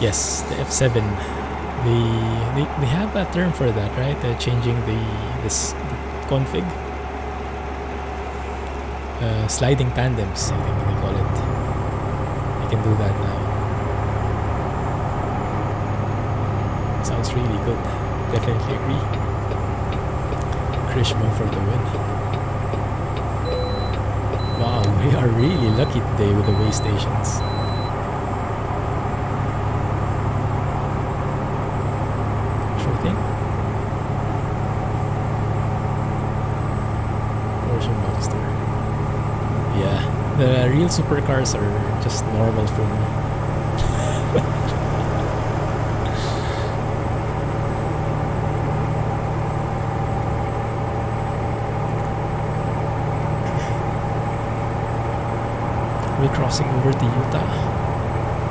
Yes, the F7. They have a term for that, right? Changing the config. Sliding tandems, I think they call it. You can do that now. Sounds really good. Definitely agree. Kriechbaum for the win. Wow, we are really lucky today with the way stations. The real supercars are just normal for me. We're crossing over to Utah.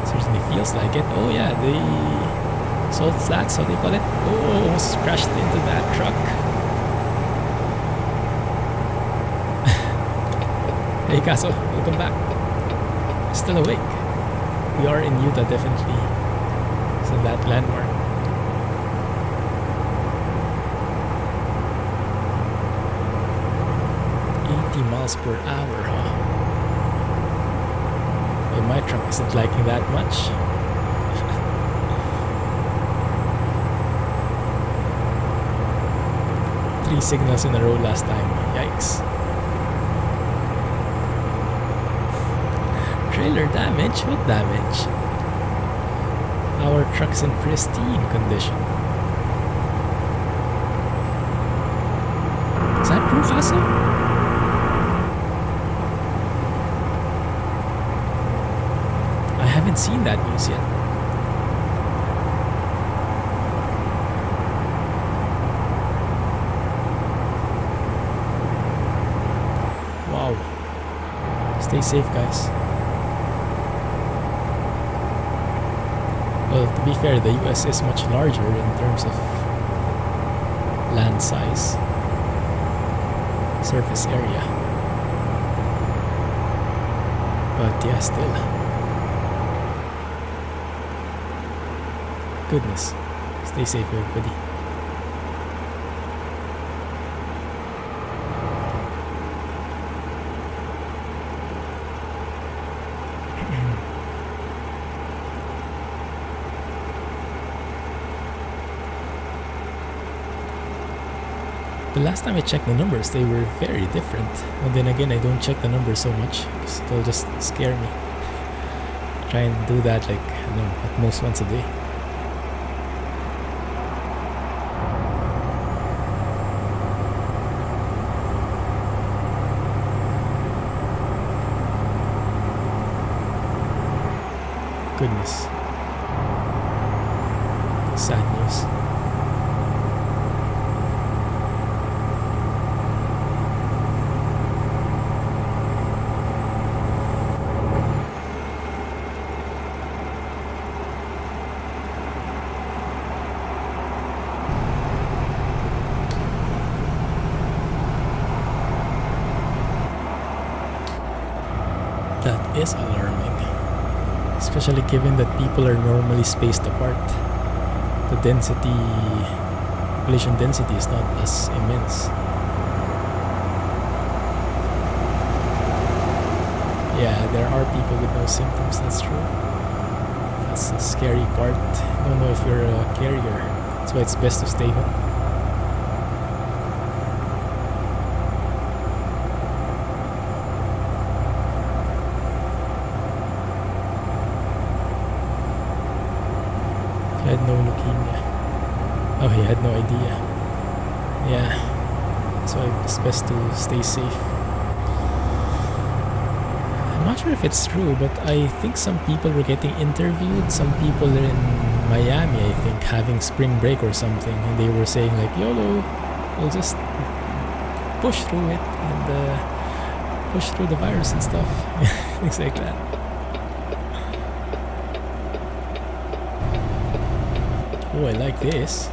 Certainly feels like it. Oh yeah, the salt flats, how they call it. Oh, almost crashed into that truck. Hey Caso, welcome back. Still awake. We are in Utah, definitely. So that landmark. Miles per hour, huh? Well, my truck isn't liking that much. 3 signals in a row last time. Yikes. Trailer damage? What damage? Our truck's in pristine condition. Is that true, Hassel? I haven't seen that news yet. Wow. Stay safe, guys. be fair, the US is much larger in terms of land size, surface area. But yeah, still. Goodness. Stay safe, everybody. The last time I checked the numbers, they were very different. And then again, I don't check the numbers so much because it'll just scare me. Try and do that like, I don't know, at most once a day. Goodness. Sad news. That is alarming, especially given that people are normally spaced apart. The density, population density is not as immense. Yeah, there are people with no symptoms, that's true. That's the scary part. I don't know if you're a carrier, that's why it's best to stay home. He had no leukemia. Oh, he had no idea. Yeah, so it's best to stay safe. I'm not sure if it's true, but I think some people were getting interviewed. Some people in Miami, I think, having spring break or something, and they were saying like, YOLO, we'll just push through it and push through the virus and stuff. Things like that. Oh, I like this.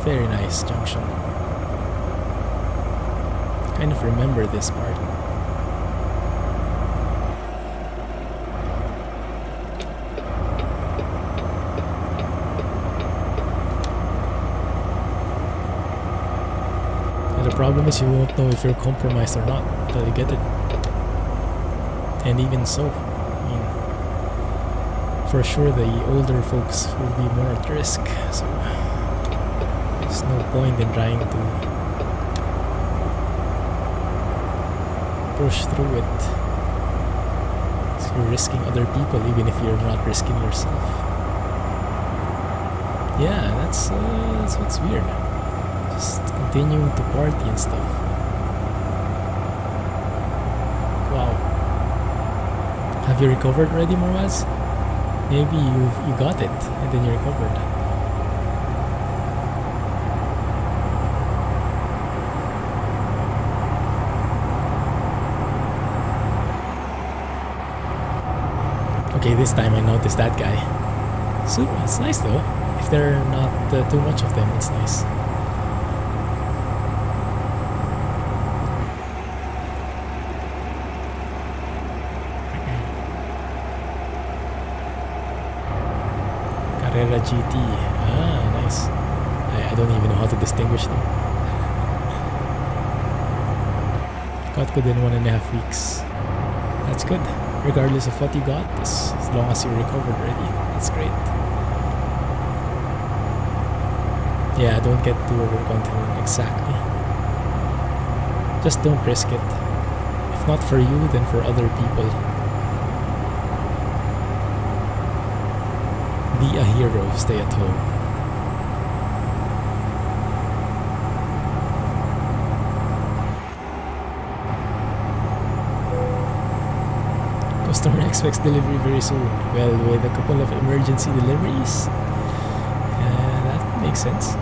Very nice junction. Kind of remember this part. And the problem is you won't know if you're compromised or not until you get it. And even so, I mean, for sure the older folks will be more at risk, so there's no point in trying to push through it. So you're risking other people even if you're not risking yourself. Yeah, that's what's weird. Just continuing to party and stuff. Wow. Have you recovered already, Moraz? Maybe you got it and then you recovered. Okay, this time I noticed that guy. So it's nice though. If there are not too much of them, it's nice. Carrera GT. Ah, nice. I don't even know how to distinguish them. Got good in 1.5 weeks. That's good. Regardless of what you got, as long as you're recovered already. That's great. Yeah, don't get too overconfident. Exactly. Just don't risk it. If not for you, then for other people. Be a hero, stay at home. Customer expects delivery very soon. Well, with a couple of emergency deliveries, that makes sense.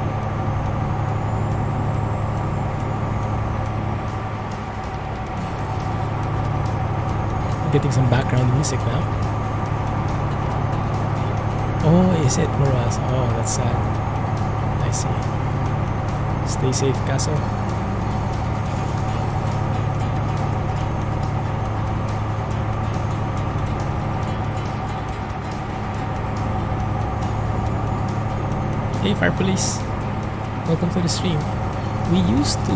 Getting some background music now. Oh, is it Moraz? Oh, that's sad. I see. Stay safe, Caso. Hey, Fire Police. Welcome to the stream. We used to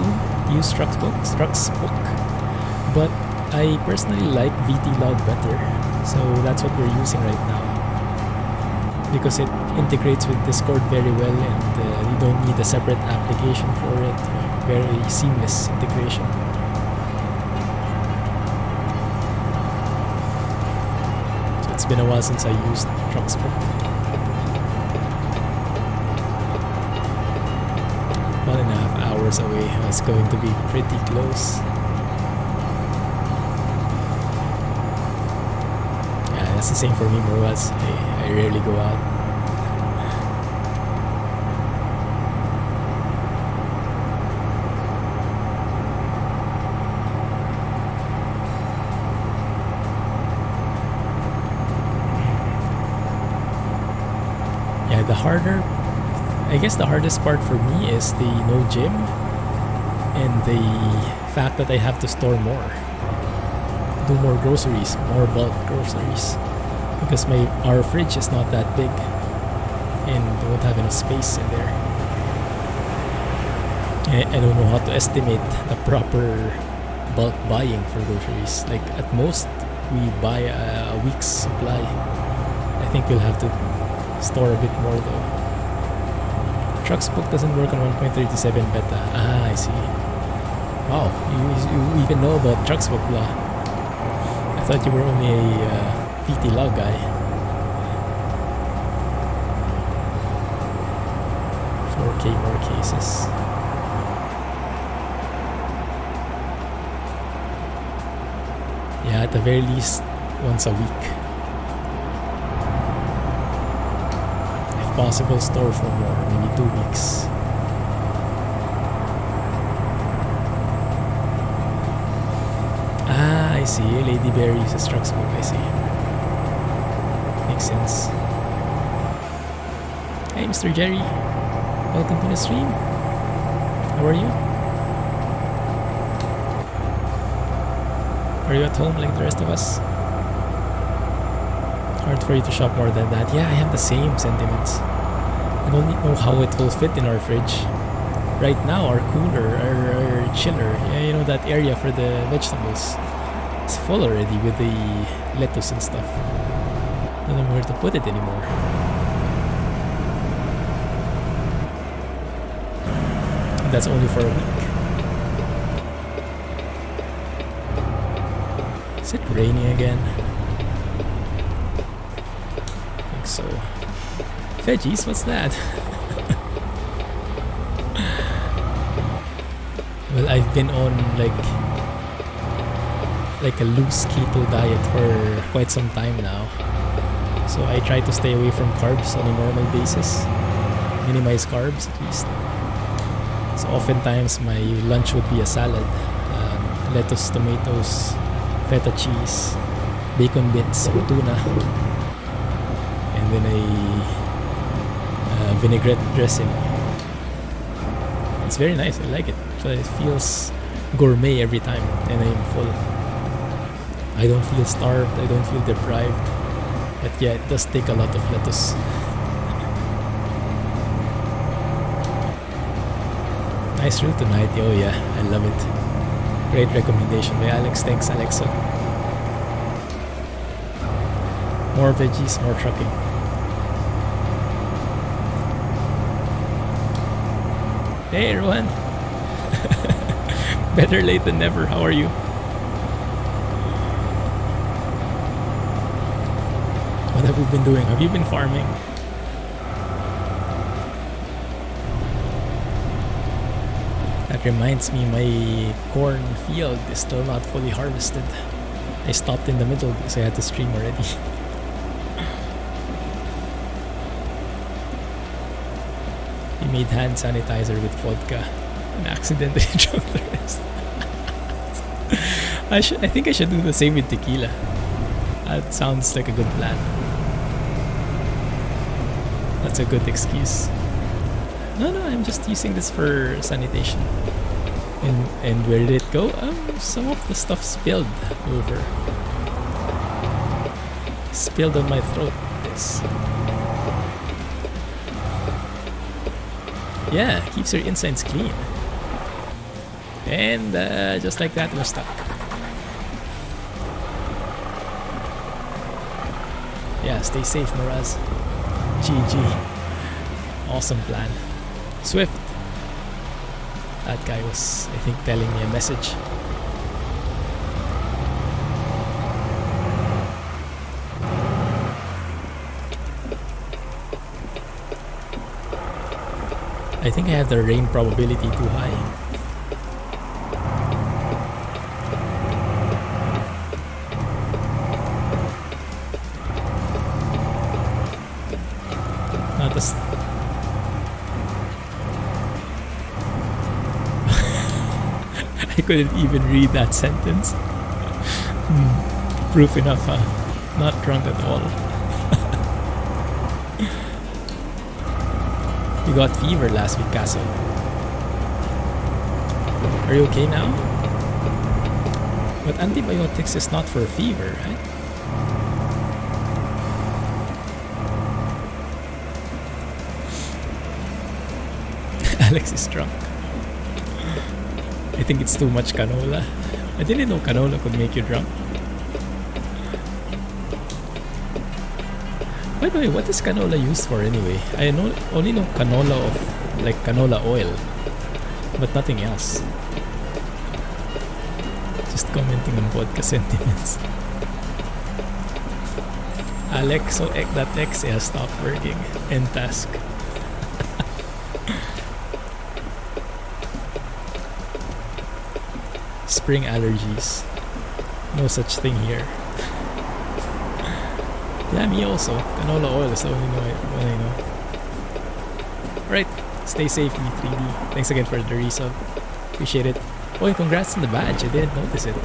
use Struxbook, but I personally like VT Log better, so that's what we're using right now because it integrates with Discord very well, and you don't need a separate application for it. Very seamless integration. So it's been a while since I used Struxbook. 1.5 hours away. It's going to be pretty close. Yeah, that's the same for me, Marwas. I rarely go out. Yeah, I guess the hardest part for me is the no gym and the fact that I have to store more. Do more groceries, more bulk groceries. Because our fridge is not that big and don't have enough space in there. I don't know how to estimate the proper bulk buying for groceries. Like at most, we buy a week's supply. I think we'll have to store a bit more though. Struxbook doesn't work on 1.37 beta. Ah, I see. Wow, you even know about Struxbook law. I thought you were only a VT log guy. 4K more cases. Yeah, at the very least, once a week. If possible, store for more, maybe 2 weeks. Ah, I see. Lady Berry uses Struxbook, I see. Makes sense. Hey, Mr. Jerry. Welcome to the stream. How are you? Are you at home like the rest of us? Hard for you to shop more than that. Yeah, I have the same sentiments. I don't know how it will fit in our fridge. Right now, our cooler, our chiller, yeah, you know, that area for the vegetables, it's full already with the lettuce and stuff. I don't know where to put it anymore. And that's only for a week. Is it raining again? I think so. Veggies? What's that? Well, I've been on like a loose keto diet for quite some time now. So I try to stay away from carbs on a normal basis. Minimize carbs at least. So oftentimes my lunch would be a salad. Lettuce, tomatoes, feta cheese, bacon bits or tuna. And then a vinaigrette dressing. It's very nice, I like it. So it feels gourmet every time and I'm full. I don't feel starved, I don't feel deprived. But yeah, it does take a lot of lettuce. Nice route tonight. Oh yeah, I love it. Great recommendation by Alex. Thanks, Alexa. More veggies, more trucking. Hey everyone! Better late than never. How are you? What have you been doing? Have you been farming? That reminds me, my corn field is still not fully harvested. I stopped in the middle because I had to stream already. He made hand sanitizer with vodka and accidentally drank the rest. I think I should do the same with tequila. That sounds like a good plan. That's a good excuse. No, I'm just using this for sanitation. And where did it go? Some of the stuff spilled over. Spilled on my throat. This. Yeah, keeps your insides clean. And just like that, we're stuck. Yeah, stay safe, Miraz. GG. Awesome plan. Swift. That guy was, I think, telling me a message. I think I have the rain probability too high. Not as I couldn't even read that sentence. Proof enough, huh? Not drunk at all. You got fever last week, Caso. Are you okay now? But antibiotics is not for fever, right? Alex is drunk. I think it's too much canola. I didn't know canola could make you drunk. By the way, what is canola used for anyway? I only know canola of like canola oil, but nothing else. Just commenting on podcast sentiments. Alex, so that X has stopped working. End task. Spring allergies. No such thing here. Yeah, me also. Canola oil is the only one I know. Alright, stay safe, E3D. Thanks again for the resub. Appreciate it. Oh, and congrats on the badge. I didn't notice it.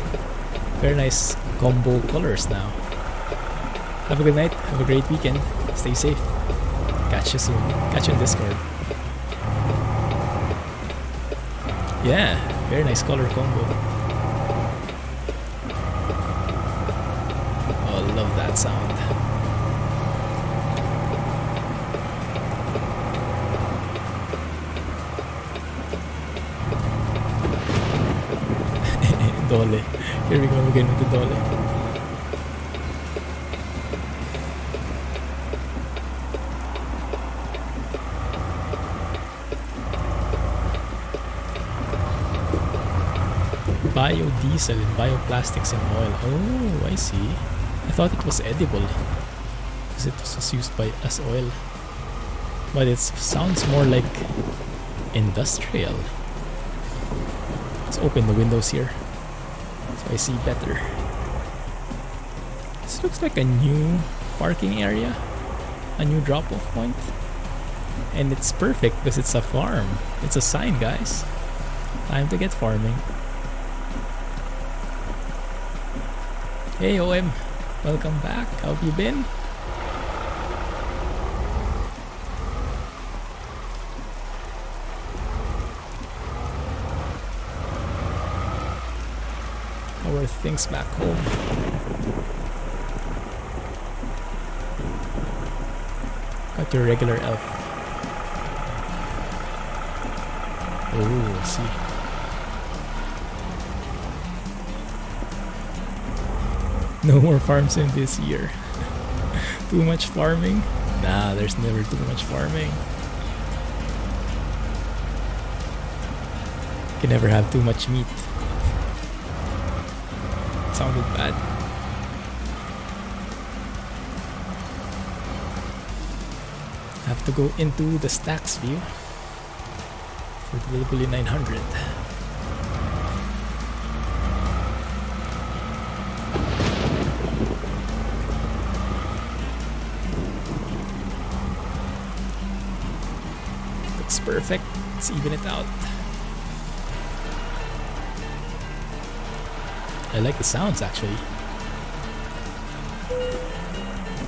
Very nice combo colors now. Have a good night. Have a great weekend. Stay safe. Catch you soon. Catch you in Discord. Yeah, very nice color combo. Oh, love that sound. Dole. Here we go again with the Dole. Biodiesel and bioplastics and oil. Oh, I see. I thought it was edible because it was used as oil. But it sounds more like industrial. Let's open the windows here so I see better. This looks like a new parking area, a new drop-off point, and it's perfect because it's a farm. It's a sign, guys. Time to get farming. Hey OM, welcome back. How have you been? How are things back home? Got your regular elf. Oh, I see. No more farm sim this year. Too much farming? Nah, there's never too much farming. You can never have too much meat. Sounded bad. Have to go into the stacks view for the Bully 900. Looks perfect. Let's even it out. I like the sounds actually.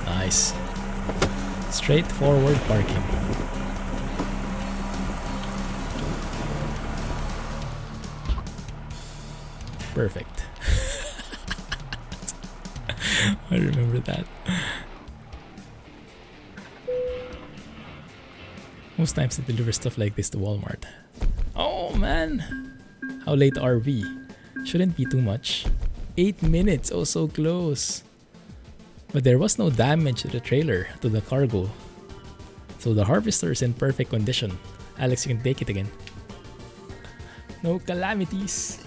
Nice. Straightforward parking. Perfect. I remember that. Most times they deliver stuff like this to Walmart. Oh man! How late are we? Shouldn't be too much. 8 minutes, oh so close. But there was no damage to the trailer, to the cargo. So the harvester is in perfect condition. Alex, you can take it again. No calamities.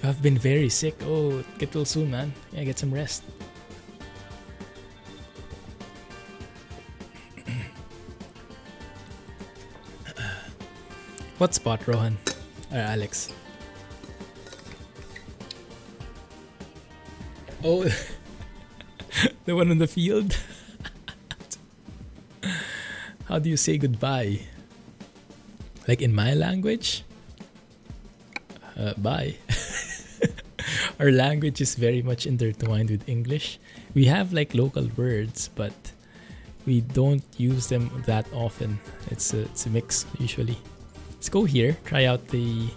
I've been very sick. Oh, get well soon, man. Yeah, get some rest. What spot, Rohan? Or Alex? Oh, the one on the field? How do you say goodbye? Like in my language? Bye. Our language is very much intertwined with English. We have like local words, but we don't use them that often. It's a mix usually. Let's go here, try out the...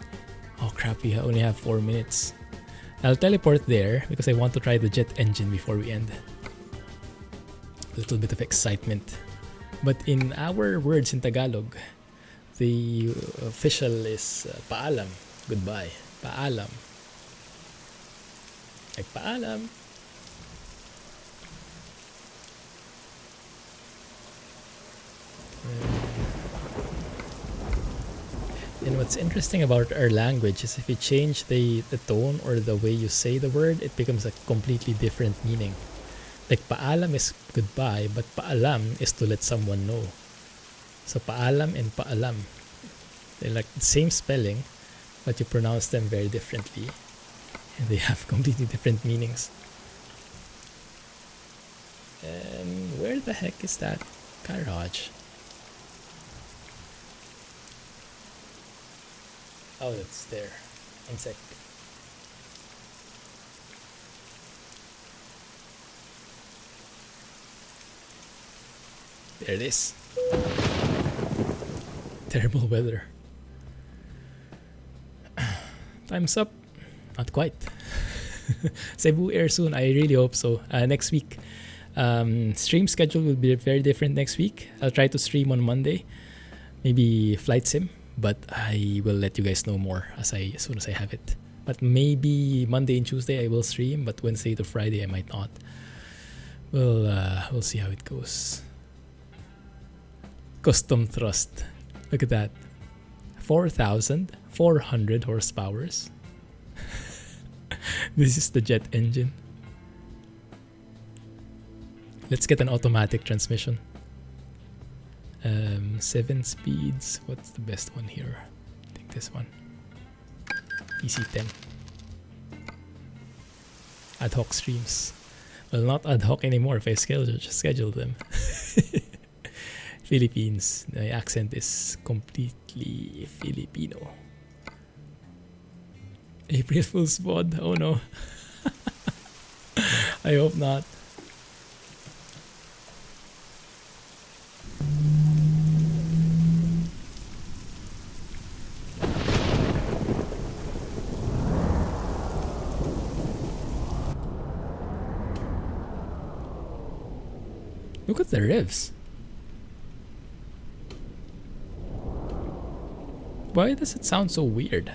Oh crap, we only have 4 minutes. I'll teleport there because I want to try the jet engine before we end. A little bit of excitement. But in our words in Tagalog, the official is paalam, goodbye. Paalam. Like paalam. And what's interesting about our language is if you change the tone or the way you say the word, it becomes a completely different meaning. Like paalam is goodbye, but paalam is to let someone know. So paalam and paalam, they're like the same spelling, but you pronounce them very differently. And they have completely different meanings. And where the heck is that garage? Oh, it's there. One sec. There it is. Terrible weather. Time's up. Not quite. Cebu air soon. I really hope so. Next week. Stream schedule will be very different next week. I'll try to stream on Monday. Maybe flight sim. But I will let you guys know more as soon as I have it. But maybe Monday and Tuesday I will stream, but Wednesday to Friday I might not. We'll see how it goes. Custom thrust. Look at that. 4,400 horsepower. This is the jet engine. Let's get an automatic transmission. 7 speeds. What's the best one here? I think this one. PC10. Ad hoc streams. Well, not ad hoc anymore if I schedule them. Philippines. My accent is completely Filipino. April Fool's VOD. Oh no. I hope not. Look at the revs. Why does it sound so weird?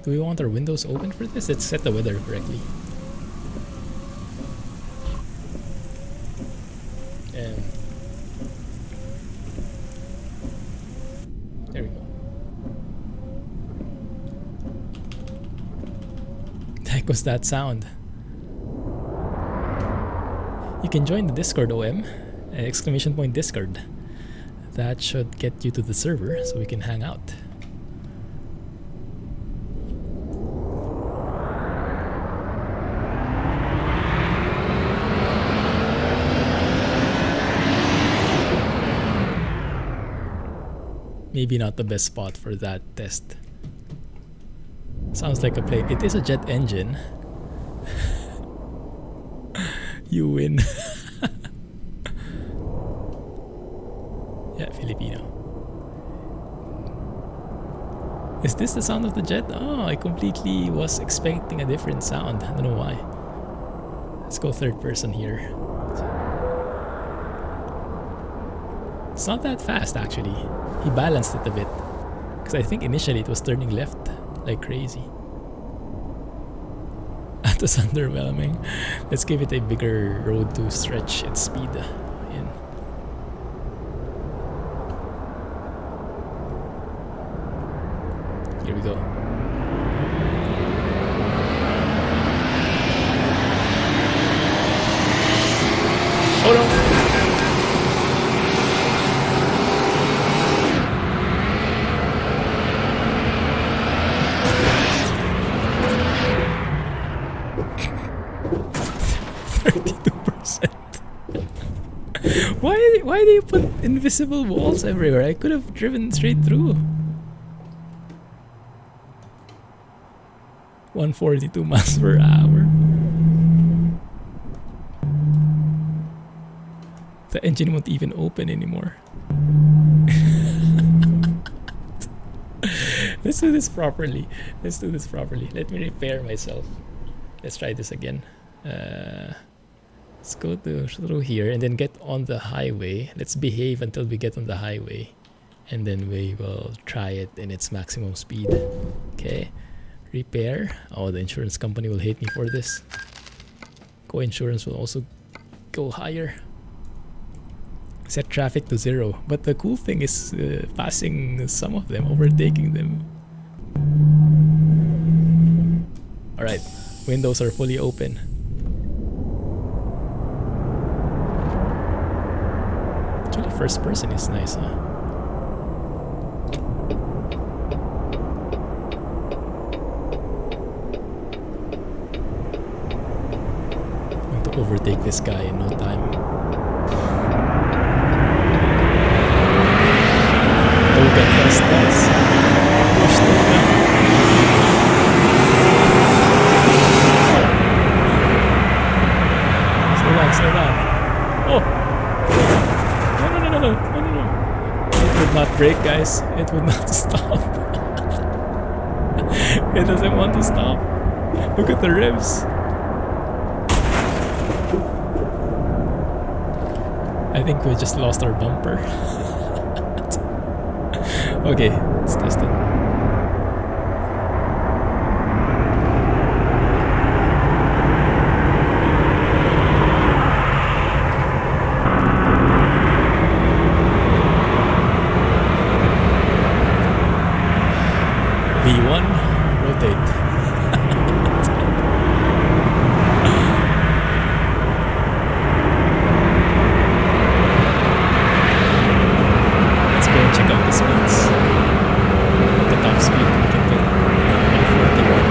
Do we want our windows open for this? Let's set the weather correctly. And there we go. The heck was that sound? You can join the Discord OM, exclamation point Discord. That should get you to the server so we can hang out. Maybe not the best spot for that test. Sounds like a plane. It is a jet engine. You win. Yeah, Filipino. Is this the sound of the jet? Oh, I completely was expecting a different sound. I don't know why. Let's go third person here. It's not that fast actually. He balanced it a bit. Because I think initially it was turning left like crazy. That was underwhelming. Let's give it a bigger road to stretch its speed in. Here we go. Oh no! Why do you put invisible walls everywhere? I could have driven straight through. 142 miles per hour. The engine won't even open anymore. Let's do this properly. Let me repair myself. Let's try this again. Let's go through here and then get on the highway. Let's behave until we get on the highway. And then we will try it in its maximum speed. Okay. Repair. Oh, the insurance company will hate me for this. Co-insurance will also go higher. Set traffic to 0. But the cool thing is passing some of them, overtaking them. Alright. Windows are fully open. Actually, first person is nice, huh? I'm going to overtake this guy in no time. Oh, get nice. Push the gun. Slow down. Oh! No. It would not brake, guys. It would not stop. It doesn't want to stop. Look at the ribs. I think we just lost our bumper. Okay, let's test it. V1, rotate. Let's go and check out the speeds. The top speed we can get 141.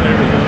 There we go.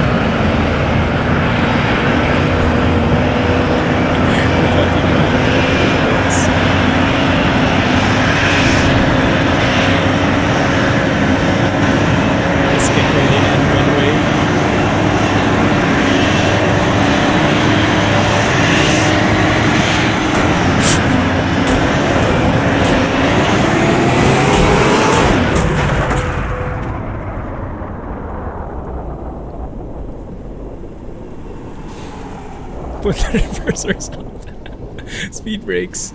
Put the reversers on. Speed brakes.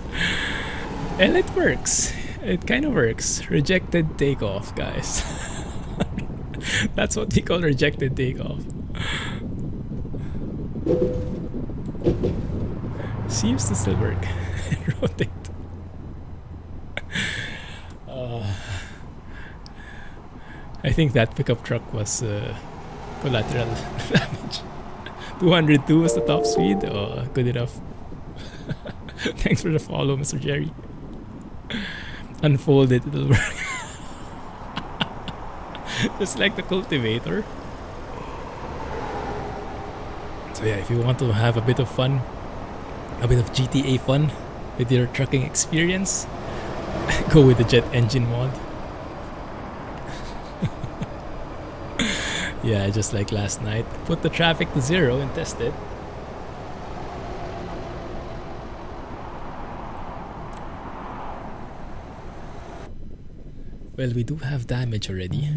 And it works. It kind of works. Rejected takeoff, guys. That's what we call rejected takeoff. Seems to still work. Rotate. I think that pickup truck was collateral damage. 202 was the top speed. Oh, good enough. Thanks for the follow, Mr. Jerry. Unfold it, it'll work. Just like the cultivator. So yeah, if you want to have a bit of fun, a bit of GTA fun with your trucking experience, go with the jet engine mod. Yeah, just like last night. Put the traffic to 0 and test it. Well, we do have damage already.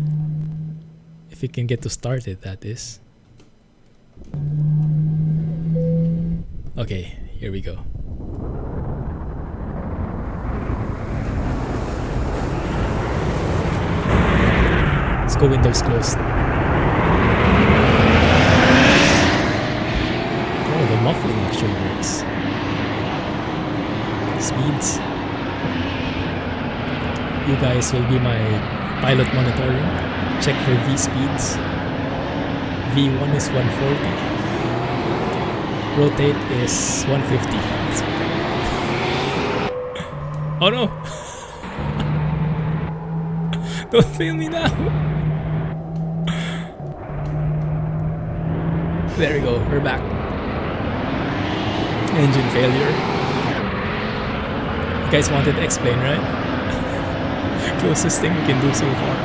If we can get to start it, that is. Okay, here we go. Let's go windows closed. Oh, the muffling actually works. Speeds. You guys will be my pilot monitoring. Check for V speeds. V1 is 140. Rotate is 150. Oh no! Don't fail me now! There we go, we're back. Engine failure. You guys wanted to explain, right? Closest thing we can do so far.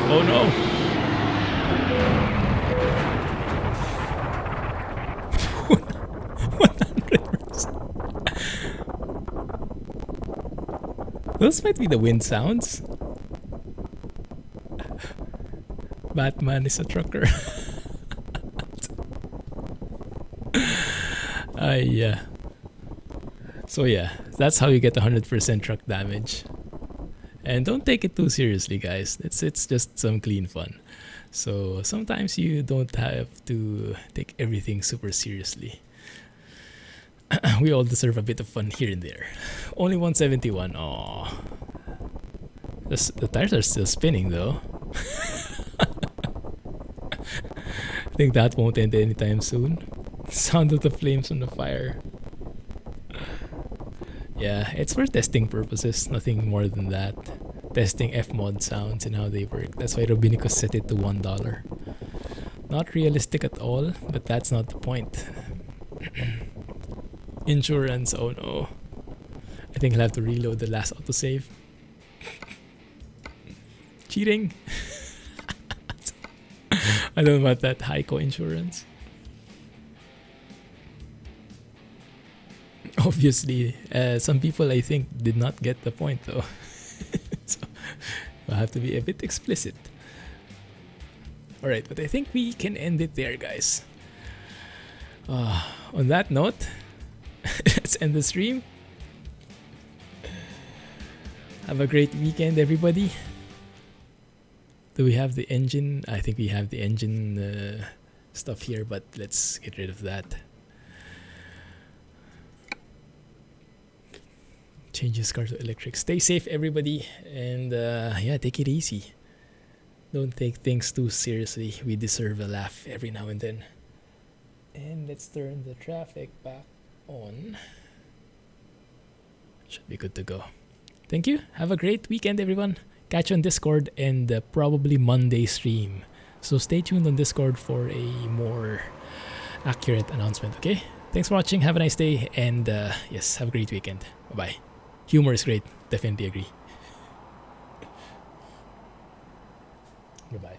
Oh no! 100%. Those might be the wind sounds. Batman is a trucker. Yeah. So yeah, that's how you get 100% truck damage. And don't take it too seriously, guys. It's just some clean fun. So sometimes you don't have to take everything super seriously. We all deserve a bit of fun here and there. Only 171. Aww. The tires are still spinning though. I think that won't end anytime soon. Sound of the flames from the fire. Yeah, it's for testing purposes, nothing more than that. Testing F-mod sounds and how they work. That's why Robinico set it to $1. Not realistic at all, but that's not the point. Insurance, oh no. I think I'll have to reload the last autosave. Cheating. I don't want that Heiko insurance. Obviously, some people I think did not get the point though. So I'll have to be a bit explicit. Alright, but I think we can end it there, guys. On that note, let's end the stream. Have a great weekend, everybody. Do we have the engine? I think we have the engine stuff here, but let's get rid of that. Change this car to electric. Stay safe, everybody, and yeah, take it easy. Don't take things too seriously. We deserve a laugh every now and then. And let's turn the traffic back on. Should be good to go. Thank you. Have a great weekend, everyone. Catch you on Discord and probably Monday stream. So stay tuned on Discord for a more accurate announcement, okay? Thanks for watching. Have a nice day. And yes, have a great weekend. Bye-bye. Humor is great. Definitely agree. Goodbye.